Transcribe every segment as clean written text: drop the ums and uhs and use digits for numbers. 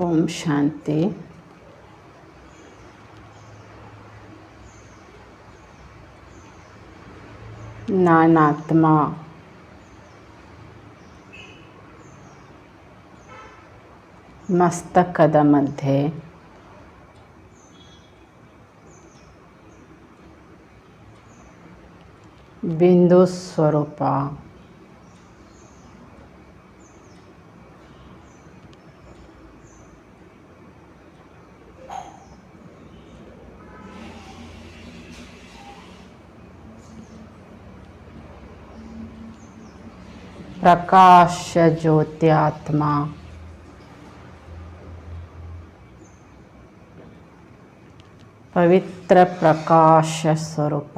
ओम शांति। नानात्मा ಮಸ್ತಕದ ಮಧ್ಯೆ ಬಿಂದು ಸ್ವರೂಪ ಪ್ರಕಾಶ ಜ್ಯೋತಿ ಆತ್ಮ ಪವಿತ್ರ ಪ್ರಕಾಶ ಸ್ವರೂಪ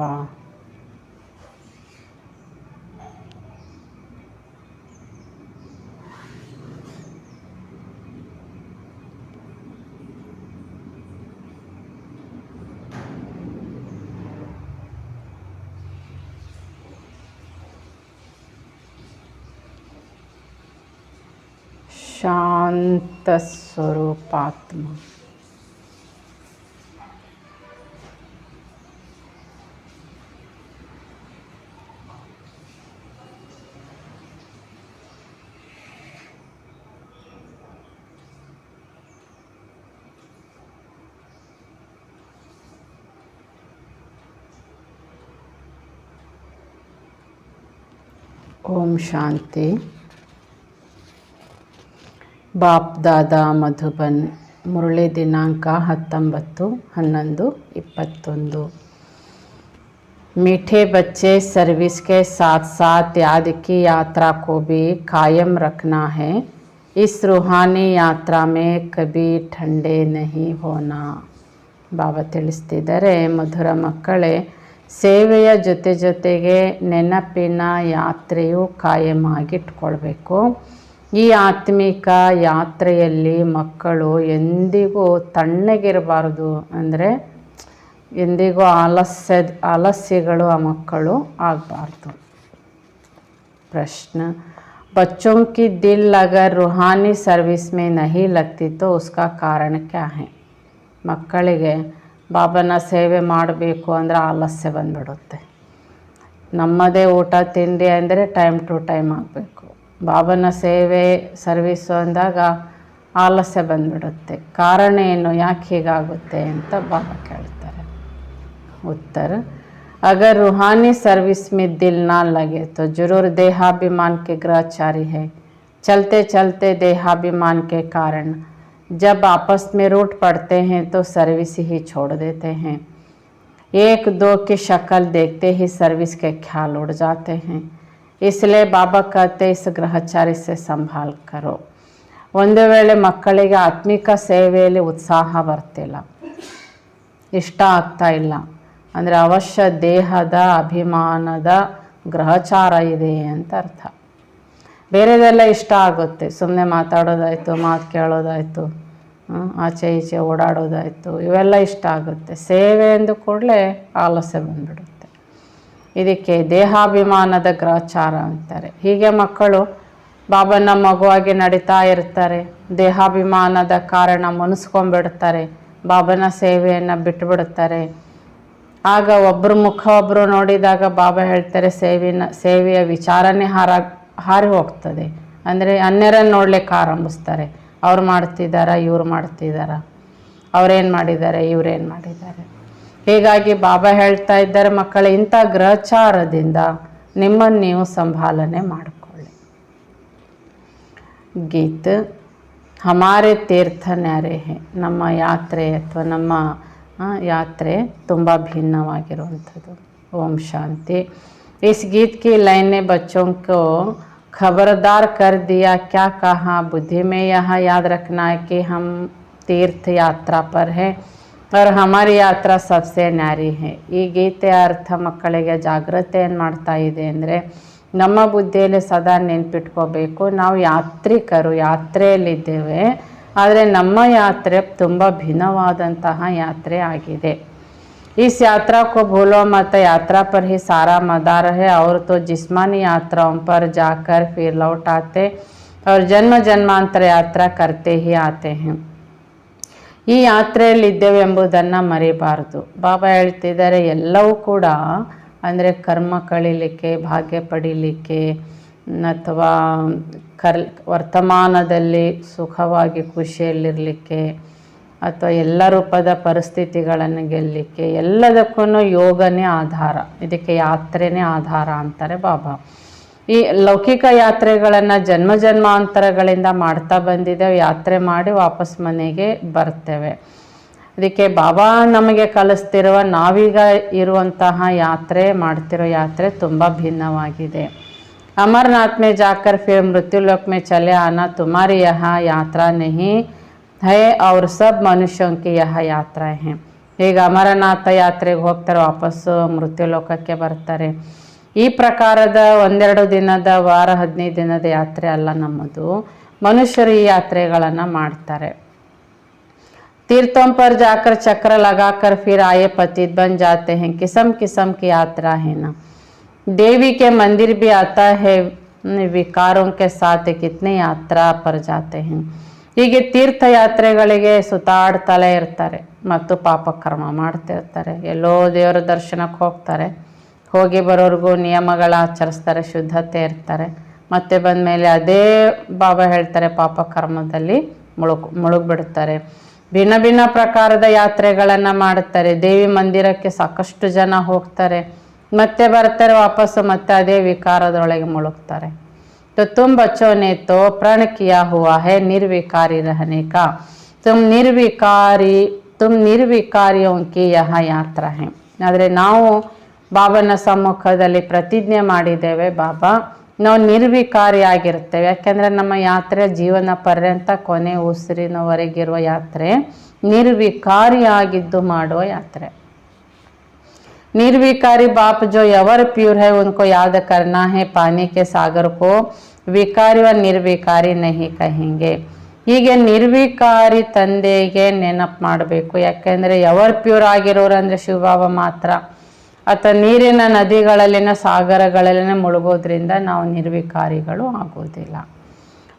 शांत स्वरूपात्मा ओम शांति। बाप दादा मधुबन मुरली दिनांक 19/11/21। मीठे बच्चे, सर्विस के साथ साथ याद की यात्रा को भी कायम रखना है। इस रूहानी यात्रा में कभी ठंडे नहीं होना। ಬಾಬಾ ತಿಳಿಸ್ತಿದ್ದಾರೆ, ಮಧುರ ಮಕ್ಕಳೇ, ಸೇವೆಯ ಜೊತೆ ಜೊತೆಗೆ ನೆನಪಿನ ಯಾತ್ರೆಯು ಕಾಯಮಾಗಿಟ್ಕೊಳ್ಬೇಕು. ಈ ಆತ್ಮಿಕ ಯಾತ್ರೆಯಲ್ಲಿ ಮಕ್ಕಳು ಎಂದಿಗೂ ತಣ್ಣಗಿರಬಾರ್ದು, ಅಂದರೆ ಎಂದಿಗೂ ಆಲಸ್ಯಗಳು ಆ ಮಕ್ಕಳು ಆಗಬಾರ್ದು. प्रश्न, बच्चों की दिल अगर रूहानी सर्विस में नहीं लगती तो उसका कारण क्या है? ಮಕ್ಕಳಿಗೆ ಬಾಬನ ಸೇವೆ ಮಾಡಬೇಕು ಅಂದರೆ ಆಲಸ್ಯ ಬಂದುಬಿಡುತ್ತೆ. ನಮ್ಮದೇ ಊಟ ತಿಂಡಿ ಅಂದರೆ ಟೈಮ್ ಟು ಟೈಮ್ ಆಗಬೇಕು. ಬಾಬನ ಸೇವೆ ಸರ್ವಿಸು ಅಂದಾಗ ಆಲಸ್ಯ ಬಂದುಬಿಡುತ್ತೆ. ಕಾರಣ ಏನು, ಯಾಕೆ ಹೀಗಾಗುತ್ತೆ ಅಂತ ಬಾಬಾ ಕೇಳ್ತಾರೆ. उत्तर, अगर रूहानी सर्विस में दिल ना लगे तो जरूर देहाभिमान के ग्रहचारी है। चलते चलते देहाभिमान के कारण जब आपस में रूठ पड़ते हैं तो सर्विस ही छोड़ देते हैं। एक दो की शक्ल देखते ही सर्विस के ख्याल उड़ जाते हैं। इसलिए बाबा कहते इस ग्रहचारी से संभाल करो. ಒಂದು ವೇಳೆ ಮಕ್ಕಳಿಗೆ ಆತ್ಮಿಕ ಸೇವೆಯಲ್ಲಿ ಉತ್ಸಾಹ ಬರ್ತಿಲ್ಲ, ಇಷ್ಟ ಆಗ್ತಾ ಇಲ್ಲ ಅಂದರೆ ಅವಶ್ಯ ದೇಹದ ಅಭಿಮಾನದ ಗ್ರಹಚಾರ ಇದೆ ಅಂತ ಅರ್ಥ. ಬೇರೆದೆಲ್ಲ ಇಷ್ಟ ಆಗುತ್ತೆ, ಸುಮ್ಮನೆ ಮಾತಾಡೋದಾಯಿತು, ಮಾತು ಕೇಳೋದಾಯಿತು, ಆಚೆ ಈಚೆ ಓಡಾಡೋದಾಯಿತು, ಇವೆಲ್ಲ ಇಷ್ಟ ಆಗುತ್ತೆ. ಸೇವೆ ಅಂದ ಕೂಡಲೇ ಆಲಸ್ಯ ಬಂದುಬಿಡುತ್ತೆ. ಇದಕ್ಕೆ ದೇಹಾಭಿಮಾನದ ಗ್ರಹಚಾರ ಅಂತಾರೆ. ಹೀಗೆ ಮಕ್ಕಳು ಬಾಬನ ಮಗುವಾಗಿ ನಡೀತಾ ಇರ್ತಾರೆ, ದೇಹಾಭಿಮಾನದ ಕಾರಣ ಮುನಿಸ್ಕೊಂಡ್ಬಿಡ್ತಾರೆ, ಬಾಬನ ಸೇವೆಯನ್ನು ಬಿಟ್ಟುಬಿಡ್ತಾರೆ. ಆಗ ಒಬ್ಬರ ಮುಖ ಒಬ್ಬರು ನೋಡಿದಾಗ ಬಾಬಾ ಹೇಳ್ತಾರೆ ಸೇವೆಯ ವಿಚಾರನೇ ಹಾರಿ ಹೋಗ್ತದೆ. ಅಂದರೆ ಅನ್ಯರನ್ನು ನೋಡ್ಲಿಕ್ಕೆ ಆರಂಭಿಸ್ತಾರೆ. ಅವ್ರು ಮಾಡ್ತಿದ್ದಾರಾ, ಇವ್ರು ಮಾಡ್ತಿದ್ದಾರಾ, ಅವ್ರೇನು ಮಾಡಿದ್ದಾರೆ, ಇವ್ರೇನು ಮಾಡಿದ್ದಾರೆ. ಹೀಗಾಗಿ ಬಾಬಾ ಹೇಳ್ತಾ ಇದ್ದಾರೆ, ಮಕ್ಕಳ ಇಂಥ ಗ್ರಹಚಾರದಿಂದ ನಿಮ್ಮನ್ನು ನೀವು ಸಂಭಾಲನೆ ಮಾಡಿಕೊಳ್ಳಿ. ಗೀತ್, ಹಮಾರೆ ತೀರ್ಥ ನ್ಯಾರೆ ಹೇ. ನಮ್ಮ ಯಾತ್ರೆ ಅಥವಾ ನಮ್ಮ ಯಾತ್ರೆ ತುಂಬ ಭಿನ್ನವಾಗಿರುವಂಥದ್ದು. ಓಂ ಶಾಂತಿ. इस गीत की लाइन ने बच्चों को खबरदार कर दिया। क्या कहा? बुद्धि में यह याद रखना है कि हम तीर्थ यात्रा पर हैं और हमारी यात्रा सबसे न्यारी है. ಈ ಗೀತೆಯ ಅರ್ಥ ಮಕ್ಕಳಿಗೆ ಜಾಗೃತಿ ಏನು ಮಾಡ್ತಾ ಇದೆ ಅಂದರೆ, ನಮ್ಮ ಬುದ್ಧಿಯಲ್ಲಿ ಸದಾ ನೆನ್ಪಿಟ್ಕೋಬೇಕು, ನಾವು ಯಾತ್ರಿಕರು, ಯಾತ್ರೆಯಲ್ಲಿದ್ದೇವೆ. ಆದರೆ ನಮ್ಮ ಯಾತ್ರೆ ತುಂಬ ಭಿನ್ನವಾದಂತಹ ಯಾತ್ರೆ ಆಗಿದೆ. इस यात्रा को भूलो मत, यात्रा पर ही सारा मदार है. और तो जिस्मानी यात्राओं पर जाकर फिर लौट आते और जन्म जन्मांतर यात्रा करते ही आते हैं. ಈ ಯಾತ್ರೆಯಲ್ಲಿ ಇದ್ದೇವೆ ಎಂಬುದನ್ನು ಮರಿಬಾರದು. ಬಾಬಾ ಹೇಳ್ತಿದ್ದಾರೆ ಎಲ್ಲವೂ ಕೂಡ ಅಂದರೆ ಕರ್ಮ ಕಳೀಲಿಕ್ಕೆ, ಭಾಗ್ಯ ಪಡೀಲಿಕ್ಕೆ, ಅಥವಾ ವರ್ತಮಾನದಲ್ಲಿ ಸುಖವಾಗಿ ಖುಷಿಯಲ್ಲಿರಲಿಕ್ಕೆ, ಅಥವಾ ಎಲ್ಲ ರೂಪದ ಪರಿಸ್ಥಿತಿಗಳನ್ನು ಗೆಲ್ಲಲಿಕ್ಕೆ ಎಲ್ಲದಕ್ಕೂ ಯೋಗನೇ ಆಧಾರ. ಇದಕ್ಕೆ ಯಾತ್ರೆನೇ ಆಧಾರ ಅಂತಾರೆ ಬಾಬಾ. ಈ ಲೌಕಿಕ ಯಾತ್ರೆಗಳನ್ನು ಜನ್ಮ ಜನ್ಮಾಂತರಗಳಿಂದ ಮಾಡ್ತಾ ಬಂದಿದ್ದೇವೆ. ಯಾತ್ರೆ ಮಾಡಿ ವಾಪಸ್ ಮನೆಗೆ ಬರ್ತೇವೆ. ಅದಕ್ಕೆ ಬಾಬಾ ನಮಗೆ ಕಲಿಸ್ತಿರುವ ನಾವೀಗ ಇರುವಂತಹ ಯಾತ್ರೆ, ಮಾಡ್ತಿರೋ ಯಾತ್ರೆ ತುಂಬ ಭಿನ್ನವಾಗಿದೆ. ಅಮರನಾಥ್ में जाकर फिर मृत्युलोक में चले आना तुम्हारी यह यात्रा नहीं है और सब मनुष्यों की यह यात्रा है. ಈಗ ಅಮರನಾಥ ಯಾತ್ರೆಗೆ ಹೋಗ್ತಾರೆ, ವಾಪಸ್ಸು ಮೃತ್ಯುಲೋಕಕ್ಕೆ ಬರ್ತಾರೆ. ಈ ಪ್ರಕಾರದ 1-2 ದಿನದ, ವಾರ 15 ದಿನದ ಯಾತ್ರೆ ಅಲ್ಲ ನಮ್ಮದು. ಮನುಷ್ಯರು ಈ ಯಾತ್ರೆಗಳನ್ನು ಮಾಡ್ತಾರೆ. तीर्थों पर जाकर चक्र लगाकर फिर आए पतित बन जाते हैं. किस्म किस्म की यात्रा है ना. देवी के मंदिर भी आता है. विकारों के साथ कितने यात्रा पर जाते हैं. ಹೀಗೆ ತೀರ್ಥಯಾತ್ರೆಗಳಿಗೆ ಸುತ್ತಾಡ್ತಲೇ ಇರ್ತಾರೆ ಮತ್ತು ಪಾಪಕರ್ಮ ಮಾಡ್ತಿರ್ತಾರೆ. ಎಲ್ಲೋ ದೇವರ ದರ್ಶನಕ್ಕೆ ಹೋಗ್ತಾರೆ, ಹೋಗಿ ಬರೋರ್ಗೂ ನಿಯಮಗಳ ಆಚರಿಸ್ತಾರೆ, ಶುದ್ಧತೆ ಇರ್ತಾರೆ. ಮತ್ತೆ ಬಂದ ಮೇಲೆ ಅದೇ ಬಾಬಾ ಹೇಳ್ತಾರೆ ಪಾಪಕರ್ಮದಲ್ಲಿ ಮುಳುಗ್ಬಿಡ್ತಾರೆ. ಭಿನ್ನ ಭಿನ್ನ ಪ್ರಕಾರದ ಯಾತ್ರೆಗಳನ್ನು ಮಾಡುತ್ತಾರೆ. ದೇವಿ ಮಂದಿರಕ್ಕೆ ಸಾಕಷ್ಟು ಜನ ಹೋಗ್ತಾರೆ, ಮತ್ತೆ ಬರ್ತಾರೆ ವಾಪಸ್ಸು, ಮತ್ತೆ ಅದೇ ವಿಕಾರದೊಳಗೆ ಮುಳುಗ್ತಾರೆ. तो तुम बच्चों ने तो प्रण किया हुआ है निर्विकारी रहने का. तुम निर्विकारियों की यह यात्रा है. ಆದರೆ ನಾವು ಬಾಬನ ಸಮ್ಮುಖದಲ್ಲಿ ಪ್ರತಿಜ್ಞೆ ಮಾಡಿದ್ದೇವೆ, ಬಾಬಾ ನಾವು ನಿರ್ವಿಕಾರಿಯಾಗಿರ್ತೇವೆ. ಯಾಕೆಂದರೆ ನಮ್ಮ ಯಾತ್ರೆ ಜೀವನ ಪರ್ಯಂತ ಕೊನೆ ಉಸಿರಿನವರೆಗಿರುವ ಯಾತ್ರೆ, ನಿರ್ವಿಕಾರಿಯಾಗಿದ್ದು ಮಾಡುವ ಯಾತ್ರೆ. निर्विकारी बाप जो एवर प्योर है उनको याद करना है. पानी के सागर को विकारी व निर्विकारी नहीं कहेंगे. ಹೀಗೆ ನಿರ್ವಿಕಾರಿ ತಂದೆಗೆ ನೆನಪು ಮಾಡಬೇಕು. ಯಾಕೆಂದರೆ ಎವರ್ ಪ್ಯೂರ್ ಆಗಿರೋರು ಅಂದರೆ ಶಿವಬಾಬಾ ಮಾತ್ರ. ಅಥವಾ ನೀರಿನ ನದಿಗಳಲ್ಲಿನ ಸಾಗರಗಳಲ್ಲಿನ ಮುಳುಗೋದ್ರಿಂದ ನಾವು ನಿರ್ವಿಕಾರಿಗಳು ಆಗೋದಿಲ್ಲ.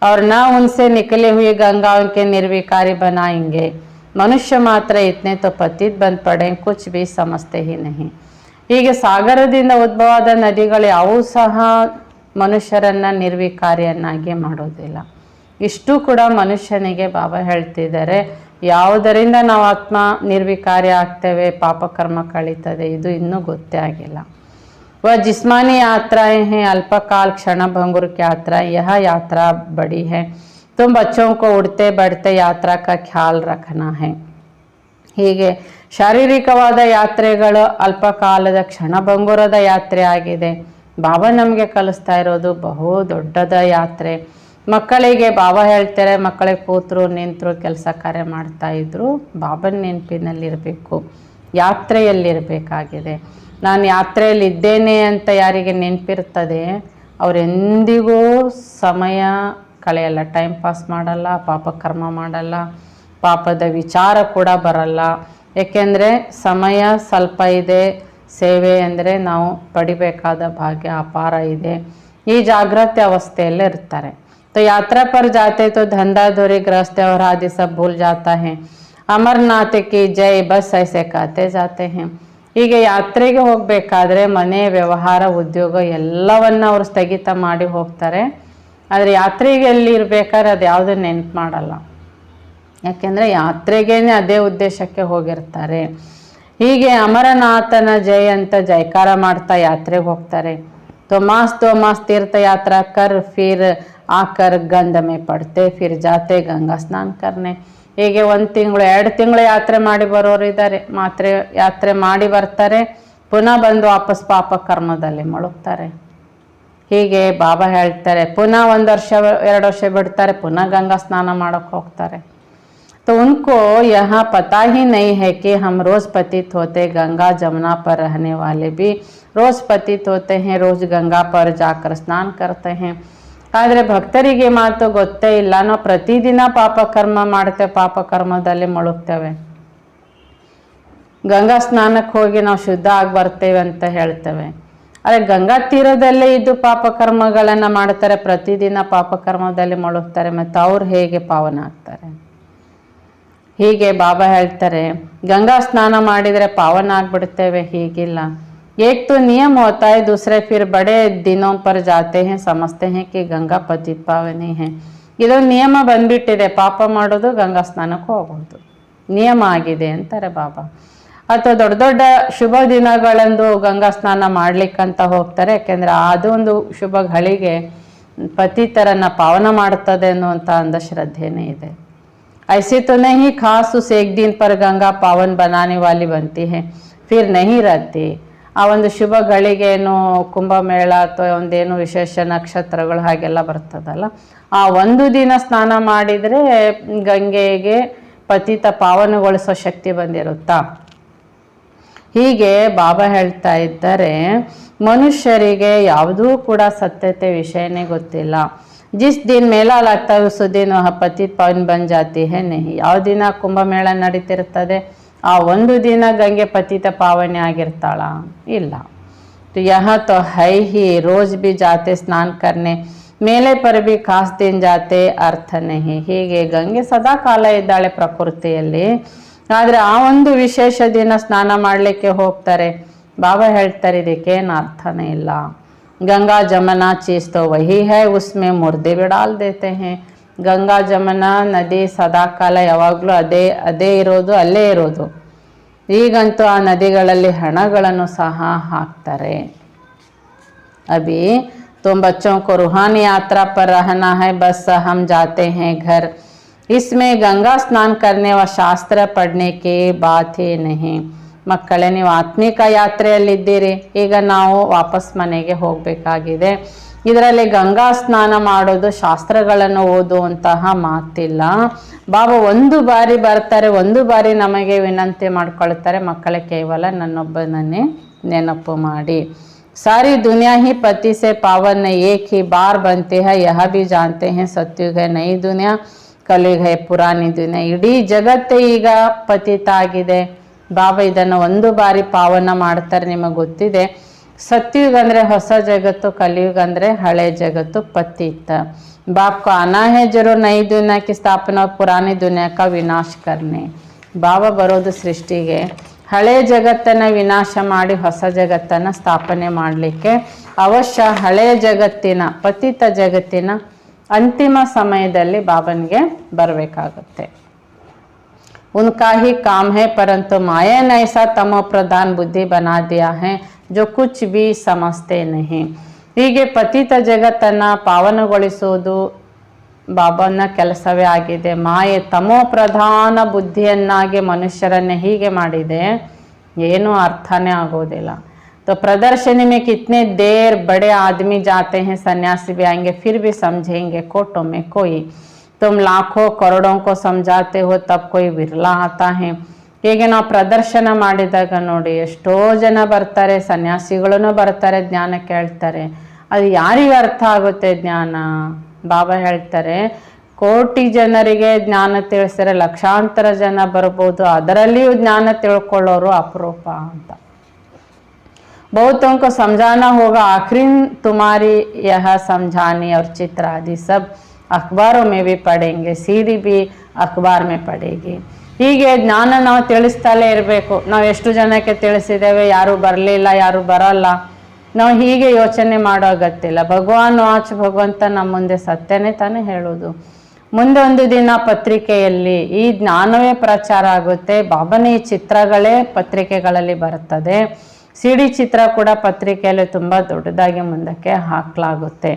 और ना उनसे निकले हुए गंगाओं के निर्विकारी बनाएंगे. मनुष्य मात्र इतने तो पतित बन पड़े, कुछ भी समझते ही नहीं. ಹೀಗೆ ಸಾಗರದಿಂದ ಉದ್ಭವವಾದ ನದಿಗಳು ಯಾವೂ ಸಹ ಮನುಷ್ಯರನ್ನು ನಿರ್ವಿಕಾರಿಯನ್ನಾಗಿ ಮಾಡೋದಿಲ್ಲ. ಇಷ್ಟು ಕೂಡ ಮನುಷ್ಯನಿಗೆ ಬಾಬಾ ಹೇಳ್ತಿದ್ದಾರೆ. ಯಾವುದರಿಂದ ನಾವು ಆತ್ಮ ನಿರ್ವಿಕಾರಿ ಆಗ್ತೇವೆ, ಪಾಪಕರ್ಮ ಕಳೀತದೆ, ಇದು ಇನ್ನೂ ಗೊತ್ತೇ ಆಗಿಲ್ಲ. वह जिस्मानी यात्राएं हैं, अल्पकाल क्षण भंगुर की यात्रा, यह यात्रा बड़ी है. तुम बच्चों को उड़ते बढ़ते यात्रा का ख्याल रखना है. ಹೀಗೆ ಶಾರೀರಿಕವಾದ ಯಾತ್ರೆಗಳು ಅಲ್ಪಕಾಲದ ಕ್ಷಣಭಂಗುರದ ಯಾತ್ರೆ ಆಗಿದೆ. ಬಾಬಾ ನಮಗೆ ಕಲಿಸ್ತಾ ಇರೋದು ಬಹು ದೊಡ್ಡದ ಯಾತ್ರೆ. ಮಕ್ಕಳಿಗೆ ಬಾಬಾ ಹೇಳ್ತಾರೆ, ಮಕ್ಕಳಿಗೆ ಕೂತರು ನಿಂತರು ಕೆಲಸ ಕಾರ್ಯ ಮಾಡ್ತಾ ಇದ್ರು ಬಾಬನ ನೆನಪಿನಲ್ಲಿರಬೇಕು, ಯಾತ್ರೆಯಲ್ಲಿರಬೇಕಾಗಿದೆ. ನಾನು ಯಾತ್ರೆಯಲ್ಲಿದ್ದೇನೆ ಅಂತ ಯಾರಿಗೆ ನೆನಪಿರ್ತದೆ ಅವರೆಂದಿಗೂ ಸಮಯ ಕಳೆಯಲ್ಲ, ಟೈಮ್ ಪಾಸ್ ಮಾಡಲ್ಲ, ಪಾಪಕರ್ಮ ಮಾಡಲ್ಲ, ಪಾಪದ ವಿಚಾರ ಕೂಡ ಬರಲ್ಲ. ಏಕೆಂದರೆ ಸಮಯ ಸ್ವಲ್ಪ ಇದೆ, ಸೇವೆ ಅಂದರೆ ನಾವು ಪಡಿಬೇಕಾದ ಭಾಗ್ಯ ಅಪಾರ ಇದೆ. ಈ ಜಾಗೃತಿ ಅवस्थೆಯಲ್ಲೇ ಇರ್ತಾರೆ. तो यात्रा पर जाते तो धंधा धोरी गृहस्थ और आदि सब भूल जाता है. अमरनाथ की जय बस ऐसे कहते जाते हैं. ಹೀಗೆ ಯಾತ್ರೆಗೆ ಹೋಗಬೇಕಾದ್ರೆ ಮನೆ ವ್ಯವಹಾರ ಉದ್ಯೋಗ ಎಲ್ಲವನ್ನು ಅವರು ಸ್ಥಗಿತ ಮಾಡಿ ಹೋಗ್ತಾರೆ. ಆದರೆ ಯಾತ್ರೆಗೆ ಎಲ್ಲಿ ಇರಬೇಕಾದ್ರೆ ಅದು ಯಾವುದನ್ನು ನೆನಪು ಮಾಡಲ್ಲ. ಯಾಕೆಂದರೆ ಯಾತ್ರೆಗೇನೆ ಅದೇ ಉದ್ದೇಶಕ್ಕೆ ಹೋಗಿರ್ತಾರೆ. ಹೀಗೆ ಅಮರನಾಥನ ಜಯ ಅಂತ ಜಯಕಾರ ಮಾಡ್ತಾ ಯಾತ್ರೆಗೆ ಹೋಗ್ತಾರೆ. तो मास तीर्थ यात्रा कर फिर आकर गंध में पड़ते, फिर जाते गंगा स्नान करने. ಹೀಗೆ 1 ತಿಂಗಳು 2 ತಿಂಗಳು ಯಾತ್ರೆ ಮಾಡಿ ಬರೋರು ಇದ್ದಾರೆ. ಯಾತ್ರೆ ಮಾಡಿ ಬರ್ತಾರೆ, ಪುನಃ ಬಂದು ವಾಪಸ್ ಪಾಪ ಕರ್ಮದಲ್ಲಿ ಮುಳುಗ್ತಾರೆ. ಹೀಗೆ ಬಾಬಾ ಹೇಳ್ತಾರೆ, ಪುನಃ 1 ವರ್ಷ 2 ವರ್ಷ ಬಿಡ್ತಾರೆ, ಪುನಃ ಗಂಗಾ ಸ್ನಾನ ಮಾಡೋಕ್ಕೆ ಹೋಗ್ತಾರೆ. तो उनको यहाँ पता ही नहीं है कि हम रोज़ पतित होते, गंगा जमुना पर रहने वाले भी रोज़ पतित होते हैं, रोज़ गंगा पर जाकर स्नान करते हैं. ಆದರೆ ಭಕ್ತರಿಗೆ ಮಾತು ಗೊತ್ತೇ ಇಲ್ಲ, ನಾವು ಪ್ರತಿದಿನ ಪಾಪಕರ್ಮ ಮಾಡ್ತೇವೆ, ಪಾಪಕರ್ಮದಲ್ಲಿ ಮುಳುಗ್ತೇವೆ. ಗಂಗಾ ಸ್ನಾನಕ್ಕೆ ಹೋಗಿ ನಾವು ಶುದ್ಧ ಆಗಿ ಬರ್ತೇವೆ ಅಂತ ಹೇಳ್ತೇವೆ. ಆದರೆ ಗಂಗಾ ತೀರದಲ್ಲೇ ಇದ್ದು ಪಾಪಕರ್ಮಗಳನ್ನು ಮಾಡ್ತಾರೆ, ಪ್ರತಿದಿನ ಪಾಪಕರ್ಮದಲ್ಲಿ ಮುಳುಗ್ತಾರೆ. ಮತ್ತು ಅವ್ರು ಹೇಗೆ ಪಾವನ ಆಗ್ತಾರೆ? ಹೀಗೆ ಬಾಬಾ ಹೇಳ್ತಾರೆ, ಗಂಗಾ ಸ್ನಾನ ಮಾಡಿದರೆ ಪಾವನ ಆಗ್ಬಿಡ್ತೇವೆ, ಹೀಗಿಲ್ಲ. एक तो नियम होता है, दूसरे फिर बड़े दिनों पर जाते हैं, समझते हैं कि गंगा पतित पावनी है. ಇದೊಂದು ನಿಯಮ ಬಂದ್ಬಿಟ್ಟಿದೆ, ಪಾಪ ಮಾಡೋದು ಗಂಗಾ ಸ್ನಾನಕ್ಕೆ ಹೋಗೋದು ನಿಯಮ ಆಗಿದೆ ಅಂತಾರೆ ಬಾಬಾ. ಅಥವಾ ದೊಡ್ಡ ದೊಡ್ಡ ಶುಭ ದಿನಗಳಂದು ಗಂಗಾ ಸ್ನಾನ ಮಾಡ್ಲಿಕ್ಕಂತ ಹೋಗ್ತಾರೆ, ಯಾಕೆಂದ್ರೆ ಅದೊಂದು ಶುಭ ಗಳಿಗೆ ಪತಿತರನ್ನ ಪಾವನ ಮಾಡ್ತದೆ ಅನ್ನುವಂಥ ಅಂಧಶ್ರದ್ಧೆನೇ ಇದೆ. ऐसे तो नहीं खास उस एक दिन पर गंगा पावन बनाने वाली बनती है, फिर नहीं रहती. ಆ ಒಂದು ಶುಭ ಗಳಿಗೇನು ಕುಂಭಮೇಳ ಅಥವಾ ಒಂದೇನು ವಿಶೇಷ ನಕ್ಷತ್ರಗಳು ಹಾಗೆಲ್ಲ ಬರ್ತದಲ್ಲ, ಆ ಒಂದು ದಿನ ಸ್ನಾನ ಮಾಡಿದರೆ ಗಂಗೆಗೆ ಪತಿತ ಪಾವನಗೊಳಿಸೋ ಶಕ್ತಿ ಬಂದಿರುತ್ತಾ? ಹೀಗೆ ಬಾಬಾ ಹೇಳ್ತಾ ಇದ್ದಾರೆ, ಮನುಷ್ಯರಿಗೆ ಯಾವುದೂ ಕೂಡ ಸತ್ಯತೆ ವಿಷಯನೇ ಗೊತ್ತಿಲ್ಲ. ಜಿಸ್ ದಿನ ಮೇಲಾ ಲಾಗ್ತಾ है उस दिन वह पतित पावन बन जाती है नहीं. ಯಾವ ದಿನ ಕುಂಭಮೇಳ ನಡೀತಿರ್ತದೆ ಆ ಒಂದು ದಿನ ಗಂಗೆ ಪತಿತ ಪಾವನೆ ಆಗಿರ್ತಾಳ? ಇಲ್ಲ. तो यहाँ तो है ही, रोज भी जाते स्नान करने, मेले पर भी खास दिन जाते, ಅರ್ಥ नहीं. ಹೀಗೆ ಗಂಗೆ ಸದಾ ಕಾಲ ಇದ್ದಾಳೆ ಪ್ರಕೃತಿಯಲ್ಲಿ, ಆದರೆ ಆ ಒಂದು ವಿಶೇಷ ದಿನ ಸ್ನಾನ ಮಾಡಲಿಕ್ಕೆ ಹೋಗ್ತಾರೆ. ಬಾಬಾ ಹೇಳ್ತಾರೆ ಇದಕ್ಕೇನು ಅರ್ಥನೇ ಇಲ್ಲ. गंगा जमुना चीज तो वही है, उसमें मुर्दे भी डाल देते हैं. ಗಂಗಾ ಜಮುನಾ ನದಿ ಸದಾಕಾಲ ಯಾವಾಗಲೂ ಅದೇ ಇರೋದು, ಅಲ್ಲೇ ಇರೋದು. ಈಗಂತೂ ಆ ನದಿಗಳಲ್ಲಿ ಹಣಗಳನ್ನು ಸಹ ಹಾಕ್ತಾರೆ. अभी तुम बच्चों को रूहानी यात्रा पर रहना है, बस हम जाते हैं घर. इसमें गंगा स्नान करने व शास्त्र पढ़ने की बात ही नहीं. ಮಕ್ಕಳೇ, ನೀವು ಆತ್ಮಿಕ ಯಾತ್ರೆಯಲ್ಲಿದ್ದೀರಿ, ಈಗ ನಾವು ವಾಪಸ್ ಮನೆಗೆ ಹೋಗಬೇಕಾಗಿದೆ. ಇದರಲ್ಲಿ ಗಂಗಾ ಸ್ನಾನ ಮಾಡೋದು, ಶಾಸ್ತ್ರಗಳನ್ನು ಓದುವಂತಹ ಮಾತಿಲ್ಲ. ಬಾಬಾ ಒಂದು ಬಾರಿ ಬರ್ತಾರೆ, ಒಂದು ಬಾರಿ ನಮಗೆ ವಿನಂತಿ ಮಾಡ್ಕೊಳ್ತಾರೆ, ಮಕ್ಕಳೇ ಕೇವಲ ನನ್ನೊಬ್ಬನನ್ನೇ ನೆನಪು ಮಾಡಿ. सारी दुनिया ही पति से पावन एक ही बार बनती है, यह भी जानते हैं. सत्युग है, नई दुनिया, कलयुग है, पुरानी दुनिया. ಇಡೀ ಜಗತ್ತೇ ಈಗ ಪತಿತ ಆಗಿದೆ. ಬಾಬಾ ಇದನ್ನು ಒಂದು ಬಾರಿ ಪಾವನ ಮಾಡ್ತಾರೆ, ನಿಮಗೆ ಗೊತ್ತಿದೆ. सत्युग ಅಂದ್ರೆ ಹೊಸ ಜಗತ್ತು, ಕಲಿಯುಗ ಅಂದ್ರೆ ಹಳೆ ಜಗತ್ತು, ಪತಿತ. बाप को आना है जरूर नई दुनिया की स्थापना और पुरानी दुनिया का विनाश करने. ಬಾಬಾ ಬರೋದು ಸೃಷ್ಟಿಗೆ ಹಳೆ ಜಗತ್ತನ್ನು ವಿನಾಶ ಮಾಡಿ ಹೊಸ ಜಗತ್ತನ್ನು ಸ್ಥಾಪನೆ ಮಾಡಲಿಕ್ಕೆ. ಅವಶ್ಯ ಹಳೆಯ ಜಗತ್ತಿನ, ಪತಿತ ಜಗತ್ತಿನ ಅಂತಿಮ ಸಮಯದಲ್ಲಿ ಬಾಬನಿಗೆ ಬರಬೇಕಾಗುತ್ತೆ. उनका ही काम है, परंतु माया ने ऐसा तमो प्रधान बुद्धि बना दिया है जो कुछ भी समझते नहीं. ಹೀಗೆ ಪತಿತ ಜಗತ್ತನ್ನು ಪಾವನಗೊಳಿಸುವುದು ಬಾಬಾನ ಕೆಲಸವೇ ಆಗಿದೆ. ಮಾಯೆ ತಮೋ ಪ್ರಧಾನ ಬುದ್ಧಿಯನ್ನಾಗಿ ಮನುಷ್ಯರನ್ನೇ ಹೀಗೆ ಮಾಡಿದೆ, ಏನೂ ಅರ್ಥನೇ ಆಗೋದಿಲ್ಲ. तो प्रदर्शनी में कितने देर बड़े आदमी जाते हैं, सन्यासी भी आएंगे फिर भी समझेंगे कोटों में कोई. तुम लाखों करोड़ों को समझाते हो तब कोई विरला आता है. ಹೀಗೆ ನಾವು ಪ್ರದರ್ಶನ ಮಾಡಿದಾಗ ನೋಡಿ, ಎಷ್ಟೋ ಜನ ಬರ್ತಾರೆ, ಸನ್ಯಾಸಿಗಳೂ ಬರ್ತಾರೆ, ಜ್ಞಾನ ಕೇಳ್ತಾರೆ. ಅದು ಯಾರಿಗೆ ಅರ್ಥ ಆಗುತ್ತೆ ಜ್ಞಾನ? ಬಾಬಾ ಹೇಳ್ತಾರೆ, ಕೋಟಿ ಜನರಿಗೆ ಜ್ಞಾನ ತಿಳಿಸಿದರೆ ಲಕ್ಷಾಂತರ ಜನ ಬರ್ಬೋದು, ಅದರಲ್ಲಿಯೂ ಜ್ಞಾನ ತಿಳ್ಕೊಳ್ಳೋರು ಅಪರೂಪ ಅಂತ. बहुतों को समझाना होगा, आखिर तुम्हारी यह समझानी और चित्र आदि सब अखबारों में भी पढ़ेंगे, सीडी भी अखबार में पढ़ेगी. ಹೀಗೆ ಜ್ಞಾನ ನಾವು ತಿಳಿಸ್ತಲೇ ಇರಬೇಕು. ನಾವು ಎಷ್ಟು ಜನಕ್ಕೆ ತಿಳಿಸಿದ್ದೇವೆ, ಯಾರು ಬರಲಿಲ್ಲ, ಯಾರು ಬರಲ್ಲ, ನಾವು ಹೀಗೆ ಯೋಚನೆ ಮಾಡೋ ಅಗತ್ಯವಿಲ್ಲ. ಭಗವಾನ್ ವಾಚ್, ಭಗವಂತ ನಮ್ಮ ಮುಂದೆ ಸತ್ಯನೇ ತಾನೇ ಹೇಳೋದು. ಮುಂದೆ ಒಂದು ದಿನ ಪತ್ರಿಕೆಯಲ್ಲಿ ಈ ಜ್ಞಾನವೇ ಪ್ರಚಾರ ಆಗುತ್ತೆ. ಬಾಬಾನ ಈ ಚಿತ್ರಗಳೇ ಪತ್ರಿಕೆಗಳಲ್ಲಿ ಬರ್ತದೆ. ಸಿಡಿ ಚಿತ್ರ ಕೂಡ ಪತ್ರಿಕೆಯಲ್ಲಿ ತುಂಬ ದೊಡ್ಡದಾಗಿ ಮುಂದಕ್ಕೆ ಹಾಕಲಾಗುತ್ತೆ.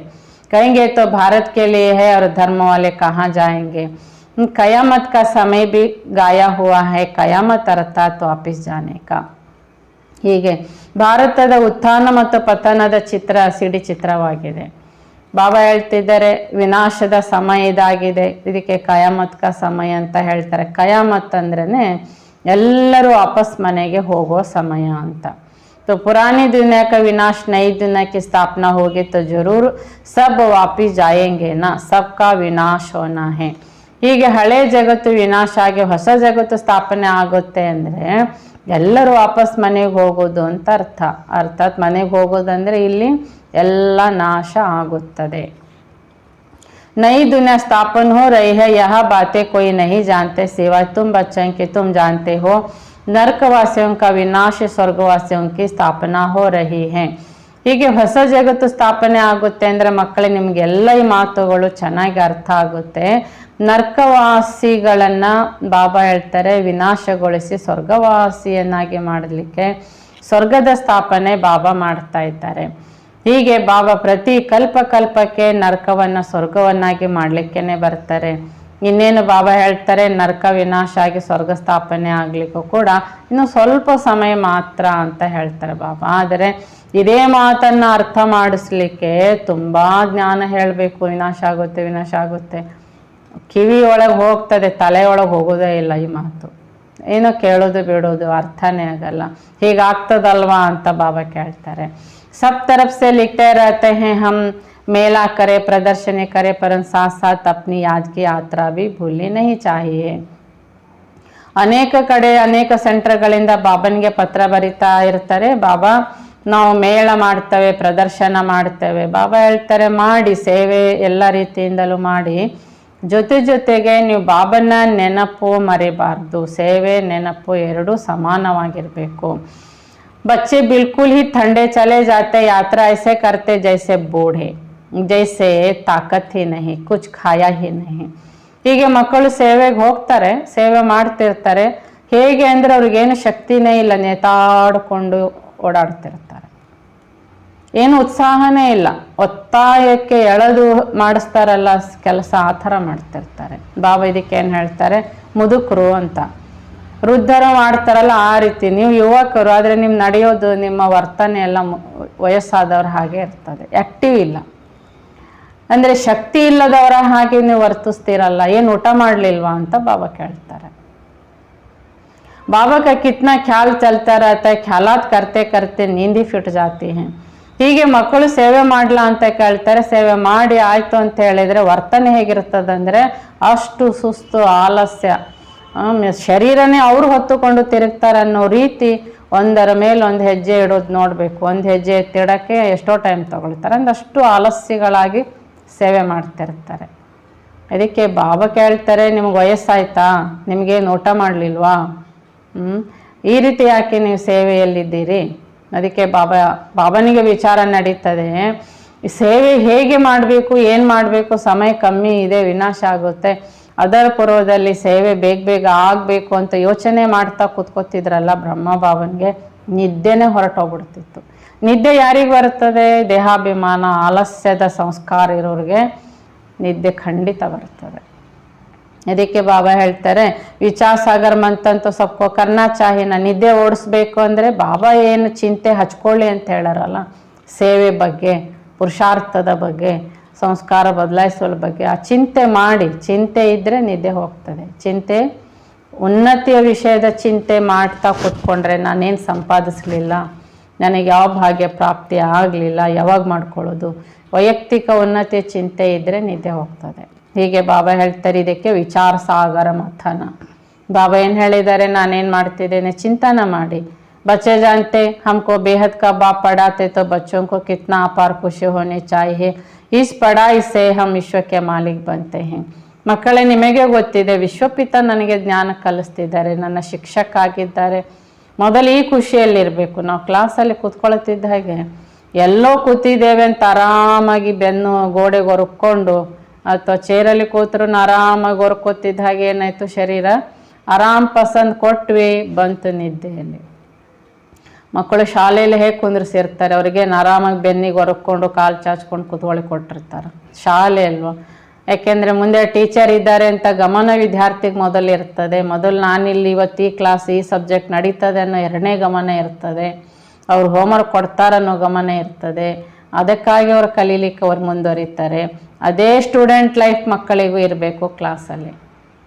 कहेंगे तो भारत के लिए है और धर्म वाले कहाँ जाएंगे. कयामत का समय भी गाया हुआ है, कयामत अर्थात वापिस जाने का. ಹೀಗೆ ಭಾರತದ ಉತ್ಥಾನ ಮತ್ತು ಪತನದ ಚಿತ್ರ ಸಿಡಿ ಚಿತ್ರವಾಗಿದೆ. ಬಾಬಾ ಹೇಳ್ತಿದ್ದಾರೆ, ವಿನಾಶದ ಸಮಯ ಇದಾಗಿದೆ, ಇದಕ್ಕೆ ಕಯಾಮತ್ ಕ ಸಮಯ ಅಂತ ಹೇಳ್ತಾರೆ. ಕಯಾಮತ್ ಅಂದ್ರೇ ಎಲ್ಲರೂ ವಾಪಸ್ ಮನೆಗೆ ಹೋಗೋ ಸಮಯ ಅಂತ. तो पुरानी दुनिया का विनाश, नई दुनिया की स्थापना होगी तो जरूर सब वापिस जाएंगे ना, सबका विनाश होना है. ಹೀಗೆ ಹಳೆ ಜಗತ್ತು ವಿನಾಶ ಆಗಿ ಹೊಸ ಜಗತ್ತು ಸ್ಥಾಪನೆ ಆಗುತ್ತೆ ಅಂದರೆ ಎಲ್ಲರೂ ವಾಪಸ್ ಮನೆಗೆ ಹೋಗೋದು ಅಂತ ಅರ್ಥ. ಅರ್ಥಾತ್ ಮನೆಗೆ ಹೋಗೋದಂದರೆ ಇಲ್ಲಿ ಎಲ್ಲ ನಾಶ ಆಗುತ್ತದೆ. नई दुनिया स्थापन हो रही है, यह बातें कोई नहीं जानते सिवाय तुम बच्चों की। तुम जानते हो नरकवासियों का विनाश, ಸ್ವರ್ಗವಾಸಿयों की स्थापना हो रही है। ಹೀಗೆ ಹೊಸ ಜಗತ್ತು ಸ್ಥಾಪನೆ ಆಗುತ್ತೆ ಅಂದರೆ ಮಕ್ಕಳೇ ನಿಮಗೆಲ್ಲ ಈ ಮಾತುಗಳು ಚೆನ್ನಾಗಿ ಅರ್ಥ ಆಗುತ್ತೆ. ನರಕವಾಸಿಗಳನ್ನ ಬಾಬಾ ಹೇಳ್ತಾರೆ ವಿನಾಶಗೊಳಿಸಿ ಸ್ವರ್ಗವಾಸಿಯನ್ನಾಗಿ ಮಾಡಲಿಕ್ಕೆ ಸ್ವರ್ಗದ ಸ್ಥಾಪನೆ ಬಾಬಾ ಮಾಡ್ತಾ ಇದ್ದಾರೆ. ಹೀಗೆ ಬಾಬಾ ಪ್ರತಿ ಕಲ್ಪಕ್ಕೆ ನರಕವನ್ನು ಸ್ವರ್ಗವನ್ನಾಗಿ ಮಾಡಲಿಕ್ಕೇನೆ ಬರ್ತಾರೆ. ಇನ್ನೇನು ಬಾಬಾ ಹೇಳ್ತಾರೆ ನರಕ ವಿನಾಶ ಆಗಿ ಸ್ವರ್ಗ ಸ್ಥಾಪನೆ ಆಗಲಿಕ್ಕೂ ಕೂಡ ಇನ್ನು ಸ್ವಲ್ಪ ಸಮಯ ಮಾತ್ರ ಅಂತ ಹೇಳ್ತಾರೆ ಬಾಬಾ. ಆದರೆ ಇದೇ ಮಾತನ್ನು ಅರ್ಥ ಮಾಡಿಸ್ಲಿಕ್ಕೆ ತುಂಬ ಜ್ಞಾನ ಹೇಳಬೇಕು. ವಿನಾಶ ಆಗುತ್ತೆ ಕಿವಿ ಒಳಗೆ ಹೋಗ್ತದೆ, ತಲೆಯೊಳಗೆ ಹೋಗೋದೇ ಇಲ್ಲ ಈ ಮಾತು. ಏನೋ ಕೇಳೋದು ಬಿಡೋದು ಅರ್ಥನೇ ಆಗಲ್ಲ. ಹೀಗಾಗ್ತದಲ್ವಾ ಅಂತ ಬಾಬಾ ಕೇಳ್ತಾರೆ. सब तरफ से लिखते रहते हैं हम मेला करे, प्रदर्शनी करे, परंतु साथ साथ अपनी आज की यात्रा भी भूलनी नहीं चाहिए. ಅನೇಕ ಕಡೆ ಅನೇಕ ಸೆಂಟರ್ಗಳಿಂದ ಬಾಬನಿಗೆ ಪತ್ರ ಬರಿತಾ ಇರ್ತಾರೆ. ಬಾಬಾ ನಾವು ಮೇಳ ಮಾಡ್ತೇವೆ, ಪ್ರದರ್ಶನ ಮಾಡ್ತೇವೆ. ಬಾಬಾ ಹೇಳ್ತಾರೆ ಮಾಡಿ, ಸೇವೆ ಎಲ್ಲ ರೀತಿಯಿಂದಲೂ ಮಾಡಿ. ಜೊತೆಗೆ ನೀವು ಬಾಬನ ನೆನಪು ಮರಿಬಾರ್ದು. ಸೇವೆ ನೆನಪು ಎರಡೂ ಸಮಾನವಾಗಿರಬೇಕು. बच्चे बिल्कुल ही ठंडे चले जाते, यात्रा ऐसे करते जैसे बूढ़े, जैसे ताकत ही नहीं, कुछ खाया ही नहीं. ಹೀಗೆ ಮಕ್ಕಳು ಸೇವೆಗೆ ಹೋಗ್ತಾರೆ, ಸೇವೆ ಮಾಡ್ತಿರ್ತಾರೆ. ಹೇಗೆ ಅಂದರೆ ಅವ್ರಿಗೇನು ಶಕ್ತಿನೇ ಇಲ್ಲ, ನೇತಾಡ್ಕೊಂಡು ಓಡಾಡ್ತಿರ್ತಾರೆ. ಏನು ಉತ್ಸಾಹನೇ ಇಲ್ಲ, ಒತ್ತಾಯಕ್ಕೆ ಎಳೆದು ಮಾಡಿಸ್ತಾರಲ್ಲ ಕೆಲಸ, ಆ ಥರ ಮಾಡ್ತಿರ್ತಾರೆ. ಬಾಬಾ ಇದಕ್ಕೆ ಏನು ಹೇಳ್ತಾರೆ, ಮುದುಕರು ಅಂತ. ವೃದ್ಧರು ಮಾಡ್ತಾರಲ್ಲ ಆ ರೀತಿ ನೀವು ಯುವಕರು, ಆದರೆ ನಿಮ್ಮ ನಡೆಯೋದು ನಿಮ್ಮ ವರ್ತನೆ ಎಲ್ಲ ವಯಸ್ಸಾದವ್ರ ಹಾಗೆ ಇರ್ತದೆ, ಆ್ಯಕ್ಟಿವ್ ಇಲ್ಲ. ಅಂದರೆ ಶಕ್ತಿ ಇಲ್ಲದವರ ಹಾಗೆ ನೀವು ವರ್ತಿಸ್ತೀರಲ್ಲ, ಏನು ಊಟ ಮಾಡಲಿಲ್ವಾ ಅಂತ ಬಾಬಾ ಕೇಳ್ತಾರೆ. ಬಾಬಾ का कितना ख्याल चलता रहता है, ख्यालात करते करते नींद ही फिट जाती है. ಹೀಗೆ ಮಕ್ಕಳು ಸೇವೆ ಮಾಡಲ ಅಂತ ಕೇಳ್ತಾರೆ. ಸೇವೆ ಮಾಡಿ ಆಯಿತು ಅಂತ ಹೇಳಿದರೆ ವರ್ತನೆ ಹೇಗಿರ್ತದಂದರೆ ಅಷ್ಟು ಸುಸ್ತು, ಆಲಸ್ಯ, ಶರೀರನೇ ಅವ್ರು ಹೊತ್ತುಕೊಂಡು ತಿರುಗ್ತಾರೆ ಅನ್ನೋ ರೀತಿ ಒಂದರ ಮೇಲೆ ಒಂದು ಹೆಜ್ಜೆ ಇಡೋದು ನೋಡಬೇಕು. ಒಂದು ಹೆಜ್ಜೆ ಎತ್ತಿಡೋಕ್ಕೆ ಎಷ್ಟೋ ಟೈಮ್ ತಗೊಳ್ತಾರೆ. ಅಂದಷ್ಟು ಆಲಸ್ಯಗಳಾಗಿ ಸೇವೆ ಮಾಡ್ತಿರ್ತಾರೆ. ಅದಕ್ಕೆ ಬಾಬಾ ಕೇಳ್ತಾರೆ, ನಿಮ್ಗೆ ವಯಸ್ಸಾಯ್ತಾ, ನಿಮಗೇನು ಊಟ ಮಾಡಲಿಲ್ವಾ, ಈ ರೀತಿ ಯಾಕೆ ನೀವು ಸೇವೆಯಲ್ಲಿದ್ದೀರಿ? ಅದಕ್ಕೆ ಬಾಬನಿಗೆ ವಿಚಾರ ನಡೀತದೆ, ಸೇವೆ ಹೇಗೆ ಮಾಡಬೇಕು, ಏನು ಮಾಡಬೇಕು, ಸಮಯ ಕಮ್ಮಿ ಇದೆ, ವಿನಾಶ ಆಗುತ್ತೆ, ಅದರ ಪೂರ್ವದಲ್ಲಿ ಸೇವೆ ಬೇಗ ಆಗಬೇಕು ಅಂತ ಯೋಚನೆ ಮಾಡ್ತಾ ಕೂತ್ಕೋತಿದ್ರಲ್ಲ ಬ್ರಹ್ಮ ಬಾಬನಿಗೆ ನಿದ್ದೆನೇ ಹೊರಟೋಗ್ಬಿಡ್ತಿತ್ತು. ನಿದ್ದೆ ಯಾರಿಗೆ ಬರ್ತದೆ? ದೇಹಾಭಿಮಾನ, ಆಲಸ್ಯದ ಸಂಸ್ಕಾರ ಇರೋರಿಗೆ ನಿದ್ದೆ ಖಂಡಿತ ಬರ್ತದೆ. ಅದಕ್ಕೆ ಬಾಬಾ ಹೇಳ್ತಾರೆ ವಿಚಾರ ಸಾಗರ್ ಮಂತಂತೂ ಸಬ್ಕೋ ಕರ್ನಾ ಚಾಹಿನ. ನಿದ್ದೆ ಓಡಿಸ್ಬೇಕು ಅಂದರೆ ಬಾಬಾ ಏನು ಚಿಂತೆ ಹಚ್ಕೊಳ್ಳಿ ಅಂತ ಹೇಳಾರಲ್ಲ, ಸೇವೆ ಬಗ್ಗೆ, ಪುರುಷಾರ್ಥದ ಬಗ್ಗೆ, ಸಂಸ್ಕಾರ ಬದಲಾಯಿಸೋದ್ರ ಬಗ್ಗೆ ಆ ಚಿಂತೆ ಮಾಡಿ. ಚಿಂತೆ ಇದ್ದರೆ ನಿದ್ದೆ ಹೋಗ್ತದೆ. ಚಿಂತೆ, ಉನ್ನತಿಯ ವಿಷಯದ ಚಿಂತೆ ಮಾಡ್ತಾ ಕೂತ್ಕೊಂಡ್ರೆ ನಾನೇನು ಸಂಪಾದಿಸಲಿಲ್ಲ, ನನಗೆ ಯಾವ ಭಾಗ್ಯ ಪ್ರಾಪ್ತಿ ಆಗಲಿಲ್ಲ, ಯಾವಾಗ ಮಾಡ್ಕೊಳ್ಳೋದು, ವೈಯಕ್ತಿಕ ಉನ್ನತಿಯ ಚಿಂತೆ ಇದ್ದರೆ ನಿದ್ದೆ ಹೋಗ್ತದೆ. ಹೀಗೆ ಬಾಬಾ ಹೇಳ್ತಾರೆ ಇದಕ್ಕೆ ವಿಚಾರ ಸಾಗರ ಮಥನ. ಬಾಬಾ ಏನು ಹೇಳಿದ್ದಾರೆ, ನಾನೇನು ಮಾಡ್ತಿದ್ದೇನೆ ಚಿಂತನ ಮಾಡಿ. बच्चे जानते हमको बेहद का बाप पढ़ाते तो बच्चों को कितना अपार खुशी होनी चाहिए. इस पढ़ाई से हम विश्व के मालिक बनते हैं. ಮಕ್ಕಳೇ ನಿಮಗೆ ಗೊತ್ತಿದೆ, ವಿಶ್ವಪಿತ ನನಗೆ ಜ್ಞಾನ ಕಲಿಸ್ತಿದ್ದಾರೆ, ನನ್ನ ಶಿಕ್ಷಕ ಆಗಿದ್ದಾರೆ. ಮೊದಲು ಈ ಖುಷಿಯಲ್ಲಿರಬೇಕು. ನಾವು ಕ್ಲಾಸಲ್ಲಿ ಕೂತ್ಕೊಳ್ತಿದ್ದ ಹಾಗೆ ಎಲ್ಲೋ ಕೂತಿದ್ದೇವೆ ಅಂತ ಆರಾಮಾಗಿ ಬೆನ್ನು ಗೋಡೆಗೆ ಹೊರಕೊಂಡು ಅಥವಾ ಚೇರಲ್ಲಿ ಕೂತ್ರು ಆರಾಮಾಗಿ ಹೊರ್ಕೋತಿದ್ದ ಹಾಗೆ ಏನಾಯಿತು, ಶರೀರ ಆರಾಮ್ ಪಸಂದ್ ಕೊಟ್ವಿ, ಬಂತು ನಿದ್ದೆಯಲ್ಲಿ. ಮಕ್ಕಳು ಶಾಲೆಯಲ್ಲಿ ಹೇಗೆ ಕುಂದ್ರಿಸಿರ್ತಾರೆ, ಅವ್ರಿಗೆ ಆರಾಮಾಗಿ ಬೆನ್ನಿಗೆ ಹೊರಕೊಂಡು ಕಾಲು ಚಾಚ್ಕೊಂಡು ಕೂತ್ಕೊಳ್ಳಿ ಕೊಟ್ಟಿರ್ತಾರೆ. ಶಾಲೆ ಅಲ್ವ, ಯಾಕೆಂದರೆ ಮುಂದೆ ಟೀಚರ್ ಇದ್ದಾರೆ ಅಂತ ಗಮನ ವಿದ್ಯಾರ್ಥಿಗೆ ಮೊದಲು ಇರ್ತದೆ. ಮೊದಲು ನಾನಿಲ್ಲಿ ಇವತ್ತು ಈ ಕ್ಲಾಸ್ ಈ ಸಬ್ಜೆಕ್ಟ್ ನಡೀತದೆ ಅನ್ನೋ ಎರಡನೇ ಗಮನ ಇರ್ತದೆ. ಅವ್ರು ಹೋಮ್ವರ್ಕ್ ಕೊಡ್ತಾರನ್ನೋ ಗಮನ ಇರ್ತದೆ. ಅದಕ್ಕಾಗಿ ಅವ್ರು ಕಲೀಲಿಕ್ಕೆ ಅವ್ರು ಮುಂದುವರಿತಾರೆ. ಅದೇ ಸ್ಟೂಡೆಂಟ್ ಲೈಫ್ ಮಕ್ಕಳಿಗೂ ಇರಬೇಕು. ಕ್ಲಾಸಲ್ಲಿ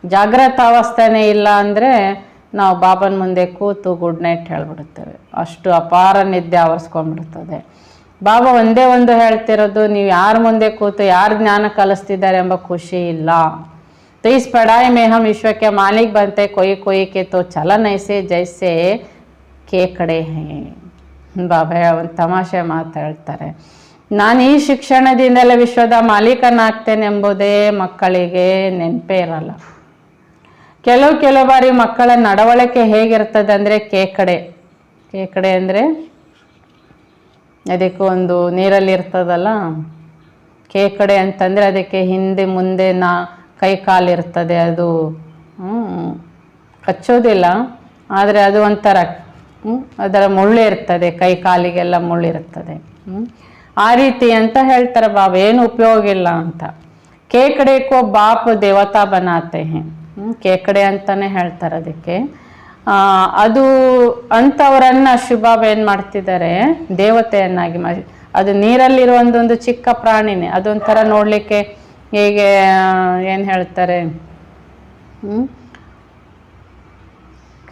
ಜಾಗೃತ ಅವಸ್ಥೆನೇ ಇಲ್ಲ ಅಂದರೆ ನಾವು ಬಾಬನ ಮುಂದೆ ಕೂತು ಗುಡ್ ನೈಟ್ ಹೇಳ್ಬಿಡುತ್ತೇವೆ. ಅಷ್ಟು ಅಪಾರ ನಿದ್ದೆ ಆವರಿಸ್ಕೊಂಡ್ಬಿಡ್ತದೆ. ಬಾಬಾ ಒಂದೇ ಒಂದು ಹೇಳ್ತಿರೋದು, ನೀವು ಯಾರ ಮುಂದೆ ಕೂತು ಯಾರು ಜ್ಞಾನ ಕಲಿಸ್ತಿದ್ದಾರೆ ಎಂಬ ಖುಷಿ ಇಲ್ಲ. तो इस पढ़ाई में हम विश्व के मालिक बनते, कोई के तो चलन ऐसे जैसे ಕೇಕಡೆ ಹೇ. ಬಾಬಾ ಒಂದು ತಮಾಷೆ ಮಾತು ಹೇಳ್ತಾರೆ, ನಾನು ಈ ಶಿಕ್ಷಣದಿಂದಲೇ ವಿಶ್ವದ ಮಾಲೀಕನಾಗ್ತೇನೆಂಬುದೇ ಮಕ್ಕಳಿಗೆ ನೆನಪೇ ಇರಲ್ಲ. ಕೆಲವು ಬಾರಿ ಮಕ್ಕಳ ನಡವಳಿಕೆ ಹೇಗಿರ್ತದೆ ಅಂದರೆ ಕೇಕಡೆ ಅಂದರೆ ಅದಕ್ಕೆ ಒಂದು ನೀರಲ್ಲಿ ಇರ್ತದಲ್ಲ, ಕೇಕಡೆ ಅಂತಂದರೆ ಅದಕ್ಕೆ ಹಿಂದೆ ಮುಂದೆ ಕೈ ಕಾಲಿರ್ತದೆ. ಅದು ಕಚ್ಚೋದಿಲ್ಲ, ಆದರೆ ಅದು ಒಂಥರ ಅದರ ಮುಳ್ಳು ಇರ್ತದೆ, ಕೈ ಕಾಲಿಗೆಲ್ಲ ಮುಳ್ಳಿರ್ತದೆ. ಆ ರೀತಿ ಅಂತ ಹೇಳ್ತಾರೆ ಬಾಬಾ, ಏನು ಉಪಯೋಗ ಇಲ್ಲ ಅಂತ. ಕೇಕಡೆ ಕೋ ಬಾಪ್ ದೇವತಾ ಬನಾತೆ ಹೇ, ಕೇಕಡೆ ಅಂತಾನೆ ಹೇಳ್ತಾರೆ ಅದಕ್ಕೆ. ಅದು ಅಂಥವರನ್ನ ಶುಭಾಬ್ ಏನು ಮಾಡ್ತಿದ್ದಾರೆ, ದೇವತೆಯನ್ನಾಗಿ ಮಾಡಿ. ಅದು ನೀರಲ್ಲಿರೋ ಒಂದೊಂದು ಚಿಕ್ಕ ಪ್ರಾಣಿನೇ, ಅದೊಂಥರ ನೋಡಲಿಕ್ಕೆ ಹೇಗೆ ಏನು ಹೇಳ್ತಾರೆ,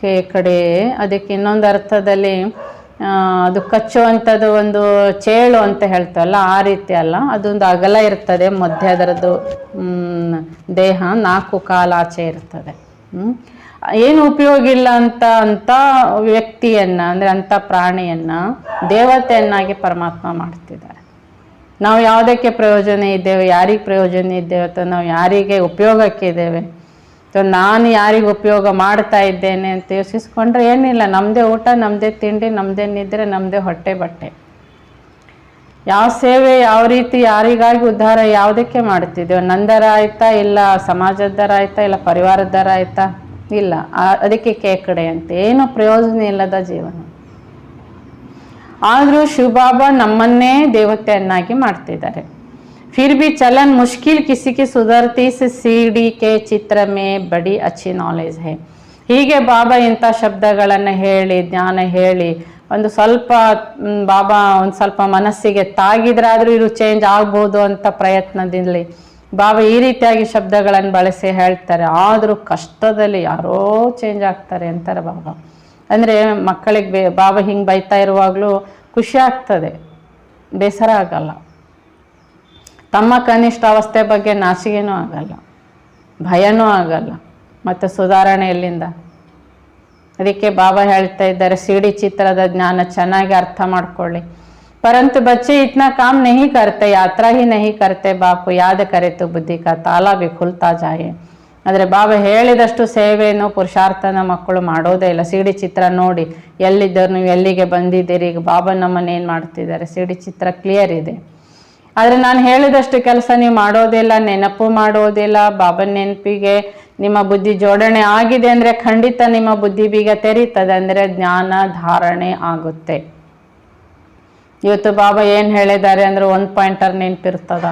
ಕೇಕಡೆ ಅದಕ್ಕೆ ಇನ್ನೊಂದು ಅರ್ಥದಲ್ಲಿ ಅದು ಕಚ್ಚುವಂಥದ್ದು ಒಂದು ಚೇಳು ಅಂತ ಹೇಳ್ತವಲ್ಲ, ಆ ರೀತಿ ಅಲ್ಲ. ಅದೊಂದು ಅಗಲ ಇರ್ತದೆ, ಮಧ್ಯೆ ಅದರದ್ದು ದೇಹ 4 ಕಾಲು ಆಚೆ ಇರ್ತದೆ. ಏನು ಉಪಯೋಗ ಇಲ್ಲ ಅಂತ ವ್ಯಕ್ತಿಯನ್ನು ಅಂದರೆ ಅಂಥ ಪ್ರಾಣಿಯನ್ನು ದೇವತೆಯನ್ನಾಗಿ ಪರಮಾತ್ಮ ಮಾಡ್ತಿದ್ದಾರೆ. ನಾವು ಯಾವುದಕ್ಕೆ ಪ್ರಯೋಜನ ಇದ್ದೇವೆ, ಯಾರಿಗೆ ಪ್ರಯೋಜನ ಇದ್ದೇವೆ, ಅಥವಾ ನಾವು ಯಾರಿಗೆ ಉಪಯೋಗಕ್ಕಿದ್ದೇವೆ, ಅಥವಾ ನಾನು ಯಾರಿಗೆ ಉಪಯೋಗ ಮಾಡ್ತಾ ಇದ್ದೇನೆ ಅಂತ ಯೋಚಿಸ್ಕೊಂಡ್ರೆ ಏನಿಲ್ಲ. ನಮ್ಮದೇ ಊಟ, ನಮ್ಮದೇ ತಿಂಡಿ, ನಮ್ಮದೇ ನಿದ್ರೆ, ನಮ್ಮದೇ ಹೊಟ್ಟೆ ಬಟ್ಟೆ. ಯಾವ ಸೇವೆ, ಯಾವ ರೀತಿ, ಯಾರಿಗಾಗಿ ಉದ್ಧಾರ ಯಾವುದಕ್ಕೆ ಮಾಡ್ತಿದ್ದೇವೆ? ನಂದರ ಆಯ್ತಾ, ಇಲ್ಲ ಸಮಾಜದರ ಆಯ್ತಾ, ಇಲ್ಲ ಪರಿವಾರದರ ಆಯ್ತಾ? ಇಲ್ಲ. ಅದಕ್ಕೆ ಕೇಕಡೆ ಅಂತ, ಏನು ಪ್ರಯೋಜನ ಇಲ್ಲದ ಜೀವನ. ಆದರೂ ಶಿವಬಾಬಾ ನಮ್ಮನ್ನೇ ದೇವತೆಯನ್ನಾಗಿ ಮಾಡ್ತಿದ್ದಾರೆ. फिर भी चलन मुश्किल किसी की सुधरती से सीढ़ी के चित्र में बड़ी अच्छी नॉलेज है. ಹೀಗೆ ಬಾಬಾ ಇಂಥ ಶಬ್ದಗಳನ್ನು ಹೇಳಿ, ಜ್ಞಾನ ಹೇಳಿ, ಒಂದು ಸ್ವಲ್ಪ ಬಾಬಾ ಒಂದು ಸ್ವಲ್ಪ ಮನಸ್ಸಿಗೆ ತಾಗಿದ್ರಾದ್ರೂ ಇದು ಚೇಂಜ್ ಆಗ್ಬೋದು ಅಂತ ಪ್ರಯತ್ನದಲ್ಲಿ ಬಾಬಾ ಈ ರೀತಿಯಾಗಿ ಶಬ್ದಗಳನ್ನು ಬಳಸಿ ಹೇಳ್ತಾರೆ. ಆದರೂ ಕಷ್ಟದಲ್ಲಿ ಯಾರೋ ಚೇಂಜ್ ಆಗ್ತಾರೆ ಅಂತಾರೆ ಬಾಬಾ. ಅಂದರೆ ಮಕ್ಕಳಿಗೆ ಬಾಬಾ ಹಿಂಗೆ ಬೈತಾ ಇರುವಾಗಲೂ ಖುಷಿ ಆಗ್ತದೆ, ಬೇಸರ ಆಗಲ್ಲ. ತಮ್ಮ ಕನಿಷ್ಠ ಅವಸ್ಥೆ ಬಗ್ಗೆ ನಾಚಿಕೆನೂ ಆಗಲ್ಲ, ಭಯನೂ ಆಗಲ್ಲ. ಮತ್ತು ಸುಧಾರಣೆ ಎಲ್ಲಿಂದ? ಅದಕ್ಕೆ ಬಾಬಾ ಹೇಳ್ತಾ ಇದ್ದಾರೆ, ಸಿಡಿ ಚಿತ್ರದ ಜ್ಞಾನ ಚೆನ್ನಾಗಿ ಅರ್ಥ ಮಾಡ್ಕೊಳ್ಳಿ. परंतु बच्चे इतना काम नहीं करते, यात्रा ही नहीं करते, बाप को याद करे तो बुद्धि का ताला भी खुलता जाए. ಆದರೆ ಬಾಬಾ ಹೇಳಿದಷ್ಟು ಸೇವೆಯನ್ನು ಪುರುಷಾರ್ಥನ ಮಕ್ಕಳು ಮಾಡೋದೇ ಇಲ್ಲ. ಸಿಡಿ ಚಿತ್ರ ನೋಡಿ ಎಲ್ಲಿದ್ದರು, ನೀವು ಎಲ್ಲಿಗೆ ಬಂದಿದ್ದೀರಿ, ಈಗ ಬಾಬಾ ನಮ್ಮನ್ನು ಏನು ಮಾಡ್ತಿದ್ದಾರೆ, ಸಿಡಿ ಚಿತ್ರ ಕ್ಲಿಯರ್ ಇದೆ. ಆದರೆ ನಾನು ಹೇಳಿದಷ್ಟು ಕೆಲಸ ನೀವು ಮಾಡೋದಿಲ್ಲ, ನೆನಪು ಮಾಡೋದಿಲ್ಲ. ಬಾಬನ ನೆನಪಿಗೆ ನಿಮ್ಮ ಬುದ್ಧಿ ಜೋಡಣೆ ಆಗಿದೆ ಅಂದರೆ ಖಂಡಿತ ನಿಮ್ಮ ಬುದ್ಧಿ ಬೀಗ ತೆರೀತದೆ, ಅಂದರೆ ಜ್ಞಾನ ಧಾರಣೆ ಆಗುತ್ತೆ. ಇವತ್ತು ಬಾಬಾ ಏನು ಹೇಳಿದ್ದಾರೆ ಅಂದರೆ ಒಂದು ಪಾಯಿಂಟರ್ ನೆನಪಿರ್ತದ.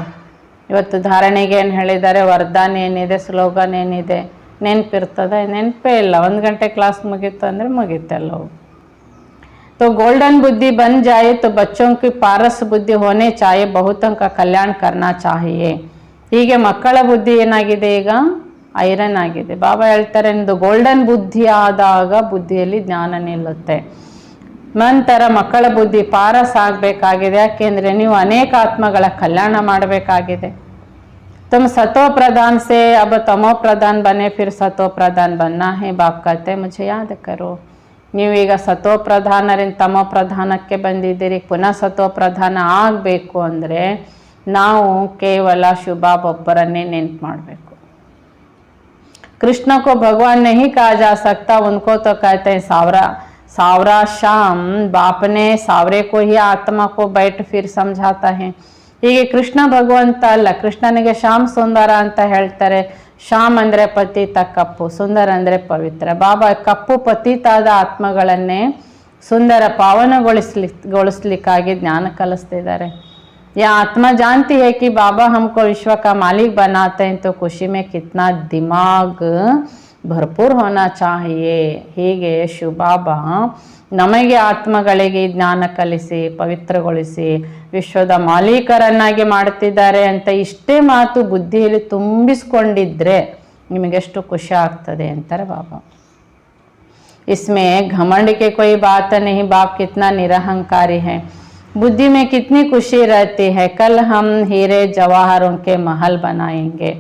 ಇವತ್ತು ಧಾರಣೆಗೆ ಏನು ಹೇಳಿದ್ದಾರೆ, ವರದಾನ ಏನಿದೆ, ಸ್ಲೋಗನ್ ಏನಿದೆ ನೆನಪಿರ್ತದೆ? ನೆನಪೇ ಇಲ್ಲ. 1 ಗಂಟೆ ಕ್ಲಾಸ್ ಮುಗೀತು ಅಂದರೆ ಮುಗೀತೆಲ್ಲವು. तो गोल्डन बुद्धि बन जाए तो बच्चों की पारस बुद्धि होने चाहिए, बहुतों का कल्याण करना चाहिए. ಹೀಗೆ ಮಕ್ಕಳ ಬುದ್ಧಿ ಏನಾಗಿದೆ, ಈಗ ಐರನ್ ಆಗಿದೆ. ಬಾಬಾ ಹೇಳ್ತಾರೆ, ನಿಮ್ಮದು ಗೋಲ್ಡನ್ ಬುದ್ಧಿ ಆದಾಗ ಬುದ್ಧಿಯಲ್ಲಿ ಜ್ಞಾನ ನಿಲ್ಲುತ್ತೆ. ನಂತರ ಮಕ್ಕಳ ಬುದ್ಧಿ ಪಾರಸ್ ಆಗಬೇಕಾಗಿದೆ. ಯಾಕೆಂದರೆ ನೀವು ಅನೇಕ ಆತ್ಮಗಳ ಕಲ್ಯಾಣ ಮಾಡಬೇಕಾಗಿದೆ. तुम सतो प्रधान से अब तमो प्रधान बने, फिर सतो प्रधान बनना है. बाप कहते मुझे याद करो. ನೀವೀಗ ಸತೋ ಪ್ರಧಾನರಿಂದ ತಮೋ ಪ್ರಧಾನಕ್ಕೆ ಬಂದಿದ್ದೀರಿ, ಪುನಃ ಸತೋ ಪ್ರಧಾನ ಆಗಬೇಕು ಅಂದರೆ ನಾವು ಕೇವಲ ಶುಭಾಬ್ ಒಬ್ಬರನ್ನೇ ನೆನ್ಪು ಮಾಡಬೇಕು. कृष्ण को भगवान नहीं कहा जा सकता, उनको तो कहते हैं सावरा शाम. बाप ने सावरे को ही आत्मा को बैठ फिर समझाता है. ಹೀಗೆ ಕೃಷ್ಣ ಭಗವಂತ ಅಲ್ಲ, ಕೃಷ್ಣನಿಗೆ ಶ್ಯಾಮ್ ಸುಂದರ ಅಂತ ಹೇಳ್ತಾರೆ. ಶ್ಯಾಮ್ ಅಂದರೆ ಪತಿತ ಕಪ್ಪು, ಸುಂದರ ಅಂದರೆ ಪವಿತ್ರ. ಬಾಬಾ ಕಪ್ಪು ಪತಿತಾದ ಆತ್ಮಗಳನ್ನೇ ಸುಂದರ ಪಾವನಗೊಳಿಸ್ಲಿಕ್ಕಾಗಿ ಜ್ಞಾನ ಕಲಿಸ್ತಿದ್ದಾರೆ. ಯಾ ಆತ್ಮ ಜಾನ್ತಿ ಹೇ ಕಿ ಬಾಬಾ ಹಮ್ಕೋ ವಿಶ್ವ ಕಾ ಮಾಲಿಕ್ ಬನಾತೆ ಹೈ, ತೋ ಖುಷಿ ಮೇ ಕಿತ್ನಾ ದಿಮಾಗ್ ಭರ್ಪೂರ್ ಹೋನಾ ಚಾಹಿಯೇ. ಹೀಗೆ ಶಿವಬಾಬಾ ನಮಗೆ ಆತ್ಮಗಳಿಗೆ ಜ್ಞಾನ ಕಲಿಸಿ ಪವಿತ್ರಗೊಳಿಸಿ ವಿಶ್ವದ ಮಾಲೀಕರನ್ನಾಗಿ ಮಾಡ್ತಿದ್ದಾರೆ ಅಂತ ಇಷ್ಟೇ ಮಾತು ಬುದ್ಧಿಯಲ್ಲಿ ತುಂಬಿಸ್ಕೊಂಡಿದ್ರೆ ನಿಮಗೆಷ್ಟು ಖುಷಿ ಆಗ್ತದೆ ಅಂತಾರೆ ಬಾಬಾ. इसमें घमंड के कोई बात नहीं, बाप कितना निरहंकारी है, बुद्धि में कितनी खुशी रहती है, कल हम हीरे जवाहरों के महल बनाएंगे.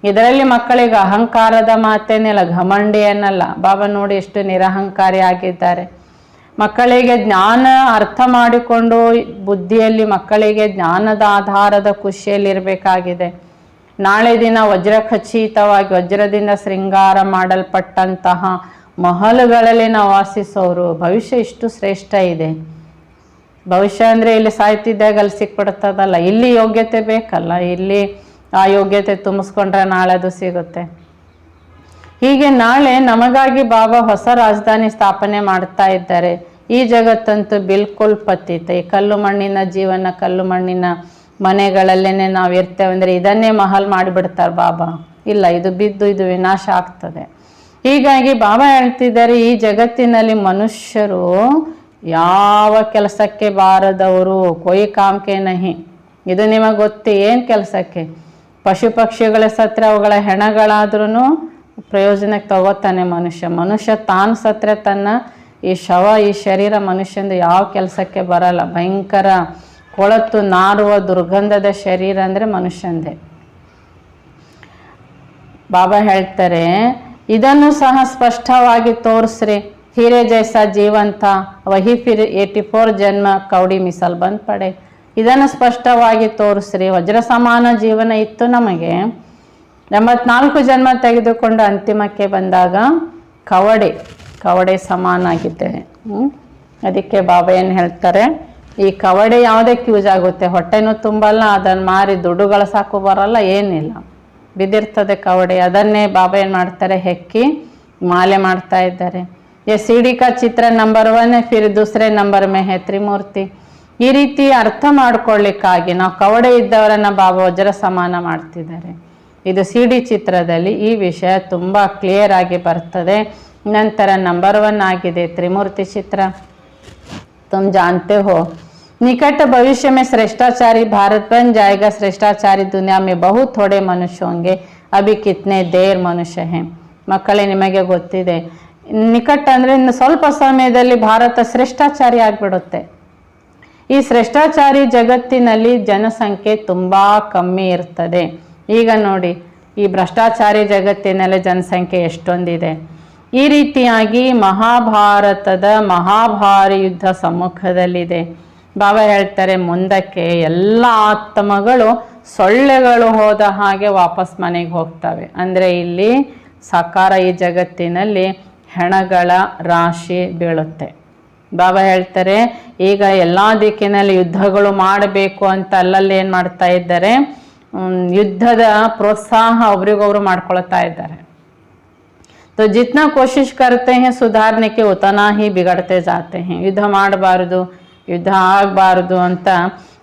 ಇದರಲ್ಲಿ ಮಕ್ಕಳಿಗೆ ಅಹಂಕಾರದ ಮಾತೇನಿಲ್ಲ, ಘಮಂಡಿ ಅನ್ನಲ್ಲ. ಬಾಬಾ ನೋಡಿ ಎಷ್ಟು ನಿರಹಂಕಾರಿ ಆಗಿದ್ದಾರೆ. ಮಕ್ಕಳಿಗೆ ಜ್ಞಾನ ಅರ್ಥ ಮಾಡಿಕೊಂಡು ಬುದ್ಧಿಯಲ್ಲಿ ಮಕ್ಕಳಿಗೆ ಜ್ಞಾನದ ಆಧಾರದ ಖುಷಿಯಲ್ಲಿರಬೇಕಾಗಿದೆ. ನಾಳೆ ದಿನ ವಜ್ರಖಚಿತವಾಗಿ ವಜ್ರದಿಂದ ಶೃಂಗಾರ ಮಾಡಲ್ಪಟ್ಟಂತಹ ಮಹಲುಗಳಲ್ಲಿ ನಾವು ವಾಸಿಸೋರು. ಭವಿಷ್ಯ ಇಷ್ಟು ಶ್ರೇಷ್ಠ ಇದೆ. ಭವಿಷ್ಯ ಅಂದರೆ ಇಲ್ಲಿ ಸಾಯ್ತಿದ್ದಾಗ ಅಲ್ಲಿ ಸಿಕ್ಬಿಡ್ತದಲ್ಲ, ಇಲ್ಲಿ ಯೋಗ್ಯತೆ ಬೇಕಲ್ಲ, ಇಲ್ಲಿ ಆ ಯೋಗ್ಯತೆ ತುಂಬಿಸ್ಕೊಂಡ್ರೆ ನಾಳೆ ಅದು ಸಿಗುತ್ತೆ. ಹೀಗೆ ನಾಳೆ ನಮಗಾಗಿ ಬಾಬಾ ಹೊಸ ರಾಜಧಾನಿ ಸ್ಥಾಪನೆ ಮಾಡ್ತಾ ಇದ್ದಾರೆ. ಈ ಜಗತ್ತಂತೂ ಬಿಲ್ಕುಲ್ ಪತಿತ. ಈ ಕಲ್ಲು ಮಣ್ಣಿನ ಜೀವನ, ಕಲ್ಲು ಮಣ್ಣಿನ ಮನೆಗಳಲ್ಲೇನೆ ನಾವು ಇರ್ತೇವೆ ಅಂದರೆ ಇದನ್ನೇ ಮಹಲ್ ಮಾಡಿಬಿಡ್ತಾರೆ ಬಾಬಾ. ಇಲ್ಲ, ಇದು ಬಿದ್ದು ಇದು ವಿನಾಶ ಆಗ್ತದೆ. ಹೀಗಾಗಿ ಬಾಬಾ ಹೇಳ್ತಿದ್ದಾರೆ, ಈ ಜಗತ್ತಿನಲ್ಲಿ ಮನುಷ್ಯರು ಯಾವ ಕೆಲಸಕ್ಕೆ ಬಾರದವರು. ಕೊಯ್ ಕಾಮ್ಕೆ ನಹಿ. ಇದು ನಿಮಗೆ ಗೊತ್ತು ಏನು ಕೆಲಸಕ್ಕೆ? ಪಶು ಪಕ್ಷಿಗಳ ಸತ್ರೆ ಅವುಗಳ ಹೆಣಗಳಾದ್ರೂ ಪ್ರಯೋಜನಕ್ಕೆ ತಗೋತಾನೆ ಮನುಷ್ಯ ತಾನು ಸತ್ರೆ ತನ್ನ ಈ ಈ ಶರೀರ ಮನುಷ್ಯಂದು ಯಾವ ಕೆಲಸಕ್ಕೆ ಬರಲ್ಲ. ಭಯಂಕರ ಕೊಳತು ನಾರುವ ದುರ್ಗಂಧದ ಶರೀರ ಅಂದರೆ ಮನುಷ್ಯಂದೇ. ಬಾಬಾ ಹೇಳ್ತಾರೆ, ಇದನ್ನು ಸಹ ಸ್ಪಷ್ಟವಾಗಿ ತೋರಿಸ್ರಿ. ಹೀರೆ ಜೈಸಾ ಜೀವಂತ ವಹಿ ಫಿರ್ 84 ಜನ್ಮ ಕೌಡಿ ಮಿಸಲ್ ಬಂದ್ ಪಡೆ. ಇದನ್ನು ಸ್ಪಷ್ಟವಾಗಿ ತೋರಿಸ್ರಿ. ವಜ್ರ ಸಮಾನ ಜೀವನ ಇತ್ತು ನಮಗೆ. 84 ಜನ್ಮ ತೆಗೆದುಕೊಂಡು ಅಂತಿಮಕ್ಕೆ ಬಂದಾಗ ಕವಡೆ ಸಮಾನ ಆಗಿದ್ದೇವೆ. ಅದಕ್ಕೆ ಬಾಬಾ ಏನು ಹೇಳ್ತಾರೆ, ಈ ಕವಡೆ ಯಾವುದಕ್ಕೆ ಯೂಸ್ ಆಗುತ್ತೆ? ಹೊಟ್ಟೆನೂ ತುಂಬಲ್ಲ, ಅದನ್ನು ಮಾರಿ ದುಡ್ಡು ಗಳಸಾಕು ಬರಲ್ಲ, ಏನಿಲ್ಲ, ಬಿದ್ದಿರ್ತದೆ ಕವಡೆ. ಅದನ್ನೇ ಬಾಬಾ ಏನು ಮಾಡ್ತಾರೆ, ಹೆಕ್ಕಿ ಮಾಲೆ ಮಾಡ್ತಾ ಇದ್ದಾರೆ. ये सीढ़ी का ಚಿತ್ರ ನಂಬರ್ 1 है, फिर दूसरे ನಂಬರ್ में है ತ್ರಿಮೂರ್ತಿ. ಈ ರೀತಿ ಅರ್ಥ ಮಾಡ್ಕೊಳ್ಳಿಕ್ಕಾಗಿ ನಾವು ಕವಡೆ ಇದ್ದವರನ್ನ ಬಾಬಾ ವಜ್ರ ಸಮಾನ ಮಾಡ್ತಿದ್ದಾರೆ. ಇದು ಸಿಡಿ ಚಿತ್ರದಲ್ಲಿ ಈ ವಿಷಯ ತುಂಬ ಕ್ಲಿಯರ್ ಆಗಿ ಬರ್ತದೆ. ನಂತರ ನಂಬರ್ 1 ಆಗಿದೆ ತ್ರಿಮೂರ್ತಿ ಚಿತ್ರ. तुम जानते हो निकट भविष्य में श्रेष्ठाचारी भारत बन जाएगा. श्रेष्ठाचारी दुनिया में बहुत थोड़े मनुष्य होंगे. अभी कितने देर मनुष्य हैं. ಮಕ್ಕಳೇ, ನಿಮಗೆ ಗೊತ್ತಿದೆ, ನಿಕಟ ಅಂದರೆ ಇನ್ನು ಸ್ವಲ್ಪ ಸಮಯದಲ್ಲಿ ಭಾರತ ಶ್ರೇಷ್ಠಾಚಾರಿ ಆಗಿಬಿಡುತ್ತೆ. ಈ ಶ್ರೇಷ್ಠಾಚಾರಿ ಜಗತ್ತಿನಲ್ಲಿ ಜನಸಂಖ್ಯೆ ತುಂಬ ಕಮ್ಮಿ ಇರ್ತದೆ. ಈಗ ನೋಡಿ, ಈ ಭ್ರಷ್ಟಾಚಾರಿ ಜಗತ್ತಿನಲ್ಲಿ ಜನಸಂಖ್ಯೆ ಎಷ್ಟೊಂದಿದೆ. ಈ ರೀತಿಯಾಗಿ ಮಹಾಭಾರತದ ಮಹಾಭಾರಿ ಯುದ್ಧ ಸಮ್ಮುಖದಲ್ಲಿದೆ. ಬಾಬಾ ಹೇಳ್ತಾರೆ, ಮುಂದಕ್ಕೆ ಎಲ್ಲ ಆತ್ಮಗಳು ಸೊಳ್ಳೆಗಳು ಹೋದ ಹಾಗೆ ವಾಪಸ್ ಮನೆಗೆ ಹೋಗ್ತವೆ. ಅಂದರೆ ಇಲ್ಲಿ ಸಾಕಾರ ಈ ಜಗತ್ತಿನಲ್ಲಿ ಹೆಣಗಳ ರಾಶಿ ಬೀಳುತ್ತೆ. ಬಾಬಾ ಹೇಳ್ತಾರೆ, ಈಗ ಎಲ್ಲ ದಿಕ್ಕಿನಲ್ಲಿ ಯುದ್ಧಗಳು ಮಾಡಬೇಕು ಅಂತ ಅಲ್ಲಲ್ಲಿ ಏನು ಮಾಡ್ತಾ ಇದ್ದಾರೆ, ಯುದ್ಧದ ಪ್ರೋತ್ಸಾಹ ಒಬ್ರಿಗೊಬ್ರು ಮಾಡ್ಕೊಳ್ತಾ ಇದ್ದಾರೆ. तो जितना कोशिश करते हैं सुधारने के उतना ही बिगड़ते जाते हैं. ಯುದ್ಧ ಮಾಡಬಾರದು, ಯುದ್ಧ ಆಗಬಾರದು ಅಂತ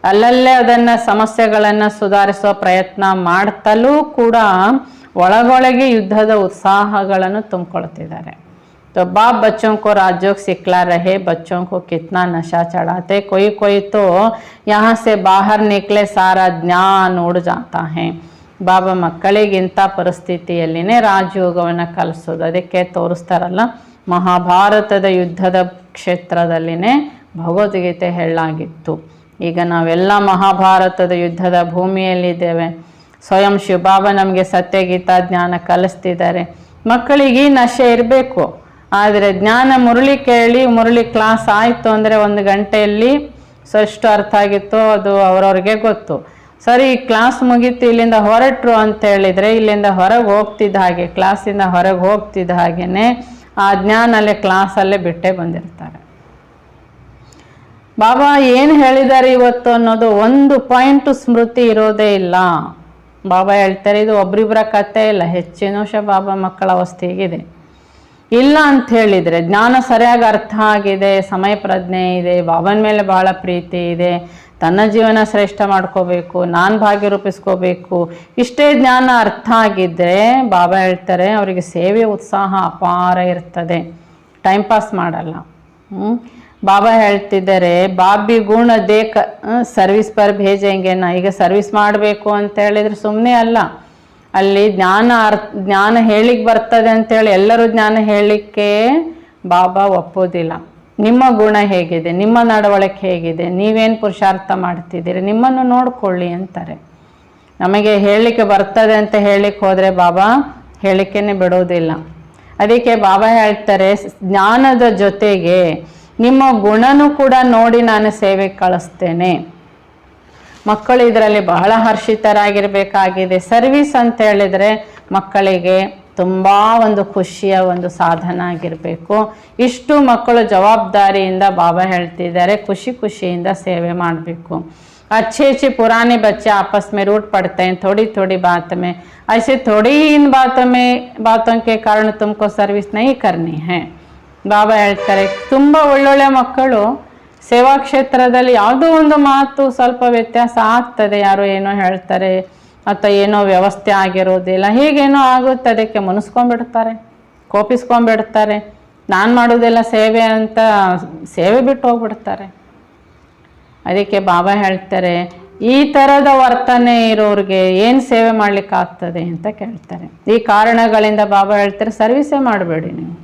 ಅಲ್ಲಲ್ಲೇ ಅದನ್ನು ಸಮಸ್ಯೆಗಳನ್ನು ಸುಧಾರಿಸುವ ಪ್ರಯತ್ನ ಮಾಡ್ತಲೂ ಕೂಡ ಒಳಗೊಳಗೆ ಯುದ್ಧದ ಉತ್ಸಾಹಗಳನ್ನು ತುಂಬಿಕೊಳ್ತಿದ್ದಾರೆ. तो बाप बच्चों को राजयोग सिखला रहे, बच्चों को कितना नशा चढ़ाते. कोई तो यहाँ से बाहर निकले सारा ज्ञान उड़ जाता है. ಬಾಬಾ ಮಕ್ಕಳಿಗಿಂತ ಪರಿಸ್ಥಿತಿಯಲ್ಲಿನೇ ರಾಜಯೋಗವನ್ನು ಕಲಿಸೋದು. ಅದಕ್ಕೆ ತೋರಿಸ್ತಾರಲ್ಲ, ಮಹಾಭಾರತದ ಯುದ್ಧದ ಕ್ಷೇತ್ರದಲ್ಲಿನೇ ಭಗವದ್ಗೀತೆ ಹೇಳಲಾಗಿತ್ತು. ಈಗ ನಾವೆಲ್ಲ ಮಹಾಭಾರತದ ಯುದ್ಧದ ಭೂಮಿಯಲ್ಲಿದ್ದೇವೆ. ಸ್ವಯಂ ಶಿವಬಾಬಾ ನಮಗೆ ಸತ್ಯಗೀತಾ ಜ್ಞಾನ ಕಲಿಸ್ತಿದ್ದಾರೆ. ಮಕ್ಕಳಿಗೆ ಈ ನಶೆ ಇರಬೇಕು. ಆದರೆ ಜ್ಞಾನ ಮುರಳಿ ಕ್ಲಾಸ್ ಆಯಿತು ಅಂದರೆ 1 ಗಂಟೆಯಲ್ಲಿ ಎಷ್ಟು ಅರ್ಥ ಆಗಿತ್ತೋ ಅದು ಅವರವ್ರಿಗೆ ಗೊತ್ತು. ಸರಿ, ಕ್ಲಾಸ್ ಮುಗೀತು, ಇಲ್ಲಿಂದ ಹೊರಟ್ರು ಅಂತ ಹೇಳಿದರೆ ಇಲ್ಲಿಂದ ಹೊರಗೆ ಹೋಗ್ತಿದ್ದ ಹಾಗೆ, ಕ್ಲಾಸಿಂದ ಹೊರಗೆ ಹೋಗ್ತಿದ್ದ ಹಾಗೇನೆ ಆ ಜ್ಞಾನಲ್ಲೇ ಕ್ಲಾಸಲ್ಲೇ ಬಿಟ್ಟೇ ಬಂದಿರ್ತಾರೆ. ಬಾಬಾ ಏನು ಹೇಳಿದ್ದಾರೆ ಇವತ್ತು ಅನ್ನೋದು ಒಂದು ಪಾಯಿಂಟು ಸ್ಮೃತಿ ಇರೋದೇ ಇಲ್ಲ. ಬಾಬಾ ಹೇಳ್ತಾರೆ, ಇದು ಒಬ್ರಿಬ್ಬರ ಕಥೆ ಇಲ್ಲ, ಹೆಚ್ಚಿನ ವರ್ಷ ಬಾಬಾ ಮಕ್ಕಳ ಅವಸ್ಥೆಗಿದೆ. ಇಲ್ಲ ಅಂತ ಹೇಳಿದರೆ ಜ್ಞಾನ ಸರಿಯಾಗಿ ಅರ್ಥ ಆಗಿದೆ, ಸಮಯ ಪ್ರಜ್ಞೆ ಇದೆ, ಬಾಬನ ಮೇಲೆ ಭಾಳ ಪ್ರೀತಿ ಇದೆ, ತನ್ನ ಜೀವನ ಶ್ರೇಷ್ಠ ಮಾಡ್ಕೋಬೇಕು, ನಾನು ಭಾಗ್ಯ ರೂಪಿಸ್ಕೋಬೇಕು, ಇಷ್ಟೇ ಜ್ಞಾನ ಅರ್ಥ ಆಗಿದ್ದರೆ ಬಾಬಾ ಹೇಳ್ತಾರೆ ಅವರಿಗೆ ಸೇವೆ ಉತ್ಸಾಹ ಅಪಾರ ಇರ್ತದೆ, ಟೈಮ್ ಪಾಸ್ ಮಾಡಲ್ಲ. ಬಾಬಾ ಹೇಳ್ತಿದ್ದಾರೆ, ಬಾಬಿ ಗುಣ ದೇಕ ಸರ್ವಿಸ್ ಪರ್ ಭೇಜೆಂಗೆನ. ಈಗ ಸರ್ವಿಸ್ ಮಾಡಬೇಕು ಅಂತ ಹೇಳಿದ್ರೆ ಸುಮ್ಮನೆ ಅಲ್ಲ, ಅಲ್ಲಿ ಜ್ಞಾನ ಹೇಳಿಕ್ಕೆ ಬರ್ತದೆ ಅಂತೇಳಿ ಎಲ್ಲರೂ ಜ್ಞಾನ ಹೇಳಲಿಕ್ಕೆ ಬಾಬಾ ಒಪ್ಪೋದಿಲ್ಲ. ನಿಮ್ಮ ಗುಣ ಹೇಗಿದೆ, ನಿಮ್ಮ ನಡವಳಿಕೆ ಹೇಗಿದೆ, ನೀವೇನು ಪುರುಷಾರ್ಥ ಮಾಡ್ತಿದ್ದೀರಿ, ನಿಮ್ಮನ್ನು ನೋಡ್ಕೊಳ್ಳಿ ಅಂತಾರೆ. ನಮಗೆ ಹೇಳಲಿಕ್ಕೆ ಬರ್ತದೆ ಅಂತ ಹೇಳಲಿಕ್ಕೆ ಹೋದರೆ ಬಾಬಾ ಹೇಳಲಿಕ್ಕೇ ಬಿಡೋದಿಲ್ಲ. ಅದಕ್ಕೆ ಬಾಬಾ ಹೇಳ್ತಾರೆ, ಜ್ಞಾನದ ಜೊತೆಗೆ ನಿಮ್ಮ ಗುಣನೂ ಕೂಡ ನೋಡಿ ನಾನು ಸೇವೆಗೆ ಕಳಿಸ್ತೇನೆ. ಮಕ್ಕಳು ಇದರಲ್ಲಿ ಬಹಳ ಹರ್ಷಿತರಾಗಿರಬೇಕಾಗಿದೆ. ಸರ್ವಿಸ್ ಅಂತ ಹೇಳಿದರೆ ಮಕ್ಕಳಿಗೆ ತುಂಬ ಒಂದು ಖುಷಿಯ ಒಂದು ಸಾಧನ ಆಗಿರಬೇಕು. ಇಷ್ಟು ಮಕ್ಕಳು ಜವಾಬ್ದಾರಿಯಿಂದ ಬಾಬಾ ಹೇಳ್ತಿದ್ದಾರೆ ಖುಷಿ ಖುಷಿಯಿಂದ ಸೇವೆ ಮಾಡಬೇಕು. अच्छे अच्छे पुराने बच्चे आपस में रूठ पड़ते हैं थोड़ी थोड़ी बात में, ऐसे थोड़ी इन बातों के कारण तुमको सर्विस नहीं करनी है. ಬಾಬಾ ಹೇಳ್ತಾರೆ ತುಂಬ ಒಳ್ಳೊಳ್ಳೆ ಮಕ್ಕಳು ಸೇವಾ ಕ್ಷೇತ್ರದಲ್ಲಿ ಯಾವುದೋ ಒಂದು ಮಾತು ಸ್ವಲ್ಪ ವ್ಯತ್ಯಾಸ ಆಗ್ತದೆ, ಯಾರೋ ಏನೋ ಹೇಳ್ತಾರೆ ಅಥವಾ ಏನೋ ವ್ಯವಸ್ಥೆ ಆಗಿರೋದಿಲ್ಲ, ಹೀಗೇನೋ ಆಗುತ್ತೆ, ಅದಕ್ಕೆ ಮುನಿಸ್ಕೊಂಡ್ಬಿಡ್ತಾರೆ, ಕೋಪಿಸ್ಕೊಂಡ್ಬಿಡ್ತಾರೆ, ನಾನು ಮಾಡೋದೆಲ್ಲ ಸೇವೆ ಅಂತ ಸೇವೆ ಬಿಟ್ಟು ಹೋಗ್ಬಿಡ್ತಾರೆ. ಅದಕ್ಕೆ ಬಾಬಾ ಹೇಳ್ತಾರೆ ಈ ಥರದ ವರ್ತನೆ ಇರೋರಿಗೆ ಏನು ಸೇವೆ ಮಾಡಲಿಕ್ಕಾಗ್ತದೆ ಅಂತ ಕೇಳ್ತಾರೆ. ಈ ಕಾರಣಗಳಿಂದ ಬಾಬಾ ಹೇಳ್ತಾರೆ ಸರ್ವಿಸೇ ಮಾಡಬೇಡಿ ನೀವು.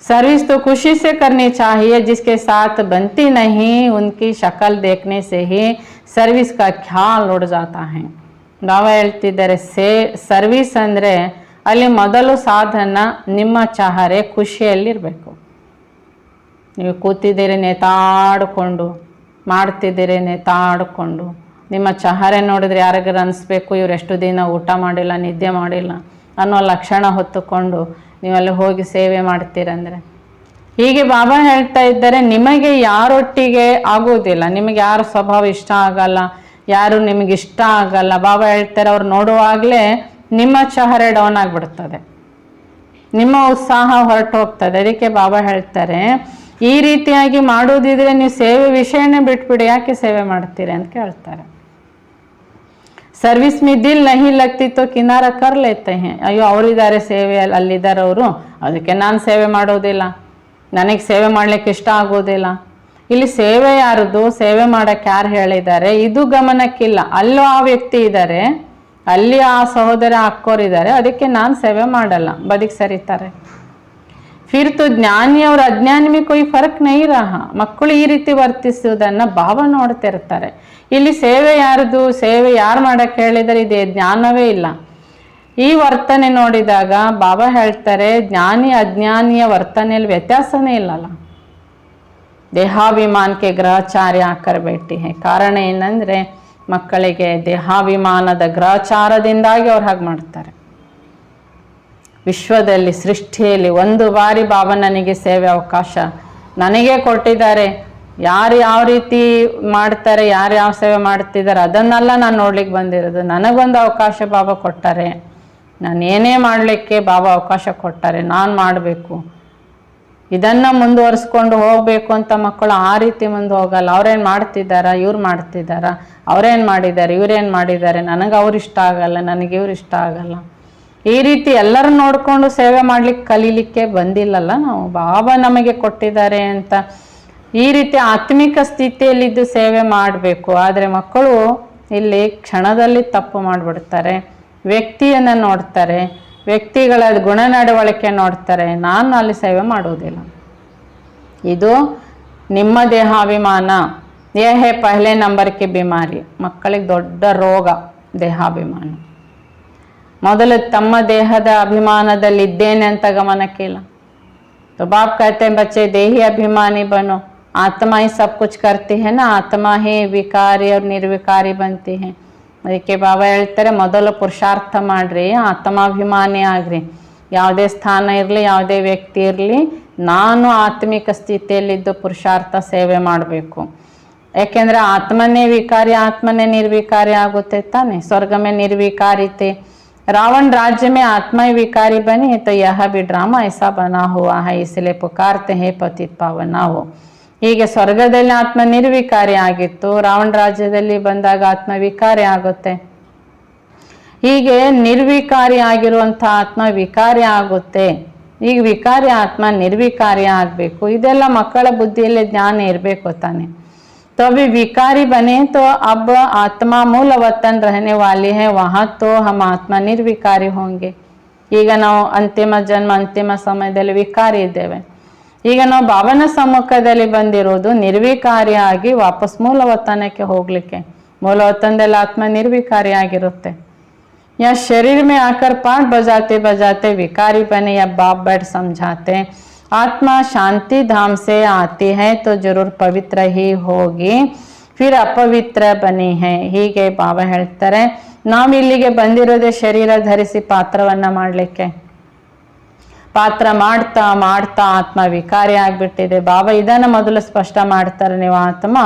सर्विस तो खुशी से करनी चाहिए, जिसके साथ बनती नहीं उनकी शक्ल देखने से ही सर्विस का ख्याल उड़ जाता है. ಬಾಬಾ ಹೇಳ್ತಿದ್ದಾರೆ ಸರ್ವಿಸ್ ಅಂದರೆ ಅಲ್ಲಿ ಮೊದಲು ಸಾಧನ ನಿಮ್ಮ ಚಹರೆ ಖುಷಿಯಲ್ಲಿರಬೇಕು. ನೀವು ಕೂತಿದ್ದೀರಿ ನೇತಾಡಿಕೊಂಡು, ಮಾಡ್ತಿದ್ದೀರಿ ನೇತಾಡಿಕೊಂಡು, ನಿಮ್ಮ ಚಹರೆ ನೋಡಿದ್ರೆ ಯಾರಿಗಾರು ಅನಿಸ್ಬೇಕು ಇವ್ರು ಎಷ್ಟು ದಿನ ಊಟ ಮಾಡಿಲ್ಲ ನಿದ್ದೆ ಮಾಡಿಲ್ಲ ಅನ್ನೋ ಲಕ್ಷಣ ಹೊತ್ತುಕೊಂಡು ನೀವಲ್ಲಿ ಹೋಗಿ ಸೇವೆ ಮಾಡ್ತೀರಂದರೆ. ಹೀಗೆ ಬಾಬಾ ಹೇಳ್ತಾ ಇದ್ದಾರೆ ನಿಮಗೆ ಯಾರೊಟ್ಟಿಗೆ ಆಗೋದಿಲ್ಲ, ನಿಮಗೆ ಯಾರ ಸ್ವಭಾವ ಇಷ್ಟ ಆಗಲ್ಲ, ಯಾರು ನಿಮಗೆ ಇಷ್ಟ ಆಗಲ್ಲ. ಬಾಬಾ ಹೇಳ್ತಾರೆ ಅವ್ರು ನೋಡುವಾಗಲೇ ನಿಮ್ಮ ಚಹರೆ ಡೌನ್ ಆಗಿಬಿಡ್ತದೆ, ನಿಮ್ಮ ಉತ್ಸಾಹ ಹೊರಟು ಹೋಗ್ತದೆ. ಅದಕ್ಕೆ ಬಾಬಾ ಹೇಳ್ತಾರೆ ಈ ರೀತಿಯಾಗಿ ಮಾಡೋದಿದ್ರೆ ನೀವು ಸೇವೆ ವಿಷಯನೇ ಬಿಟ್ಬಿಡಿ, ಯಾಕೆ ಸೇವೆ ಮಾಡ್ತೀರಿ ಅಂತ ಕೇಳ್ತಾರೆ. ಸರ್ವಿಸ್ ಮೇ ದಿಲ್ ನಹಿ ಲಗ್ತಿ ತೋ ಕಿನಾರ ಕರ್ ಲೇತೆ ಹೇ. ಅಯ್ಯೋ ಅವರಿದ್ದಾರೆ ಸೇವೆ ಅಲ್ಲಿದ್ದಾರೆ ಅವರು, ಅದಕ್ಕೆ ನಾನು ಸೇವೆ ಮಾಡೋದಿಲ್ಲ, ನನಗೆ ಸೇವೆ ಮಾಡಲಿಕ್ಕೆ ಇಷ್ಟ ಆಗೋದಿಲ್ಲ. ಇಲ್ಲಿ ಸೇವೆ ಯಾರದು, ಸೇವೆ ಮಾಡೋಕ್ಕೆ ಯಾರು ಹೇಳಿದ್ದಾರೆ ಇದು ಗಮನಕ್ಕಿಲ್ಲ. ಅಲ್ಲೂ ಆ ವ್ಯಕ್ತಿ ಇದ್ದಾರೆ, ಅಲ್ಲಿ ಆ ಸಹೋದರ ಅಕ್ಕೋರಿದ್ದಾರೆ, ಅದಕ್ಕೆ ನಾನು ಸೇವೆ ಮಾಡಲ್ಲ, ಬದಿಗೆ ಸರಿತಾರೆ. ಫಿರ್ ತು ಜ್ಞಾನಿ ಅವ್ರ ಅಜ್ಞಾನಿ ಮೇ ಕೊಯ್ ಫರ್ಕ್ ನೈ ರಹ. ಮಕ್ಕಳು ಈ ರೀತಿ ವರ್ತಿಸುವುದನ್ನು ಬಾಬಾ ನೋಡ್ತಿರ್ತಾರೆ. ಇಲ್ಲಿ ಸೇವೆ ಯಾರ್ದು, ಸೇವೆ ಯಾರು ಮಾಡಕ್ಕೆ ಹೇಳಿದರೆ ಇದೆ ಜ್ಞಾನವೇ ಇಲ್ಲ. ಈ ವರ್ತನೆ ನೋಡಿದಾಗ ಬಾಬಾ ಹೇಳ್ತಾರೆ ಜ್ಞಾನಿ ಅಜ್ಞಾನಿಯ ವರ್ತನೆಯಲ್ಲಿ ವ್ಯತ್ಯಾಸನೇ ಇಲ್ಲಲ್ಲ. ದೇಹಾಭಿಮಾನಕ್ಕೆ ಗ್ರಹಚಾರ್ಯ ಆಕರ್ ಬೇಟಿ ಹೇ. ಕಾರಣ ಏನಂದರೆ ಮಕ್ಕಳಿಗೆ ದೇಹಾಭಿಮಾನದ ಗ್ರಹಚಾರದಿಂದಾಗಿ ಅವ್ರು ಹಾಗೆ ಮಾಡ್ತಾರೆ. ವಿಶ್ವದಲ್ಲಿ ಸೃಷ್ಟಿಯಲ್ಲಿ ಒಂದು ಬಾರಿ ಬಾಬಾ ನನಗೆ ಸೇವೆ ಅವಕಾಶ ನನಗೆ ಕೊಟ್ಟಿದ್ದಾರೆ, ಯಾರು ಯಾವ ರೀತಿ ಮಾಡ್ತಾರೆ, ಯಾರು ಯಾವ ಸೇವೆ ಮಾಡ್ತಿದ್ದಾರೆ ಅದನ್ನೆಲ್ಲ ನಾನು ನೋಡ್ಲಿಕ್ಕೆ ಬಂದಿರೋದು. ನನಗೊಂದು ಅವಕಾಶ ಬಾಬಾ ಕೊಟ್ಟಾರೆ, ನಾನು ಏನೇ ಮಾಡಲಿಕ್ಕೆ ಬಾಬಾ ಅವಕಾಶ ಕೊಟ್ಟಾರೆ, ನಾನು ಮಾಡಬೇಕು, ಇದನ್ನು ಮುಂದುವರಿಸ್ಕೊಂಡು ಹೋಗಬೇಕು ಅಂತ ಮಕ್ಕಳು ಆ ರೀತಿ ಮುಂದೆ ಹೋಗಲ್ಲ. ಅವ್ರೇನು ಮಾಡ್ತಿದ್ದಾರಾ, ಇವ್ರು ಮಾಡ್ತಿದ್ದಾರಾ, ಅವ್ರೇನು ಮಾಡಿದ್ದಾರೆ, ಇವ್ರೇನು ಮಾಡಿದ್ದಾರೆ, ನನಗೆ ಅವ್ರು ಇಷ್ಟ ಆಗಲ್ಲ, ನನಗೆ ಇವ್ರು ಇಷ್ಟ ಆಗಲ್ಲ, ಈ ರೀತಿ ಎಲ್ಲರೂ ನೋಡಿಕೊಂಡು ಸೇವೆ ಮಾಡಲಿಕ್ಕೆ ಕಲೀಲಿಕ್ಕೆ ಬಂದಿಲ್ಲಲ್ಲ ನಾವು. ಬಾಬಾ ನಮಗೆ ಕೊಟ್ಟಿದ್ದಾರೆ ಅಂತ ಈ ರೀತಿ ಆತ್ಮಿಕ ಸ್ಥಿತಿಯಲ್ಲಿದ್ದು ಸೇವೆ ಮಾಡಬೇಕು. ಆದರೆ ಮಕ್ಕಳು ಇಲ್ಲಿ ಕ್ಷಣದಲ್ಲಿ ತಪ್ಪು ಮಾಡಿಬಿಡ್ತಾರೆ, ವ್ಯಕ್ತಿಯನ್ನು ನೋಡ್ತಾರೆ, ವ್ಯಕ್ತಿಗಳ ಗುಣ ನಡವಳಿಕೆ ನೋಡ್ತಾರೆ, ನಾನು ಅಲ್ಲಿ ಸೇವೆ ಮಾಡೋದಿಲ್ಲ. ಇದು ನಿಮ್ಮ ದೇಹಾಭಿಮಾನ ಏಹೇ ಪಹಲೆ ನಂಬರ್ಗೆ ಬಿಮಾರಿ. ಮಕ್ಕಳಿಗೆ ದೊಡ್ಡ ರೋಗ ದೇಹಾಭಿಮಾನ. ಮೊದಲು ತಮ್ಮ ದೇಹದ ಅಭಿಮಾನದಲ್ಲಿದ್ದೇನೆ ಅಂತ ಗಮನಕ್ಕಿಲ್ಲ. तो बाप कहते हैं बच्चे देही अभिमानी बनो, आत्मा ही सब कुछ करती है ना, आत्मा ही विकारी और निर्विकारी बनती है. ಅದಕ್ಕೆ ಬಾಬಾ ಹೇಳ್ತಾರೆ ಮೊದಲು ಪುರುಷಾರ್ಥ ಮಾಡ್ರಿ, ಆತ್ಮಾಭಿಮಾನಿ ಆಗ್ರಿ. ಯಾವುದೇ ಸ್ಥಾನ ಇರಲಿ, ಯಾವುದೇ ವ್ಯಕ್ತಿ ಇರಲಿ, ನಾನು ಆತ್ಮಿಕ ಸ್ಥಿತಿಯಲ್ಲಿದ್ದು ಪುರುಷಾರ್ಥ ಸೇವೆ ಮಾಡಬೇಕು. ಯಾಕೆಂದರೆ ಆತ್ಮನೇ ವಿಕಾರಿ, ಆತ್ಮನೇ ನಿರ್ವಿಕಾರಿ ಆಗುತ್ತೆ ತಾನೆ. ಸ್ವರ್ಗ ಮೇ ನಿರ್ವಿಕಾರಿತೆ, रावण राज्य में आत्मा ही विकारी बनी है, तो यह भी ड्रामा ऐसा बना हुआ है, इसलिए पुकारते हैं पतित पावना हो. ಹೀಗೆ ಸ್ವರ್ಗದಲ್ಲಿ ಆತ್ಮ ನಿರ್ವಿಕಾರಿ ಆಗಿತ್ತು, ರಾವಣ ರಾಜ್ಯದಲ್ಲಿ ಬಂದಾಗ ಆತ್ಮ ವಿಕಾರಿ ಆಗುತ್ತೆ. ಹೀಗೆ ನಿರ್ವಿಕಾರಿ ಆಗಿರುವಂಥ ಆತ್ಮ ವಿಕಾರಿ ಆಗುತ್ತೆ. ಈಗ ವಿಕಾರಿ ಆತ್ಮ ನಿರ್ವಿಕಾರಿ ಆಗಬೇಕು. ಇದೆಲ್ಲ ಮಕ್ಕಳ ಬುದ್ಧಿಯಲ್ಲಿ ಜ್ಞಾನ ಇರಬೇಕು ತಾನೆ. तो अभी विकारी बने तो अब आत्मा मूल वतन रहने वाली है, वहाँ तो हम आत्मा निर्विकारी होंगे. ಈಗ ನಾವು ಅಂತಿಮ ಜನ್ಮ ಅಂತಿಮ ಸಮಯದಲ್ಲಿ ವಿಕಾರಿ ಇದ್ದೇವೆ. ಈಗ ನಾವು ಬಾಬನ ಸಮ್ಮುಖದಲ್ಲಿ ಬಂದಿರೋದು ನಿರ್ವಿಕಾರಿಯಾಗಿ ವಾಪಸ್ ಮೂಲ ವತನಕ್ಕೆ ಹೋಗ್ಲಿಕ್ಕೆ. ಮೂಲ ವತನದಲ್ಲಿ ಆತ್ಮ ನಿರ್ವಿಕಾರಿ ಆಗಿರುತ್ತೆ. या शरीर में आकर पाठ बजाते बजाते विकारी बने, या बाप बैठ समझाते आत्मा शांति धाम से आती है तो जरूर पवित्र ही होगी, फिर अपवित्र बनी है. ಹೀಗೆ ಬಾಬಾ ಹೇಳ್ತಾರೆ, ನಾವು ಇಲ್ಲಿಗೆ ಬಂದಿರೋದೇ ಶರೀರ ಧರಿಸಿ ಪಾತ್ರವನ್ನ ಮಾಡಲಿಕ್ಕೆ. ಪಾತ್ರ ಮಾಡ್ತಾ ಮಾಡ್ತಾ ಆತ್ಮ ವಿಕಾರಿ ಆಗ್ಬಿಟ್ಟಿದೆ. ಬಾಬಾ ಇದನ್ನ ಮೊದಲು ಸ್ಪಷ್ಟ ಮಾಡ್ತಾರೆ, ನೀವು ಆತ್ಮ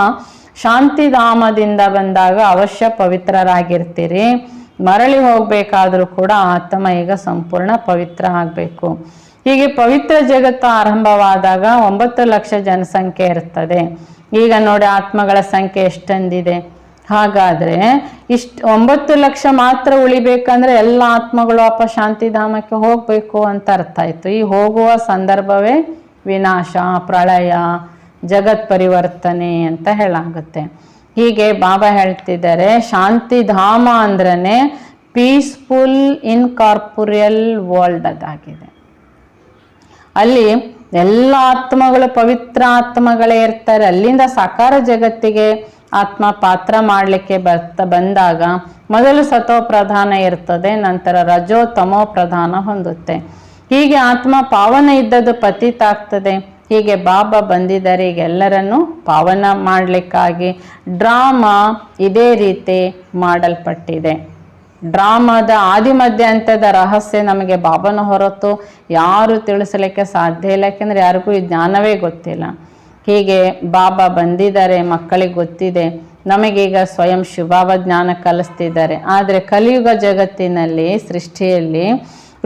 ಶಾಂತಿಧಾಮದಿಂದ ಬಂದಾಗ ಅವಶ್ಯ ಪವಿತ್ರರಾಗಿರ್ತೀರಿ, ಮರಳಿ ಹೋಗ್ಬೇಕಾದ್ರೂ ಕೂಡ ಆತ್ಮ ಈಗ ಸಂಪೂರ್ಣ ಪವಿತ್ರ ಆಗಬೇಕು. ಹೀಗೆ ಪವಿತ್ರ ಜಗತ್ತು ಆರಂಭವಾದಾಗ 9 ಲಕ್ಷ ಜನಸಂಖ್ಯೆ ಇರ್ತದೆ. ಈಗ ನೋಡಿ ಆತ್ಮಗಳ ಸಂಖ್ಯೆ ಎಷ್ಟೊಂದಿದೆ. ಹಾಗಾದ್ರೆ 9 ಲಕ್ಷ ಮಾತ್ರ ಉಳಿಬೇಕಂದ್ರೆ ಎಲ್ಲ ಆತ್ಮಗಳು ಶಾಂತಿಧಾಮಕ್ಕೆ ಹೋಗ್ಬೇಕು ಅಂತ ಅರ್ಥ ಆಯ್ತು. ಈ ಹೋಗುವ ಸಂದರ್ಭವೇ ವಿನಾಶ, ಪ್ರಳಯ, ಜಗತ್ ಪರಿವರ್ತನೆ ಅಂತ ಹೇಳಾಗುತ್ತೆ. ಹೀಗೆ ಬಾಬಾ ಹೇಳ್ತಿದ್ದಾರೆ, ಶಾಂತಿಧಾಮ ಅಂದ್ರೇ ಪೀಸ್ಫುಲ್ ಇನ್ಕಾರ್ಪೊರಿಯಲ್ ವರ್ಲ್ಡ್ ಅದಾಗಿದೆ. ಅಲ್ಲಿ ಎಲ್ಲ ಆತ್ಮಗಳು ಪವಿತ್ರ ಆತ್ಮಗಳೇ ಇರ್ತಾರೆ. ಅಲ್ಲಿಂದ ಸಾಕಾರ ಜಗತ್ತಿಗೆ ಆತ್ಮ ಪಾತ್ರ ಮಾಡಲಿಕ್ಕೆ ಬಂದಾಗ ಮೊದಲು ಸತೋ ಪ್ರಧಾನ ಇರ್ತದೆ, ನಂತರ ರಜೋ ತಮೋ ಪ್ರಧಾನ ಹೊಂದುತ್ತೆ. ಹೀಗೆ ಆತ್ಮ ಪಾವನ ಇದ್ದದ್ದು ಪತಿತ ಆಗ್ತದೆ. ಹೀಗೆ ಬಾಬಾ ಬಂದಿದ್ದಾರೆ ಈಗ ಎಲ್ಲರನ್ನು ಪಾವನ ಮಾಡಲಿಕ್ಕಾಗಿ. ಡ್ರಾಮಾ ಇದೇ ರೀತಿ ಮಾಡಲ್ಪಟ್ಟಿದೆ. ಡ್ರಾಮಾದ ಆದಿ ಮಧ್ಯಾಂತದ ರಹಸ್ಯ ನಮಗೆ ಬಾಬನ ಹೊರತು ಯಾರು ತಿಳಿಸಲಿಕ್ಕೆ ಸಾಧ್ಯ ಇಲ್ಲ, ಯಾಕೆಂದ್ರೆ ಯಾರಿಗೂ ಈ ಜ್ಞಾನವೇ ಗೊತ್ತಿಲ್ಲ. ಹೀಗೆ ಬಾಬಾ ಬಂದಿದ್ದಾರೆ, ಮಕ್ಕಳಿಗೆ ಗೊತ್ತಿದೆ. ನಮಗೀಗ ಸ್ವಯಂ ಶುಭಾವ ಜ್ಞಾನ ಕಲಿಸ್ತಿದ್ದಾರೆ. ಆದರೆ ಕಲಿಯುಗ ಜಗತ್ತಿನಲ್ಲಿ, ಸೃಷ್ಟಿಯಲ್ಲಿ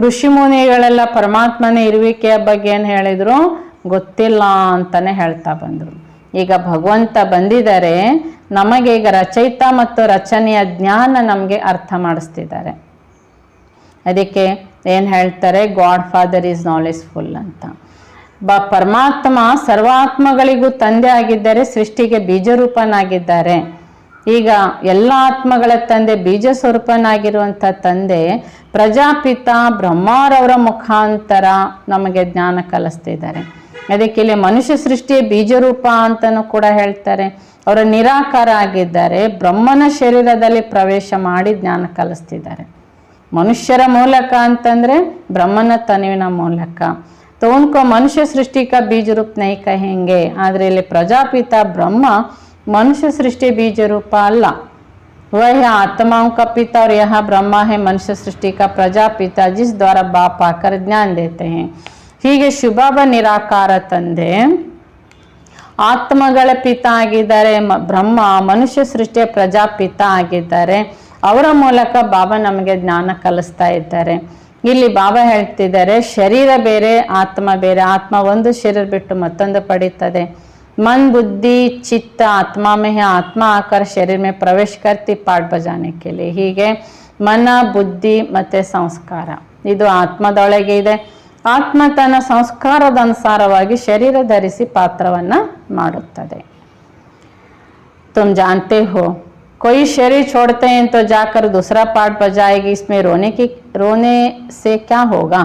ಋಷಿಮುನಿಗಳೆಲ್ಲ ಪರಮಾತ್ಮನ ಇರುವಿಕೆಯ ಬಗ್ಗೆ ಏನು ಹೇಳಿದ್ರು ಗೊತ್ತಿಲ್ಲ ಅಂತಾನೆ ಹೇಳ್ತಾ ಬಂದರು. ಈಗ ಭಗವಂತ ಬಂದಿದ್ದಾರೆ, ನಮಗೆ ಈಗ ರಚಯಿತ ಮತ್ತು ರಚನೆಯ ಜ್ಞಾನ ನಮಗೆ ಅರ್ಥ ಮಾಡಿಸ್ತಿದ್ದಾರೆ. ಅದಕ್ಕೆ ಏನು ಹೇಳ್ತಾರೆ, ಗಾಡ್ ಫಾದರ್ ಈಸ್ ನಾಲೆಜ್ಫುಲ್ ಅಂತ. ಪರಮಾತ್ಮ ಸರ್ವಾತ್ಮಗಳಿಗೂ ತಂದೆ ಆಗಿದ್ದಾರೆ, ಸೃಷ್ಟಿಗೆ ಬೀಜರೂಪನಾಗಿದ್ದಾರೆ. ಈಗ ಎಲ್ಲ ಆತ್ಮಗಳ ತಂದೆ ಬೀಜ ಸ್ವರೂಪನಾಗಿರುವಂಥ ತಂದೆ ಪ್ರಜಾಪಿತ ಬ್ರಹ್ಮಾರವರ ಮುಖಾಂತರ ನಮಗೆ ಜ್ಞಾನ ಕಲಿಸ್ತಿದ್ದಾರೆ. ಅದಕ್ಕೆ ಇಲ್ಲಿ ಮನುಷ್ಯ ಸೃಷ್ಟಿಯ ಬೀಜರೂಪ ಅಂತಲೂ ಕೂಡ ಹೇಳ್ತಾರೆ. ಅವರ ನಿರಾಕಾರ ಆಗಿದ್ದಾರೆ, ಬ್ರಹ್ಮನ ಶರೀರದಲ್ಲಿ ಪ್ರವೇಶ ಮಾಡಿ ಜ್ಞಾನ ಕಲಿಸ್ತಿದ್ದಾರೆ. ಮನುಷ್ಯರ ಮೂಲಕ ಅಂತಂದ್ರೆ ಬ್ರಹ್ಮನ ತನುವಿನ ಮೂಲಕ. तो उनको मनुष्य सृष्टि का बीज रूप नहीं कहेंगे. ಆದರೆ ಇಲ್ಲಿ ಪ್ರಜಾಪಿತ ಬ್ರಹ್ಮ मनुष्य सृष्टि बीज रूप अल्ला, वह है आत्माओं का पिता और यह ब्रह्मा है मनुष्य सृष्टि का प्रजापिता, जिस द्वारा बाप आकर ज्ञान देते हैं. ಹೀಗೆ ಶುಭಾಬ ನಿರಾಕಾರ ತಂದೆ ಆತ್ಮಗಳ ಪಿತ ಆಗಿದ್ದಾರೆ, ಬ್ರಹ್ಮ ಮನುಷ್ಯ ಸೃಷ್ಟಿಯ ಪ್ರಜಾಪಿತ ಆಗಿದ್ದಾರೆ. ಅವರ ಮೂಲಕ ಬಾಬಾ ನಮಗೆ ಜ್ಞಾನ ಕಲಿಸ್ತಾ ಇದ್ದಾರೆ. ಇಲ್ಲಿ ಬಾಬಾ ಹೇಳ್ತಿದ್ದಾರೆ, ಶರೀರ ಬೇರೆ ಆತ್ಮ ಬೇರೆ. ಆತ್ಮ ಒಂದು ಶರೀರ ಬಿಟ್ಟು ಮತ್ತೊಂದು ಪಡೀತದೆ. मन बुद्धि चित्त आत्मा में है, आत्मा आकर शरीर में प्रवेश करती पाठ बजाने के लिए. ಹೀಗೆ ಮನ ಬುದ್ಧಿ ಮತ್ತೆ ಸಂಸ್ಕಾರ ಇದು ಆತ್ಮದೊಳಗೆ ಇದೆ. ಆತ್ಮ ತನ್ನ ಸಂಸ್ಕಾರದ ಅನುಸಾರವಾಗಿ ಶರೀರ ಧರಿಸಿ ಪಾತ್ರವನ್ನ ಮಾಡುತ್ತದೆ. तुम जानते हो कोई शरीर छोड़ते हैं तो जाकर दूसरा पार्ट बजाएगी, इसमें रोने से क्या होगा?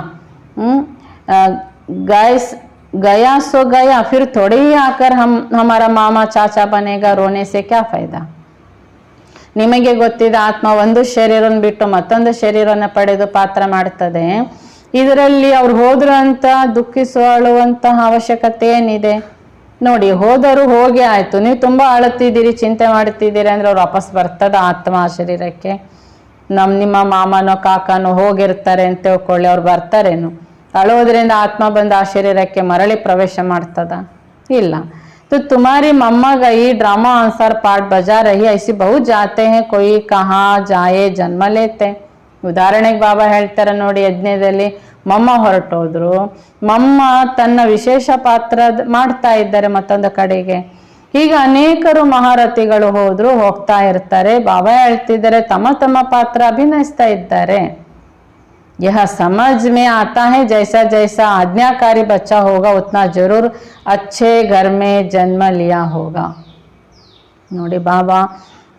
गया सो गया, फिर थोड़े ही आकर हमारा मामा चाचा बनेगा, रोने से क्या फायदा? ನಿಮಗೆ ಗೊತ್ತಿದೆ, ಆತ್ಮ ಒಂದು ಶರೀರವನ್ನು ಬಿಟ್ಟು ಮತ್ತೊಂದು ಶರೀರವನ್ನು ಪಡೆದು ಪಾತ್ರ ಮಾಡ್ತದೆ. ಇದರಲ್ಲಿ ಅವ್ರು ಹೋದ್ರು ಅಂತ ದುಃಖಿಸುವಂತಹ ಅವಶ್ಯಕತೆ ಏನಿದೆ? ನೋಡಿ, ಹೋದರು ಹೋಗಿ ಆಯ್ತು. ನೀವು ತುಂಬಾ ಅಳುತ್ತಿದ್ದೀರಿ, ಚಿಂತೆ ಮಾಡ್ತಿದ್ದೀರಿ ಅಂದ್ರೆ ಅವ್ರು ವಾಪಸ್ ಬರ್ತದ ಆತ್ಮ ಆ ಶರೀರಕ್ಕೆ? ನಿಮ್ಮ ಮಾಮನೋ ಕಾಕನೋ ಹೋಗಿರ್ತಾರೆ ಅಂತ ತಿಳ್ಕೊಳ್ಳಿ, ಅವ್ರು ಬರ್ತಾರೇನು? ಅಳೋದ್ರಿಂದ ಆತ್ಮ ಬಂದು ಆ ಶರೀರಕ್ಕೆ ಮರಳಿ ಪ್ರವೇಶ ಮಾಡ್ತದ? ಇಲ್ಲ. तो तुम्हारी मम्मा गई ड्रामा अनुसार पार्ट बजा रही, ऐसी बहुत जाते हैं, कोई कहाँ जाए जन्म लेते. ಉದಾಹರಣೆಗೆ ಬಾಬಾ ಹೇಳ್ತಾರೆ ನೋಡಿ, ಯಜ್ಞದಲ್ಲಿ ಮಮ್ಮ ಹೊರಟೋದ್ರು, ಮಮ್ಮ ತನ್ನ ವಿಶೇಷ ಪಾತ್ರ ಮಾಡ್ತಾ ಇದ್ದಾರೆ ಮತ್ತೊಂದು ಕಡೆಗೆ. ಈಗ ಅನೇಕರು ಮಹಾರಥಿಗಳು ಹೋದ್ರು, ಹೋಗ್ತಾ ಇರ್ತಾರೆ. ಬಾಬಾ ಹೇಳ್ತಿದ್ದಾರೆ ತಮ್ಮ ತಮ್ಮ ಪಾತ್ರ ಅಭಿನಯಿಸ್ತಾ ಇದ್ದಾರೆ. यह समझ में आता है, जैसा जैसा आज्ञाकारी बच्चा होगा उतना जरूर अच्छे घर में जन्म लिया होगा. ನೋಡಿ ಬಾಬಾ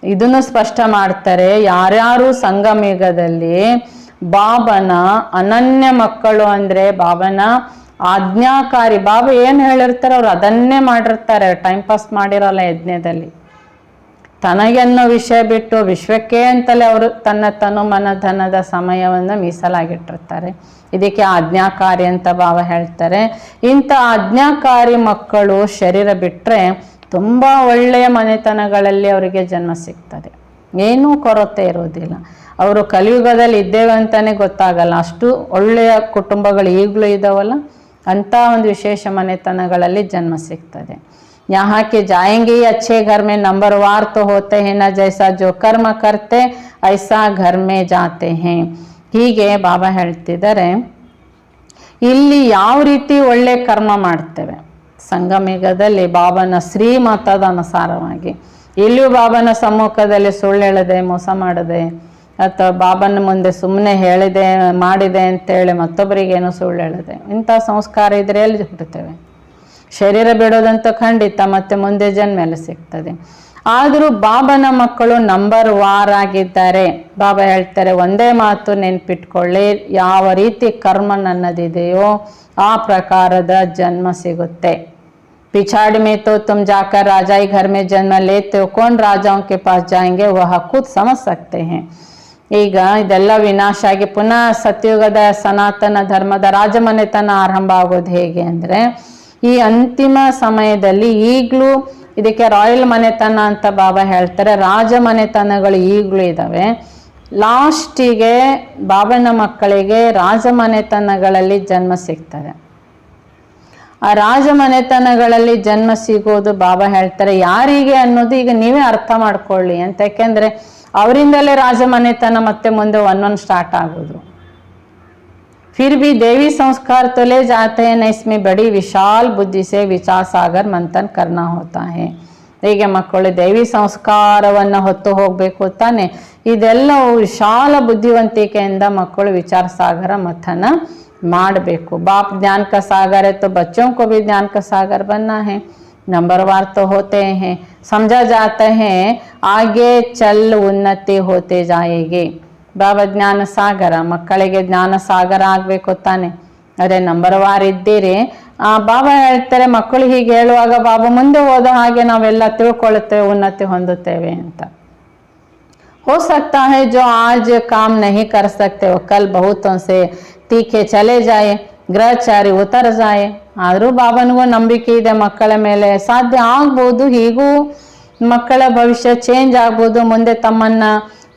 ಇದನ್ನು ಸ್ಪಷ್ಟ ಮಾಡ್ತಾರೆ. ಯಾರ್ಯಾರು ಸಂಗಮಯುಗದಲ್ಲಿ ಬಾಬನ ಅನನ್ಯ ಮಕ್ಕಳು ಅಂದ್ರೆ ಬಾಬನ ಆಜ್ಞಾಕಾರಿ, ಬಾಬಾ ಏನ್ ಹೇಳಿರ್ತಾರೆ ಅವ್ರು ಅದನ್ನೇ ಮಾಡಿರ್ತಾರೆ, ಟೈಮ್ ಪಾಸ್ ಮಾಡಿರಲ್ಲ ಯಜ್ಞದಲ್ಲಿ. ತನಗೆನ್ನೋ ವಿಷಯ ಬಿಟ್ಟು ವಿಶ್ವಕ್ಕೆ ಅಂತಲೇ ಅವರು ತನ್ನ ತನು ಮನ ಧನದ ಸಮಯವನ್ನು ಮೀಸಲಾಗಿಟ್ಟಿರ್ತಾರೆ. ಇದಕ್ಕೆ ಆಜ್ಞಾಕಾರಿ ಅಂತ ಭಾವ ಹೇಳ್ತಾರೆ. ಇಂಥ ಆಜ್ಞಾಕಾರಿ ಮಕ್ಕಳು ಶರೀರ ಬಿಟ್ಟರೆ ತುಂಬ ಒಳ್ಳೆಯ ಮನೆತನಗಳಲ್ಲಿ ಅವರಿಗೆ ಜನ್ಮ ಸಿಗ್ತದೆ. ಏನೂ ಕೊರತೆ ಇರೋದಿಲ್ಲ. ಅವರು ಕಲಿಯುಗದಲ್ಲಿ ಇದ್ದೇವೆ ಅಂತಲೇ ಗೊತ್ತಾಗಲ್ಲ, ಅಷ್ಟು ಒಳ್ಳೆಯ ಕುಟುಂಬಗಳು ಈಗಲೂ ಇದ್ದಾವಲ್ಲ, ಅಂಥ ಒಂದು ವಿಶೇಷ ಮನೆತನಗಳಲ್ಲಿ ಜನ್ಮ ಸಿಗ್ತದೆ. यहाँ के जाएंगे ही अच्छे घर में, नंबरवार तो होते हैं ना, जैसा जो कर्म करते ऐसा घर में जाते हैं. ಹೀಗೆ ಬಾಬಾ ಹೇಳ್ತಿದ್ದಾರೆ, ಇಲ್ಲಿ ಯಾವ ರೀತಿ ಒಳ್ಳೆ ಕರ್ಮ ಮಾಡ್ತೇವೆ ಸಂಗಮಿಗದಲ್ಲಿ ಬಾಬನ ಶ್ರೀಮತದ ಅನುಸಾರವಾಗಿ, ಇಲ್ಲಿಯೂ ಬಾಬನ ಸಮ್ಮುಖದಲ್ಲಿ ಸುಳ್ಳು ಹೇಳದೆ, ಮೋಸ ಮಾಡದೆ, ಅಥವಾ ಬಾಬನ ಮುಂದೆ ಸುಮ್ಮನೆ ಹೇಳಿದೆ ಮಾಡಿದೆ ಅಂತೇಳಿ ಮತ್ತೊಬ್ಬರಿಗೇನು ಸುಳ್ಳು ಹೇಳದೆ, ಇಂಥ ಸಂಸ್ಕಾರ ಇದ್ರೆ ಎಲ್ಲಿ ಹುಟ್ಟುತ್ತೇವೆ. ಶರೀರ ಬಿಡೋದಂತೂ ಖಂಡಿತ, ಮತ್ತೆ ಮುಂದೆ ಜನ್ಮ ಎಲ್ಲ ಸಿಗ್ತದೆ. ಆದರೂ ಬಾಬನ ಮಕ್ಕಳು ನಂಬರ್ ವಾರ್ ಆಗಿದ್ದಾರೆ. ಬಾಬಾ ಹೇಳ್ತಾರೆ, ಒಂದೇ ಮಾತು ನೆನ್ಪಿಟ್ಕೊಳ್ಳಿ, ಯಾವ ರೀತಿ ಕರ್ಮ ನನ್ನದಿದೆಯೋ ಆ ಪ್ರಕಾರದ ಜನ್ಮ ಸಿಗುತ್ತೆ. पिछाड़ी में तो तुम जाकर राजाई घर में जन्म लेते हो, कौन राजाओं के पास जाएंगे वह खुद समझ सकते हैं. ಈಗ ಇದೆಲ್ಲ ವಿನಾಶ ಆಗಿ ಪುನಃ ಸತ್ಯುಗದ ಸನಾತನ ಧರ್ಮದ ರಾಜಮನೆತನ ಆರಂಭ ಆಗೋದು ಹೇಗೆ ಅಂದರೆ, ಈ ಅಂತಿಮ ಸಮಯದಲ್ಲಿ ಈಗಲೂ ಇದಕ್ಕೆ ರಾಯಲ್ ಮನೆತನ ಅಂತ ಬಾಬಾ ಹೇಳ್ತಾರೆ. ರಾಜ ಮನೆತನಗಳು ಈಗಲೂ ಇದ್ದಾವೆ. ಲಾಸ್ಟಿಗೆ ಬಾಬನ ಮಕ್ಕಳಿಗೆ ರಾಜ ಮನೆತನಗಳಲ್ಲಿ ಜನ್ಮ ಸಿಗ್ತದೆ. ಆ ರಾಜ ಮನೆತನಗಳಲ್ಲಿ ಜನ್ಮ ಸಿಗೋದು ಬಾಬಾ ಹೇಳ್ತಾರೆ ಯಾರಿಗೆ ಅನ್ನೋದು ಈಗ ನೀವೇ ಅರ್ಥ ಮಾಡ್ಕೊಳ್ಳಿ ಅಂತ. ಯಾಕೆಂದ್ರೆ ಅವರಿಂದಲೇ ರಾಜ ಮನೆತನ ಮತ್ತೆ ಮುಂದೆ ಒಂದೊಂದು ಸ್ಟಾರ್ಟ್ ಆಗೋದು. फिर भी देवी संस्कार तो ले जाते हैं, इसमें बड़ी विशाल बुद्धि से विचार सागर मंथन करना होता है. ಹೀಗೆ ಮಕ್ಕಳು ದೈವಿ ಸಂಸ್ಕಾರವನ್ನು ಹೊತ್ತು ಹೋಗಬೇಕು ತಾನೆ. ಇದೆಲ್ಲವೂ ವಿಶಾಲ ಬುದ್ಧಿವಂತಿಕೆಯಿಂದ ಮಕ್ಕಳು ವಿಚಾರ ಸಾಗರ ಮಂಥನ ಮಾಡಬೇಕು. बाप ज्ञान का सागर है तो बच्चों को भी ज्ञान का सागर बनना है. नंबरवार तो होते हैं, समझा जाता है आगे चल उन्नति होते जाएगी. ಬಾಬಾ ಜ್ಞಾನ ಸಾಗರ, ಮಕ್ಕಳಿಗೆ ಜ್ಞಾನ ಸಾಗರ ಆಗಬೇಕು ತಾನೆ. ಅದೇ ನಂಬರ್ವಾರ್ ಇದ್ದೀರಿ. ಬಾಬಾ ಹೇಳ್ತಾರೆ ಮಕ್ಕಳು ಹೀಗೆ ಹೇಳುವಾಗ ಬಾಬಾ ಮುಂದೆ ಹೋದ ಹಾಗೆ ನಾವೆಲ್ಲ ತಿಳ್ಕೊಳ್ಳುತ್ತೇವೆ, ಉನ್ನತಿ ಹೊಂದುತ್ತೇವೆ ಅಂತ. हो सकता है जो आज काम नहीं कर सकते वो कल बहुतों से तीखे चले जाए, ಗ್ರಹಚಾರಿ ಉತ್ತರ ಜಾಯೆ. ಆದರೂ ಬಾಬನಿಗೂ ನಂಬಿಕೆ ಇದೆ ಮಕ್ಕಳ ಮೇಲೆ, ಸಾಧ್ಯ ಆಗ್ಬೋದು. ಹೀಗೂ ಮಕ್ಕಳ ಭವಿಷ್ಯ ಚೇಂಜ್ ಆಗ್ಬೋದು, ಮುಂದೆ ತಮ್ಮನ್ನ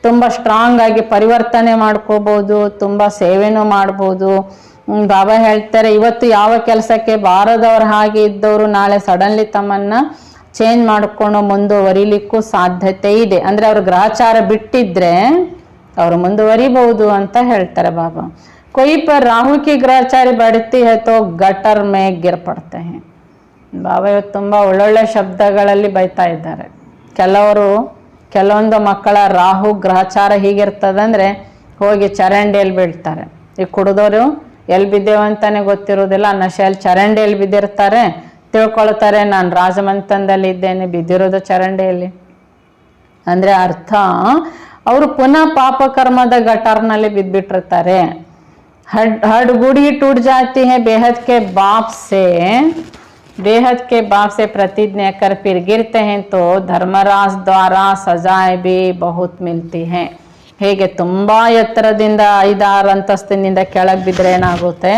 ತುಂಬ ಸ್ಟ್ರಾಂಗ್ ಆಗಿ ಪರಿವರ್ತನೆ ಮಾಡ್ಕೋಬಹುದು, ತುಂಬ ಸೇವೆನೂ ಮಾಡ್ಬೋದು. ಬಾಬಾ ಹೇಳ್ತಾರೆ ಇವತ್ತು ಯಾವ ಕೆಲಸಕ್ಕೆ ಬಾರದವ್ರ ಹಾಗೆ ಇದ್ದವರು ನಾಳೆ ಸಡನ್ಲಿ ತಮ್ಮನ್ನ ಚೇಂಜ್ ಮಾಡ್ಕೊಂಡು ಮುಂದುವರಿಲಿಕ್ಕೂ ಸಾಧ್ಯತೆ ಇದೆ. ಅಂದ್ರೆ ಅವ್ರು ಗ್ರಹಚಾರ ಬಿಟ್ಟಿದ್ರೆ ಅವರು ಮುಂದುವರಿಬಹುದು ಅಂತ ಹೇಳ್ತಾರೆ ಬಾಬಾ. कोई पर राहु की ग्रहचारी बढ़ती है तो गटर में गिर पड़ते हैं. ಬಾಬಾ ಇವತ್ತು ತುಂಬ ಒಳ್ಳೊಳ್ಳೆ ಶಬ್ದಗಳಲ್ಲಿ ಬೈತಾ ಇದ್ದಾರೆ. ಕೆಲವೊಂದು ಮಕ್ಕಳ ರಾಹು ಗ್ರಹಚಾರ ಹೀಗಿರ್ತದಂದ್ರೆ ಹೋಗಿ ಚರಂಡಿಯಲ್ಲಿ ಬೀಳ್ತಾರೆ. ಈ ಕುಡಿದವರು ಎಲ್ಲಿ ಬಿದ್ದೇವೆ ಅಂತಾನೆ ಗೊತ್ತಿರೋದಿಲ್ಲ, ನಶೆಯಲ್ಲಿ ಚರಂಡಿಯಲ್ಲಿ ಬಿದ್ದಿರ್ತಾರೆ, ತಿಳ್ಕೊಳ್ತಾರೆ ನಾನು ರಾಜಮಂತನದಲ್ಲಿ ಇದ್ದೇನೆ, ಬಿದ್ದಿರೋದು ಚರಂಡಿಯಲ್ಲಿ. ಅಂದ್ರೆ ಅರ್ಥ ಅವರು ಪುನಃ ಪಾಪಕರ್ಮದ ಗಟಾರ್ನಲ್ಲಿ ಬಿದ್ಬಿಟ್ಟಿರ್ತಾರೆ. हडगुड़ी टूट जाती है बेहद के बाप से प्रतिज्ञा कर फिर गिरते हैं तो धर्मराज द्वारा सजाएं भी बहुत मिलती हैं. ಹೇಗೆ ತುಂಬ ಎತ್ತರದಿಂದ 5-6 ಅಂತಸ್ತಿನಿಂದ ಕೆಳಗೆ ಬಿದ್ದರೆ ಏನಾಗುತ್ತೆ,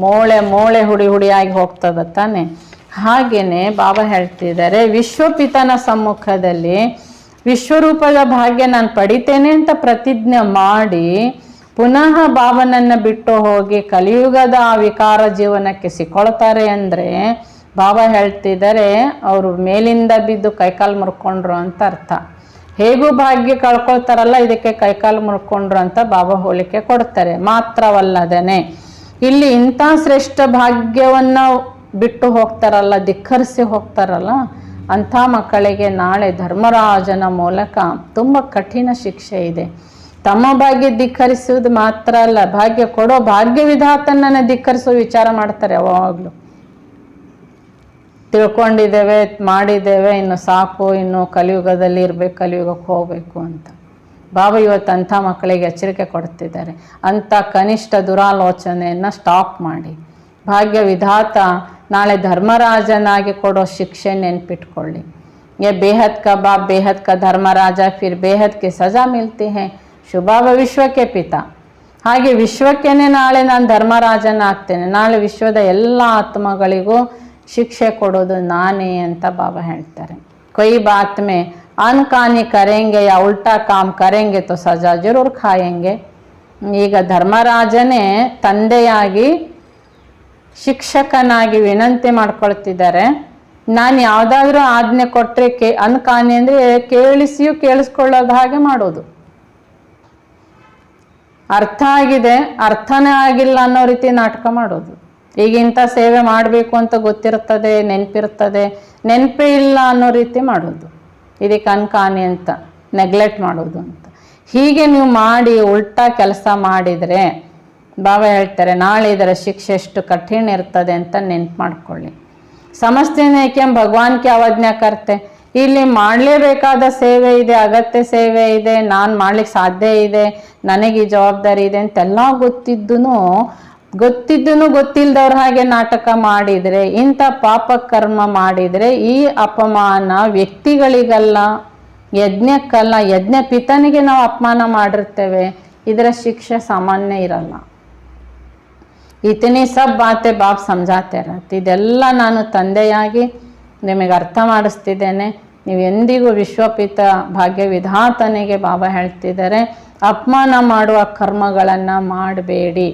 ಮೂಳೆ ಹುಡಿಯಾಗಿ ಹೋಗ್ತದ ತಾನೆ. ಹಾಗೇನೆ ಬಾಬಾ ಹೇಳ್ತಿದ್ದಾರೆ ವಿಶ್ವಪಿತನ ಸಮ್ಮುಖದಲ್ಲಿ ವಿಶ್ವರೂಪದ ಭಾಗ್ಯ ನಾನು ಪಡಿತೇನೆ ಅಂತ ಪ್ರತಿಜ್ಞೆ ಮಾಡಿ ಪುನಃ ಬಾಬನನ್ನ ಬಿಟ್ಟು ಹೋಗಿ ಕಲಿಯುಗದ ಆ ವಿಕಾರ ಜೀವನಕ್ಕೆ ಸಿಕ್ಕೊಳ್ತಾರೆ ಅಂದ್ರೆ ಬಾಬಾ ಹೇಳ್ತಿದ್ದಾರೆ ಅವರು ಮೇಲಿಂದ ಬಿದ್ದು ಕೈಕಾಲು ಮುರ್ಕೊಂಡ್ರು ಅಂತ ಅರ್ಥ. ಹೇಗೂ ಭಾಗ್ಯ ಕಳ್ಕೊಳ್ತಾರಲ್ಲ ಇದಕ್ಕೆ ಕೈಕಾಲು ಮುರ್ಕೊಂಡ್ರು ಅಂತ ಬಾಬಾ ಹೋಲಿಕೆ ಕೊಡ್ತಾರೆ. ಮಾತ್ರವಲ್ಲದೇನೆ ಇಲ್ಲಿ ಇಂಥ ಶ್ರೇಷ್ಠ ಭಾಗ್ಯವನ್ನ ಬಿಟ್ಟು ಹೋಗ್ತಾರಲ್ಲ, ಧಿಕ್ಕರಿಸಿ ಹೋಗ್ತಾರಲ್ಲ, ಅಂಥ ಮಕ್ಕಳಿಗೆ ನಾಳೆ ಧರ್ಮರಾಜನ ಮೂಲಕ ತುಂಬ ಕಠಿಣ ಶಿಕ್ಷೆ ಇದೆ. ತಮ್ಮ ಭಾಗ್ಯ ಧಿಕ್ಕರಿಸುವುದು ಮಾತ್ರ ಅಲ್ಲ, ಭಾಗ್ಯ ಕೊಡೋ ಭಾಗ್ಯ ವಿಧಾತನನ್ನ ಧಿಕ್ಕರಿಸೋ ವಿಚಾರ ಮಾಡ್ತಾರೆ ಯಾವಾಗಲೂ. ತಿಳ್ಕೊಂಡಿದ್ದೇವೆ, ಮಾಡಿದ್ದೇವೆ, ಇನ್ನು ಸಾಕು, ಇನ್ನು ಕಲಿಯುಗದಲ್ಲಿ ಇರ್ಬೇಕು, ಕಲಿಯುಗಕ್ಕೆ ಹೋಗ್ಬೇಕು ಅಂತ ಬಾಬಾ ಇವತ್ತು ಅಂಥ ಮಕ್ಕಳಿಗೆ ಎಚ್ಚರಿಕೆ ಕೊಡ್ತಿದ್ದಾರೆ. ಅಂಥ ಕನಿಷ್ಠ ದುರಾಲೋಚನೆಯನ್ನು ಸ್ಟಾಪ್ ಮಾಡಿ ಭಾಗ್ಯ ವಿಧಾತ ನಾಳೆ ಧರ್ಮರಾಜನಾಗಿ ಕೊಡೋ ಶಿಕ್ಷೆ ನೆನ್ಪಿಟ್ಕೊಳ್ಳಿ. ये बेहद का बाप, बेहद का धर्मराಜ, फिर बेहद की सजा मिलती है। ಶುಭಾವ ವಿಶ್ವಕ್ಕೆ ಪಿತ. ಹಾಗೆ ವಿಶ್ವಕ್ಕೇನೆ ನಾಳೆ ನಾನು ಧರ್ಮರಾಜನ ಆಗ್ತೇನೆ, ನಾಳೆ ವಿಶ್ವದ ಎಲ್ಲ ಆತ್ಮಗಳಿಗೂ ಶಿಕ್ಷೆ ಕೊಡೋದು ನಾನೇ ಅಂತ ಬಾಬಾ ಹೇಳ್ತಾರೆ. कोई बात में अनकानी करेंगे या उल्टा काम करेंगे तो सजा जरूर खाएंगे. ಈಗ ಧರ್ಮರಾಜನೇ ತಂದೆಯಾಗಿ ಶಿಕ್ಷಕನಾಗಿ ವಿನಂತಿ ಮಾಡ್ಕೊಳ್ತಿದ್ದಾರೆ, ನಾನು ಯಾವುದಾದ್ರೂ ಆಜ್ಞೆ ಕೊಟ್ಟರೆ ಅನ್ಕಾನಿ ಅಂದರೆ ಕೇಳಿಸಿಯೂ ಕೇಳಿಸ್ಕೊಳ್ಳೋದು ಹಾಗೆ ಮಾಡೋದು. ಅರ್ಥ ಆಗಿದೆ, ಅರ್ಥನೇ ಆಗಿಲ್ಲ ಅನ್ನೋ ರೀತಿ ನಾಟಕ ಮಾಡೋದು. ಈಗ ಇಂಥ ಸೇವೆ ಮಾಡಬೇಕು ಅಂತ ಗೊತ್ತಿರ್ತದೆ, ನೆನಪಿರ್ತದೆ, ನೆನಪೇ ಇಲ್ಲ ಅನ್ನೋ ರೀತಿ ಮಾಡೋದು. ಇದಕ್ಕೆ ಅನ್ಕಾನಿ ಅಂತ, ನೆಗ್ಲೆಕ್ಟ್ ಮಾಡೋದು ಅಂತ. ಹೀಗೆ ನೀವು ಮಾಡಿ ಉಲ್ಟಾ ಕೆಲಸ ಮಾಡಿದರೆ ಬಾಬಾ ಹೇಳ್ತಾರೆ ನಾಳೆ ಇದರ ಶಿಕ್ಷೆ ಎಷ್ಟು ಕಠಿಣ ಇರ್ತದೆ ಅಂತ ನೆನ್ಪು ಮಾಡ್ಕೊಳ್ಳಿ. ಸಮಸ್ಯೆನೇ ಏಕೆ ಭಗವಾನ್ ಕೆ ಅವಜ್ಞಾ ಕರ್ತೆ. ಇಲ್ಲಿ ಮಾಡಲೇಬೇಕಾದ ಸೇವೆ ಇದೆ, ಅಗತ್ಯ ಸೇವೆ ಇದೆ, ನಾನು ಮಾಡ್ಲಿಕ್ಕೆ ಸಾಧ್ಯ ಇದೆ, ನನಗೆ ಈ ಜವಾಬ್ದಾರಿ ಇದೆ ಅಂತೆಲ್ಲ ಗೊತ್ತಿದ್ದೂ ಗೊತ್ತಿಲ್ದವ್ರ ಹಾಗೆ ನಾಟಕ ಮಾಡಿದರೆ, ಇಂಥ ಪಾಪ ಕರ್ಮ ಮಾಡಿದರೆ ಈ ಅಪಮಾನ ವ್ಯಕ್ತಿಗಳಿಗಲ್ಲ, ಯಜ್ಞಕ್ಕಲ್ಲ, ಯಜ್ಞ ಪಿತನಿಗೆ ನಾವು ಅಪಮಾನ ಮಾಡಿರ್ತೇವೆ. ಇದರ ಶಿಕ್ಷೆ ಸಾಮಾನ್ಯ ಇರಲ್ಲ. ಇತನಿ ಸಬ್ ಬಾತೆ ಬಾಪ್ ಸಮಜಾತೆ ಇರತ್ತೆ. ಇದೆಲ್ಲ ನಾನು ತಂದೆಯಾಗಿ ನಿಮಗೆ ಅರ್ಥ ಮಾಡಿಸ್ತಿದ್ದೇನೆ. ನೀವು ಎಂದಿಗೂ ವಿಶ್ವಪಿತ ಭಾಗ್ಯ ವಿಧಾತನಿಗೆ ಬಾಬಾ ಹೇಳ್ತಿದ್ದಾರೆ, ಅಪಮಾನ ಮಾಡುವ ಕರ್ಮಗಳನ್ನು ಮಾಡಬೇಡಿ.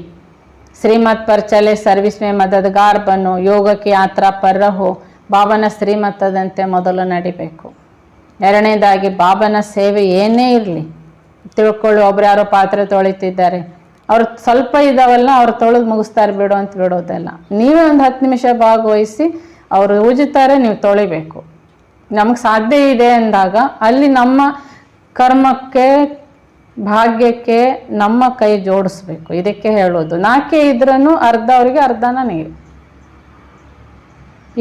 ಶ್ರೀಮತ್ per Chale service May ಮದದ್ಗಾರ್ bun, ಯೋಗಕ್ಕೆ ಯಾತ್ರಾ ಪರ್ ರಹೋ. ಬಾಬನ ಶ್ರೀಮತದಂತೆ ಮೊದಲು ನಡಿಬೇಕು. ಎರಡನೇದಾಗಿ ಬಾಬನ ಸೇವೆ ಏನೇ ಇರಲಿ ತಿಳ್ಕೊಳ್ಳಿ. ಒಬ್ರು ಯಾರೋ ಪಾತ್ರೆ ತೊಳಿತಿದ್ದಾರೆ, ಅವ್ರು ಸ್ವಲ್ಪ ಇದಾವಲ್ಲ, ಅವ್ರು ತೊಳೆದು ಮುಗಿಸ್ತಾರೆ ಬಿಡು ಅಂತ ಬಿಡೋದಲ್ಲ. ನೀವೇ ಒಂದು 10 ನಿಮಿಷ ಭಾಗವಹಿಸಿ ಅವರು ಉಜ್ತಾರೆ, ನೀವು ತೊಳಿಬೇಕು. ನಮಗೆ ಸಾಧ್ಯ ಇದೆ ಅಂದಾಗ ಅಲ್ಲಿ ನಮ್ಮ ಕರ್ಮಕ್ಕೆ ಭಾಗ್ಯಕ್ಕೆ ನಮ್ಮ ಕೈ ಜೋಡಿಸ್ಬೇಕು. ಇದಕ್ಕೆ ಹೇಳೋದು 4 ಇದ್ರೂ ಅರ್ಧ ಅವರಿಗೆ ಅರ್ಧ ನನಗೆ.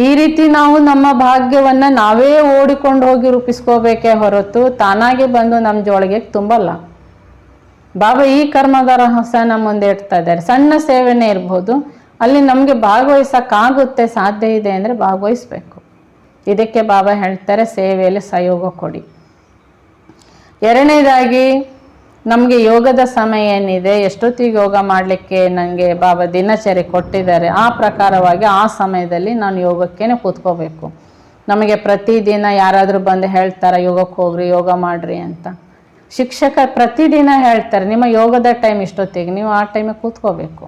ಈ ರೀತಿ ನಾವು ನಮ್ಮ ಭಾಗ್ಯವನ್ನು ನಾವೇ ಓಡಿಕೊಂಡು ಹೋಗಿ ರೂಪಿಸ್ಕೋಬೇಕೇ ಹೊರತು ತಾನಾಗೆ ಬಂದು ನಮ್ಮ ಜೋಳಿಗೆ ತುಂಬಲ್ಲ. ಬಾಬಾ ಈ ಕರ್ಮದ ರಹಸ್ಯ ನಮ್ಮ ಮುಂದೆ ಇಡ್ತಾ ಇದ್ದಾರೆ. ಸಣ್ಣ ಸೇವೆನೇ ಇರ್ಬೋದು, ಅಲ್ಲಿ ನಮಗೆ ಭಾಗವಹಿಸೋಕ್ಕಾಗುತ್ತೆ, ಸಾಧ್ಯ ಇದೆ ಅಂದರೆ ಭಾಗವಹಿಸ್ಬೇಕು. ಇದಕ್ಕೆ ಬಾಬಾ ಹೇಳ್ತಾರೆ ಸೇವೆಯಲ್ಲಿ ಸಹಯೋಗ ಕೊಡಿ. ಎರಡನೇದಾಗಿ ನಮಗೆ ಯೋಗದ ಸಮಯ ಏನಿದೆ, ಎಷ್ಟೊತ್ತಿಗೆ ಯೋಗ ಮಾಡಲಿಕ್ಕೆ ನನಗೆ ಬಾಬಾ ದಿನಚರಿ ಕೊಟ್ಟಿದ್ದಾರೆ, ಆ ಪ್ರಕಾರವಾಗಿ ಆ ಸಮಯದಲ್ಲಿ ನಾನು ಯೋಗಕ್ಕೇನೆ ಕೂತ್ಕೋಬೇಕು. ನಮಗೆ ಪ್ರತಿದಿನ ಯಾರಾದರೂ ಬಂದು ಹೇಳ್ತಾರೆ ಯೋಗಕ್ಕೆ ಹೋಗ್ರಿ, ಯೋಗ ಮಾಡಿರಿ ಅಂತ. ಶಿಕ್ಷಕ ಪ್ರತಿದಿನ ಹೇಳ್ತಾರೆ ನಿಮ್ಮ ಯೋಗದ ಟೈಮ್ ಇಷ್ಟೊತ್ತಿಗೆ, ನೀವು ಆ ಟೈಮಿಗೆ ಕೂತ್ಕೋಬೇಕು.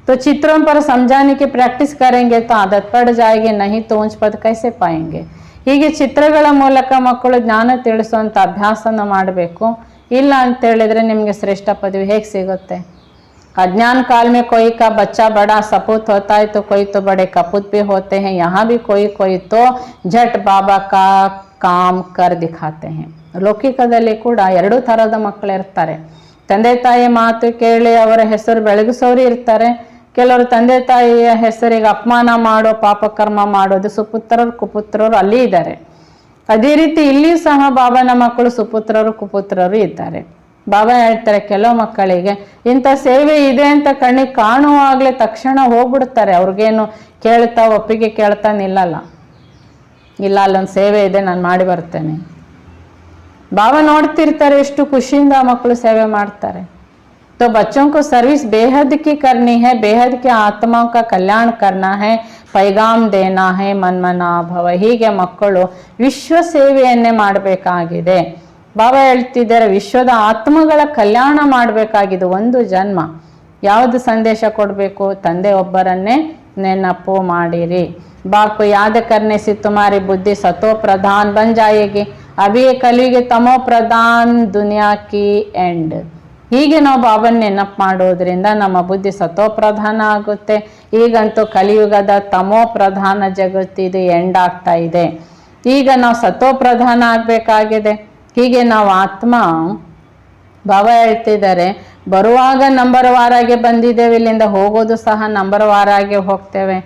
तो चित्रों पर समझाने की प्रैक्टिस करेंगे तो आदत पड़ जाएगी, नहीं तो ऊंच पद कैसे पाएंगे. ಹೀಗೆ ಚಿತ್ರಗಳ ಮೂಲಕ ಮಕ್ಕಳು ಜ್ಞಾನ ತಿಳಿಸುವಂಥ ಅಭ್ಯಾಸನ ಮಾಡಬೇಕು. ಇಲ್ಲ ಅಂತ ಹೇಳಿದ್ರೆ ನಿಮಗೆ ಶ್ರೇಷ್ಠ ಪದವಿ ಹೇಗೆ ಸಿಗುತ್ತೆ. अज्ञान काल में कोई का बच्चा बड़ा सपूत होता है तो कोई तो बड़े कपूत भी होते हैं. यहाँ भी कोई तो झट बाबा का काम कर दिखाते हैं. ಲೌಕಿಕದಲ್ಲಿ ಕೂಡ 2 ಥರದ ಮಕ್ಕಳು ಇರ್ತಾರೆ. ತಂದೆ ತಾಯಿ ಮಾತು ಕೇಳಿ ಅವರ ಹೆಸರು ಬೆಳಗಿಸೋರು ಇರ್ತಾರೆ. ಕೆಲವರು ತಂದೆ ತಾಯಿಯ ಹೆಸರಿಗೆ ಅಪಮಾನ ಮಾಡೋ ಪಾಪಕರ್ಮ ಮಾಡೋದು ಸುಪುತ್ರರು ಕುಪುತ್ರರು ಅಲ್ಲಿ ಇದ್ದಾರೆ. ಅದೇ ರೀತಿ ಇಲ್ಲಿ ಸಹ ಬಾಬಾನ ಮಕ್ಕಳು ಸುಪುತ್ರರು ಕುಪುತ್ರರು ಇದ್ದಾರೆ. ಬಾಬಾ ಹೇಳ್ತಾರೆ ಕೆಲವು ಮಕ್ಕಳಿಗೆ ಇಂಥ ಸೇವೆ ಇದೆ ಅಂತ ಕಣ್ಣಿಗೆ ಕಾಣುವಾಗಲೇ ತಕ್ಷಣ ಹೋಗ್ಬಿಡ್ತಾರೆ. ಅವ್ರಿಗೇನು ಕೇಳ್ತಾ ಒಪ್ಪಿಗೆ ಕೇಳ್ತಾ ನಿಲ್ಲಲ್ಲ. ಇಲ್ಲ ಅಲ್ಲೊಂದು ಸೇವೆ ಇದೆ, ನಾನು ಮಾಡಿ ಬರ್ತೇನೆ. ಬಾಬಾ ನೋಡ್ತಿರ್ತಾರೆ ಎಷ್ಟು ಖುಷಿಯಿಂದ ಮಕ್ಕಳು ಸೇವೆ ಮಾಡ್ತಾರೆ. तो बच्चों को सर्विस बेहद की करनी है, बेहद के आत्माओं का कल्याण करना है, पैगाम देना है, ಮನ್ಮನಾ ಭವ. ಹೀಗೆ ಮಕ್ಕಳು ವಿಶ್ವ ಸೇವೆಯನ್ನೇ ಮಾಡಬೇಕಾಗಿದೆ. ಬಾಬಾ ಹೇಳ್ತಿದ್ದಾರೆ ವಿಶ್ವದ ಆತ್ಮಗಳ ಕಲ್ಯಾಣ ಮಾಡಬೇಕಾಗಿದೆ ಒಂದು ಜನ್ಮ. ಯಾವುದು ಸಂದೇಶ ಕೊಡಬೇಕು? ತಂದೆ ಒಬ್ಬರನ್ನೇ ನೆನಪು ಮಾಡಿರಿ. ಬಾಪು ಯಾದ ಕರ್ನೆ ಸಿ ತುಮಾರಿ ಬುದ್ಧಿ ಸತೋ ಪ್ರಧಾನ್ ಬನ್ ಜಾಯೇಗಿ, ಅಭಿ ಕಲಿಗೆ ತಮೋ ಪ್ರಧಾನ್ ದುನಿಯಾ ಕಿ ಎಂಡ್. ಹೀಗೆ ನಾವು ಬಾಬನ್ ನೆನಪು ಮಾಡೋದ್ರಿಂದ ನಮ್ಮ ಬುದ್ಧಿ ಸತೋ ಪ್ರಧಾನ ಆಗುತ್ತೆ. ಈಗಂತೂ ಕಲಿಯುಗದ ತಮೋ ಪ್ರಧಾನ ಜಗತ್ತಿದು ಎಂಡ್ ಆಗ್ತಾ ಇದೆ. ಈಗ ನಾವು ಸತೋ ಪ್ರಧಾನ ಆಗಬೇಕಾಗಿದೆ. ಹೀಗೆ ನಾವು ಆತ್ಮ ಬಾಬಾ ಹೇಳ್ತಿದ್ದಾರೆ ಬರುವಾಗ ನಂಬರ್ ವಾರಾಗೆ ಬಂದಿದ್ದೇವೆ, ಇಲ್ಲಿಂದ ಹೋಗೋದು ಸಹ ನಂಬರ್ ವಾರಾಗೆ ಹೋಗ್ತೇವೆ.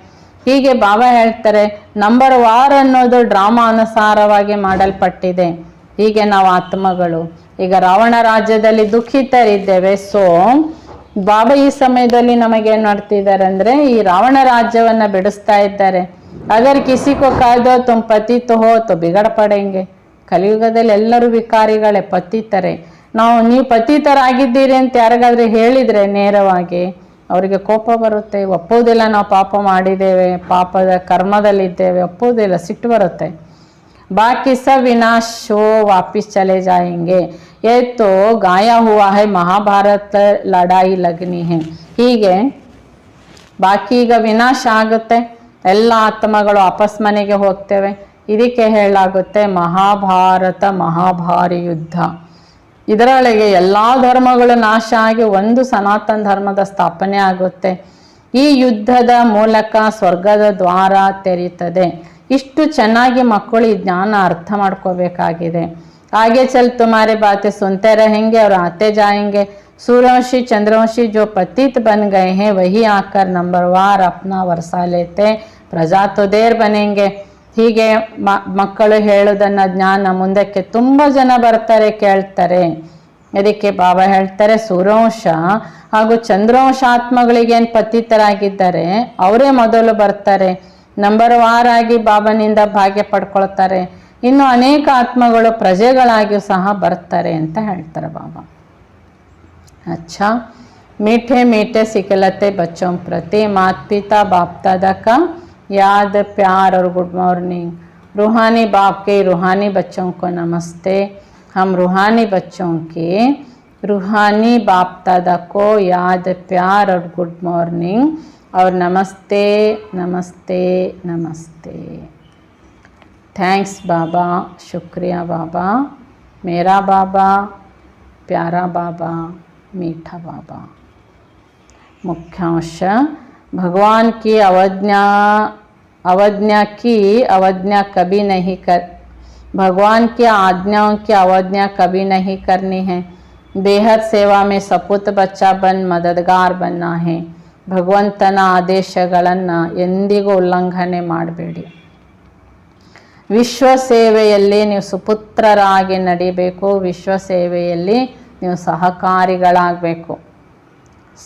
ಹೀಗೆ ಬಾಬಾ ಹೇಳ್ತಾರೆ ನಂಬರ್ ವಾರ್ ಅನ್ನೋದು ಡ್ರಾಮಾ ಅನುಸಾರವಾಗಿ ಮಾಡಲ್ಪಟ್ಟಿದೆ. ಹೀಗೆ ನಾವು ಆತ್ಮಗಳು ಈಗ ರಾವಣ ರಾಜ್ಯದಲ್ಲಿ ದುಃಖಿತರಿದ್ದೇವೆ. ಸೊ ಬಾಬಾ ಈ ಸಮಯದಲ್ಲಿ ನಮಗೇನು ಮಾಡ್ತಿದ್ದಾರೆ ಅಂದರೆ ಈ ರಾವಣ ರಾಜ್ಯವನ್ನು ಬಿಡಿಸ್ತಾ ಇದ್ದಾರೆ. अगर किसी को कह दो तुम पतित हो तो बिगड़ पड़ेंगे. ಕಲಿಯುಗದಲ್ಲಿ ಎಲ್ಲರೂ ವಿಕಾರಿಗಳೇ, ಪತಿತರೇ. ನೀವು ಪತಿತರಾಗಿದ್ದೀರಿ ಅಂತ ಯಾರಿಗಾದ್ರೂ ಹೇಳಿದರೆ ನೇರವಾಗಿ ಅವರಿಗೆ ಕೋಪ ಬರುತ್ತೆ. ಒಪ್ಪೋದಿಲ್ಲ, ನಾವು ಪಾಪ ಮಾಡಿದ್ದೇವೆ, ಪಾಪದ ಕರ್ಮದಲ್ಲಿದ್ದೇವೆ, ಒಪ್ಪೋದಿಲ್ಲ, ಸಿಟ್ಟು ಬರುತ್ತೆ. बाकी सब विनाश हो वापिस चले जाएंगे. ये तो गाया हुआ है, महाभारत लड़ाई लगनी है. ಹೀಗೆ ಬಾಕಿ ಈಗ ವಿನಾಶ ಆಗುತ್ತೆ, ಎಲ್ಲ ಆತ್ಮಗಳು ವಾಪಸ್ ಮನೆಗೆ ಹೋಗ್ತೇವೆ. ಇದಕ್ಕೆ ಹೇಳಲಾಗುತ್ತೆ ಮಹಾಭಾರತ ಮಹಾಭಾರಿ ಯುದ್ಧ. ಇದರೊಳಗೆ ಎಲ್ಲ ಧರ್ಮಗಳು ನಾಶ ಆಗಿ ಒಂದು ಸನಾತನ ಧರ್ಮದ ಸ್ಥಾಪನೆ ಆಗುತ್ತೆ. ಈ ಯುದ್ಧದ ಮೂಲಕ ಸ್ವರ್ಗದ ದ್ವಾರ ತೆರೀತದೆ. ಇಷ್ಟು ಚೆನ್ನಾಗಿ ಮಕ್ಕಳು ಈ ಜ್ಞಾನ ಅರ್ಥ ಮಾಡ್ಕೋಬೇಕಾಗಿದೆ. आगे चल तुम्हारे बातें सुनते रहेंगे और आते जाएंगे. सूर्यवंशी चंद्रवंशी जो पतित बन गए हैं वही आकर नंबरवार अपना वर्षा लेते, प्रजा तो देर बनेंगे. ಹೀಗೆ ಮಕ್ಕಳು ಹೇಳೋದನ್ನ ಜ್ಞಾನ ಮುಂದಕ್ಕೆ ತುಂಬ ಜನ ಬರ್ತಾರೆ, ಕೇಳ್ತಾರೆ. ಅದಕ್ಕೆ ಬಾಬಾ ಹೇಳ್ತಾರೆ ಸೂರ್ಯವಂಶ ಹಾಗೂ ಚಂದ್ರವಂಶ ಆತ್ಮಗಳಿಗೇನು ಪತಿತರಾಗಿದ್ದಾರೆ ಅವರೇ ಮೊದಲು ಬರ್ತಾರೆ, ನಂಬರ್ ವಾರ್ ಆಗಿ ಬಾಬನಿಂದ ಭಾಗ್ಯ ಪಡ್ಕೊಳ್ತಾರೆ. ಇನ್ನು ಅನೇಕ ಆತ್ಮಗಳು ಪ್ರಜೆಗಳಾಗಿಯೂ ಸಹ ಬರ್ತಾರೆ ಅಂತ ಹೇಳ್ತಾರೆ ಬಾಬಾ. अच्छा, मीठे मीठे सिखलते बच्चों प्रति माता पिता बाप दादा का याद प्यार और गुड मॉर्निंग. रूहानी बाप के रूहानी बच्चों को नमस्ते. हम रूहानी बच्चों के रूहानी बाप दादा को याद प्यार और गुड मॉर्निंग और नमस्ते नमस्ते नमस्ते. थैंक्स बाबा, शुक्रिया बाबा, मेरा बाबा, प्यारा बाबा, मीठा बाबा. मुख्यांश, भगवान की अवज्ञा कभी नहीं कर, भगवान की आज्ञाओं की अवज्ञा कभी नहीं करनी है. बेहद सेवा में सपूत बच्चा बन मददगार बनना है. ಭಗವಂತನ ಆದೇಶಗಳನ್ನು ಎಂದಿಗೂ ಉಲ್ಲಂಘನೆ ಮಾಡಬೇಡಿ. ವಿಶ್ವ ಸೇವೆಯಲ್ಲಿ ನೀವು ಸುಪುತ್ರರಾಗಿ ನಡಿಬೇಕು. ವಿಶ್ವ ಸೇವೆಯಲ್ಲಿ ನೀವು ಸಹಕಾರಿಗಳಾಗಬೇಕು.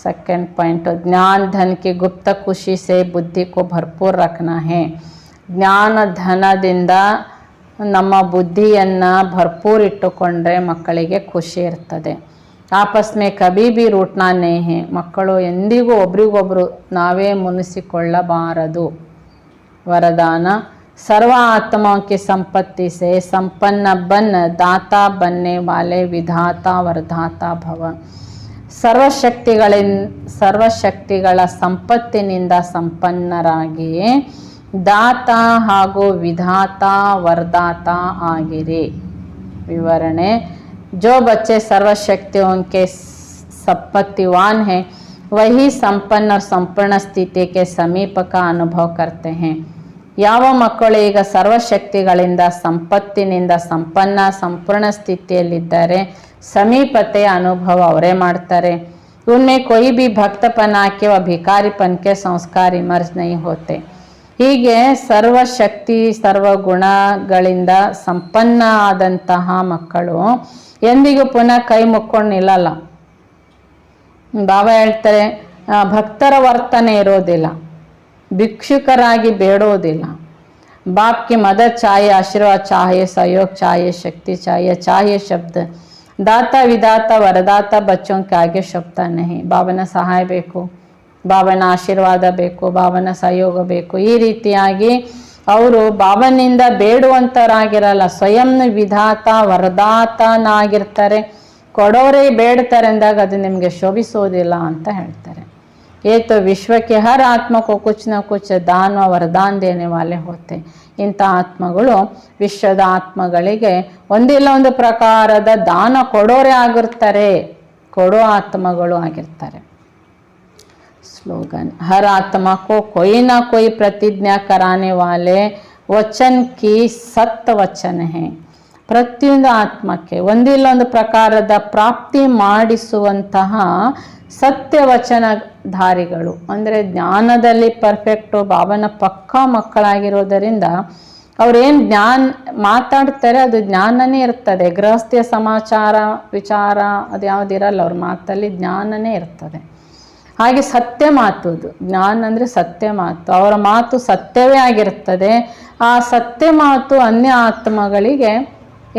सेकंड पॉइंट, ज्ञान धन की गुप्त खुशी से बुद्धि को भरपूर रखना है. ಜ್ಞಾನ ಧನದಿಂದ ನಮ್ಮ ಬುದ್ಧಿಯನ್ನು ಭರ್ಪೂರ್ ಇಟ್ಟುಕೊಂಡ್ರೆ ಮಕ್ಕಳಿಗೆ ಖುಷಿ ಇರ್ತದೆ. ಆಪಸ್ ಮೇ ಕಭಿ ಭಿ ರೂಟ್ನಾ ನಹೀ ಹೈ. ಮಕ್ಕಳು ಎಂದಿಗೂ ಒಬ್ರಿಗೊಬ್ರು ನಾವೇ ಮುನಿಸಿಕೊಳ್ಳಬಾರದು. ವರದಾನ, सर्व आत्माओं की संपत्ति से संपन्न बन दाता बनने वाले विधाता वरदाता भव. ಸರ್ವಶಕ್ತಿಗಳ ಸಂಪತ್ತಿನಿಂದ ಸಂಪನ್ನರಾಗಿ ದಾತ ಹಾಗೂ ವಿಧಾತ ವರದಾತ ಆಗಿರಿ. ವಿವರಣೆ, जो बच्चे सर्वशक्तियों के संपत्तिवान हैं वही संपन्न और संपूर्ण स्थिति के समीप का अनुभव करते हैं. ಯಾವ ಮಕ್ಕಳು ಈಗ ಸರ್ವಶಕ್ತಿಗಳಿಂದ ಸಂಪತ್ತಿನಿಂದ ಸಂಪನ್ನ ಸಂಪೂರ್ಣ ಸ್ಥಿತಿಯಲ್ಲಿದ್ದಾರೆ ಸಮೀಪತೆಯ ಅನುಭವ ಅವರೇ ಮಾಡ್ತಾರೆ. उनमें कोई भी भक्तपना के व भिखारीपन के संस्कार इमर्ज नहीं होते. ಹೀಗೆ ಸರ್ವಶಕ್ತಿ ಸರ್ವಗುಣಗಳಿಂದ ಸಂಪನ್ನ ಆದಂತಹ ಮಕ್ಕಳು ಎಂದಿಗೂ ಪುನಃ ಕೈ ಮುಕ್ಕೊಂಡು ನಿಲ್ಲಲ್ಲ. ಬಾಬಾ ಹೇಳ್ತಾರೆ ಭಕ್ತರ ವರ್ತನೆ ಇರೋದಿಲ್ಲ, ಭಿಕ್ಷುಕರಾಗಿ ಬೇಡೋದಿಲ್ಲ. बाप की मदद चाहिए, आशीर्वाद चाहिए, सहयोग चाहिए, शक्ति चाहिए, चाहिए शब्द. दाता विधाता वरदाता बच्चों के आगे शब्द नहीं. ಬಾಬನ ಸಹಾಯ ಬೇಕು, ಬಾಬನ ಆಶೀರ್ವಾದ ಬೇಕು, ಬಾಬನ ಸಹಯೋಗ ಬೇಕು. ಈ ರೀತಿಯಾಗಿ ಅವರು ಬಾಬನಿಂದ ಬೇಡುವಂಥವರಾಗಿರಲ್ಲ, ಸ್ವಯಂ ವಿಧಾತ ವರದಾತನಾಗಿರ್ತಾರೆ. ಕೊಡೋರೇ ಬೇಡ್ತಾರೆ ಅಂದಾಗ ಅದು ನಿಮಗೆ ಶೋಭಿಸೋದಿಲ್ಲ ಅಂತ ಹೇಳ್ತಾರೆ. ये तो विश्व के हर आत्मा को कुछ न कुछ दान व वरदान देने वाले होते. ಇಂಥ ಆತ್ಮಗಳು ವಿಶ್ವದ ಆತ್ಮಗಳಿಗೆ ಒಂದಿಲ್ಲ ಒಂದು ಪ್ರಕಾರದ ದಾನ ಕೊಡೋರೇ ಆಗಿರ್ತಾರೆ, ಕೊಡೋ ಆತ್ಮಗಳು ಆಗಿರ್ತಾರೆ. स्लोगन, हर आत्मा को कोई ना कोई प्रतिज्ञा कराने वाले वचन की सत्य वचन है. ಪ್ರತಿಯೊಂದು ಆತ್ಮಕ್ಕೆ ಒಂದಿಲ್ಲ ಒಂದು ಪ್ರಕಾರದ ಪ್ರಾಪ್ತಿ ಮಾಡಿಸುವಂತಹ ಸತ್ಯವಚನಧಾರಿಗಳು ಅಂದರೆ ಜ್ಞಾನದಲ್ಲಿ ಪರ್ಫೆಕ್ಟು, ಬಾಬನ ಪಕ್ಕಾ ಮಕ್ಕಳಾಗಿರೋದರಿಂದ ಅವ್ರೇನು ಜ್ಞಾನ ಮಾತಾಡ್ತಾರೆ ಅದು ಜ್ಞಾನನೇ ಇರ್ತದೆ. ಗೃಹಸ್ಥ್ಯ ಸಮಾಚಾರ ವಿಚಾರ ಅದು ಯಾವುದಿರಲ್ಲ, ಅವ್ರ ಮಾತಲ್ಲಿ ಜ್ಞಾನನೇ ಇರ್ತದೆ. ಹಾಗೆ ಸತ್ಯ ಮಾತು, ಅದು ಜ್ಞಾನ ಅಂದರೆ ಸತ್ಯ ಮಾತು. ಅವರ ಮಾತು ಸತ್ಯವೇ ಆಗಿರ್ತದೆ. ಆ ಸತ್ಯ ಮಾತು ಅನ್ಯ ಆತ್ಮಗಳಿಗೆ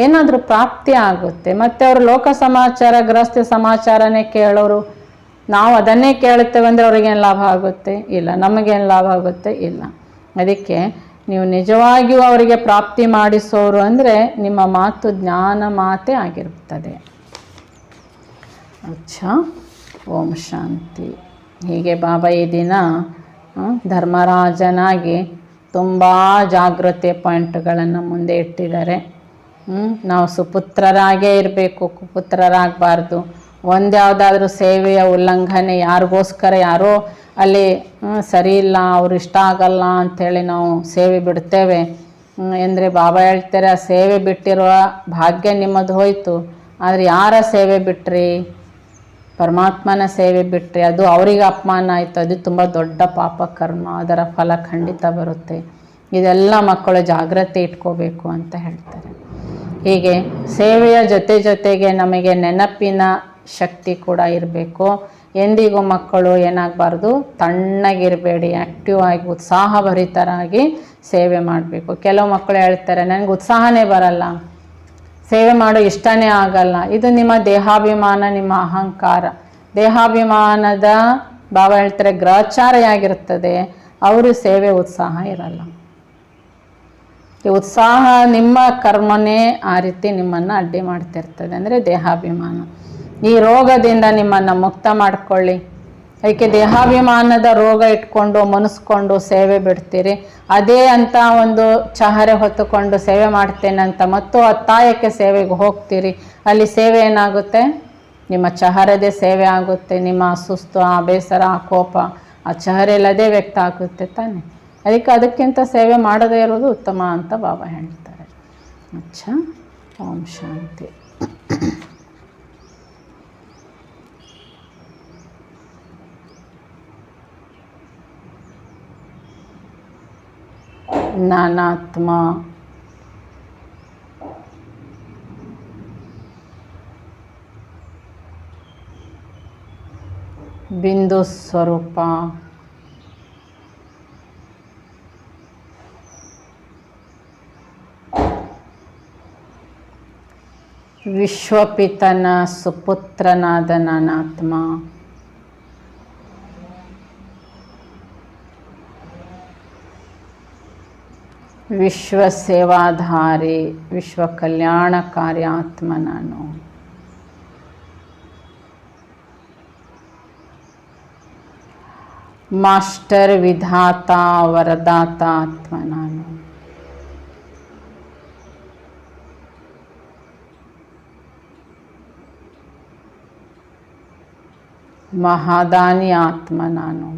ಏನಾದರೂ ಪ್ರಾಪ್ತಿ ಆಗುತ್ತೆ. ಮತ್ತು ಅವರು ಲೋಕ ಸಮಾಚಾರ, ಗೃಹಸ್ಥ ಸಮಾಚಾರನೇ ಕೇಳೋರು. ನಾವು ಅದನ್ನೇ ಕೇಳುತ್ತೇವೆ ಅಂದರೆ ಅವ್ರಿಗೇನು ಲಾಭ ಆಗುತ್ತೆ? ಇಲ್ಲ. ನಮಗೇನು ಲಾಭ ಆಗುತ್ತೆ? ಇಲ್ಲ. ಅದಕ್ಕೆ ನೀವು ನಿಜವಾಗಿಯೂ ಅವರಿಗೆ ಪ್ರಾಪ್ತಿ ಮಾಡಿಸೋರು ಅಂದರೆ ನಿಮ್ಮ ಮಾತು ಜ್ಞಾನ ಮಾತೇ ಆಗಿರುತ್ತದೆ. ಅಚ್ಚಾ, ಓಂ ಶಾಂತಿ. ಹೀಗೆ ಬಾಬಾ ಈ ದಿನ ಧರ್ಮರಾಜನಾಗಿ ತುಂಬ ಜಾಗೃತಿ ಪಾಯಿಂಟ್ಗಳನ್ನು ಮುಂದೆ ಇಟ್ಟಿದ್ದಾರೆ. ನಾವು ಸುಪುತ್ರರಾಗೇ ಇರಬೇಕು, ಕುಪುತ್ರರಾಗಬಾರ್ದು. ಒಂದ್ಯಾವುದಾದ್ರೂ ಸೇವೆಯ ಉಲ್ಲಂಘನೆ, ಯಾರಿಗೋಸ್ಕರ ಯಾರೋ ಅಲ್ಲಿ ಸರಿ ಇಲ್ಲ, ಅವ್ರು ಇಷ್ಟ ಆಗಲ್ಲ ಅಂಥೇಳಿ ನಾವು ಸೇವೆ ಬಿಡ್ತೇವೆ ಅಂದರೆ ಬಾಬಾ ಹೇಳ್ತಾರೆ, ಆ ಸೇವೆ ಬಿಟ್ಟಿರುವ ಭಾಗ್ಯ ನಿಮ್ಮದು ಹೋಯಿತು. ಆದರೆ ಯಾರ ಸೇವೆ ಬಿಟ್ರಿ? ಪರಮಾತ್ಮನ ಸೇವೆ ಬಿಟ್ಟರೆ ಅದು ಅವರಿಗೆ ಅಪಮಾನ ಆಯಿತು. ಅದು ತುಂಬ ದೊಡ್ಡ ಪಾಪ ಕರ್ಮ, ಅದರ ಫಲ ಖಂಡಿತ ಬರುತ್ತೆ. ಇದೆಲ್ಲ ಮಕ್ಕಳು ಜಾಗ್ರತೆ ಇಟ್ಕೋಬೇಕು ಅಂತ ಹೇಳ್ತಾರೆ. ಹೀಗೆ ಸೇವೆಯ ಜೊತೆಗೆ ನಮಗೆ ನೆನಪಿನ ಶಕ್ತಿ ಕೂಡ ಇರಬೇಕು. ಎಂದಿಗೂ ಮಕ್ಕಳು ಏನಾಗಬಾರ್ದು, ತಣ್ಣಗಿರಬೇಡಿ, ಆ್ಯಕ್ಟಿವ್ ಆಗಿ ಉತ್ಸಾಹಭರಿತರಾಗಿ ಸೇವೆ ಮಾಡಬೇಕು. ಕೆಲವು ಮಕ್ಕಳು ಹೇಳ್ತಾರೆ, ನನಗೆ ಉತ್ಸಾಹನೇ ಬರಲ್ಲ, ಸೇವೆ ಮಾಡೋ ಇಷ್ಟನೇ ಆಗಲ್ಲ. ಇದು ನಿಮ್ಮ ದೇಹಾಭಿಮಾನ, ನಿಮ್ಮ ಅಹಂಕಾರ. ದೇಹಾಭಿಮಾನದ ಭಾವ ಹೇಳ್ತಾರೆ ಗ್ರಹಚಾರಿಯಾಗಿರ್ತದೆ. ಅವರು ಸೇವೆ ಉತ್ಸಾಹ ಇರಲ್ಲ. ಈ ಉತ್ಸಾಹ ನಿಮ್ಮ ಕರ್ಮನೇ ಆ ರೀತಿ ನಿಮ್ಮನ್ನು ಅಡ್ಡಿ ಮಾಡ್ತಿರ್ತದೆ, ಅಂದರೆ ದೇಹಾಭಿಮಾನ. ಈ ರೋಗದಿಂದ ನಿಮ್ಮನ್ನು ಮುಕ್ತ ಮಾಡಿಕೊಳ್ಳಿ. ಅದಕ್ಕೆ ದೇಹಾಭಿಮಾನದ ರೋಗ ಇಟ್ಕೊಂಡು ಮುನಿಸ್ಕೊಂಡು ಸೇವೆ ಬಿಡ್ತೀರಿ. ಅದೇ ಅಂತ ಒಂದು ಚಹರೆ ಹೊತ್ತುಕೊಂಡು ಸೇವೆ ಮಾಡ್ತೇನೆ ಅಂತ ಮತ್ತು ಒತ್ತಾಯಕ್ಕೆ ಸೇವೆಗೆ ಹೋಗ್ತೀರಿ. ಅಲ್ಲಿ ಸೇವೆ ಏನಾಗುತ್ತೆ? ನಿಮ್ಮ ಚಹರದೇ ಸೇವೆ ಆಗುತ್ತೆ. ನಿಮ್ಮ ಸುಸ್ತು, ಆ ಬೇಸರ, ಆ ಕೋಪ, ಆ ಚಹರೆಲ್ಲದೇ ವ್ಯಕ್ತ ಆಗುತ್ತೆ ತಾನೆ. ಅದಕ್ಕಿಂತ ಸೇವೆ ಮಾಡದೇ ಇರೋದು ಉತ್ತಮ ಅಂತ ಬಾಬಾ ಹೇಳ್ತಾರೆ. ಅಚ್ಚಾ, ಓಂ ಶಾಂತಿ. ನಾನಾತ್ಮ ಬಿಂದು ಸ್ವರೂಪ ವಿಶ್ವಪಿತನ ಸುಪುತ್ರನಾದ ನಾನಾತ್ಮ ವಿಶ್ವ ಸೇವಾಧಾರಿ, ವಿಶ್ವ ಕಲ್ಯಾಣಕಾರಿ ಆತ್ಮ ನಾನು. ಮಾಸ್ಟರ್ ವಿಧಾತ ವರದಾತ ಆತ್ಮ ನಾನು. ಮಹಾದಾನಿ ಆತ್ಮ ನಾನು.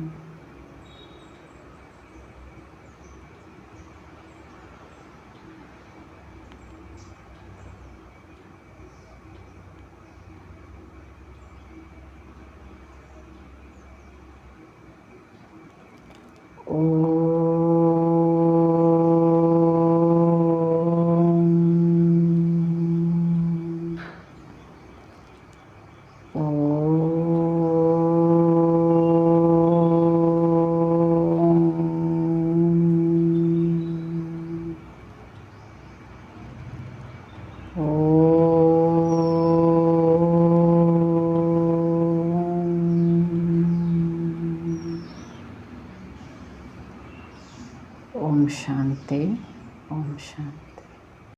ಓಂ ಶಾಂತಿ, ಓಂ ಶಾಂತಿ.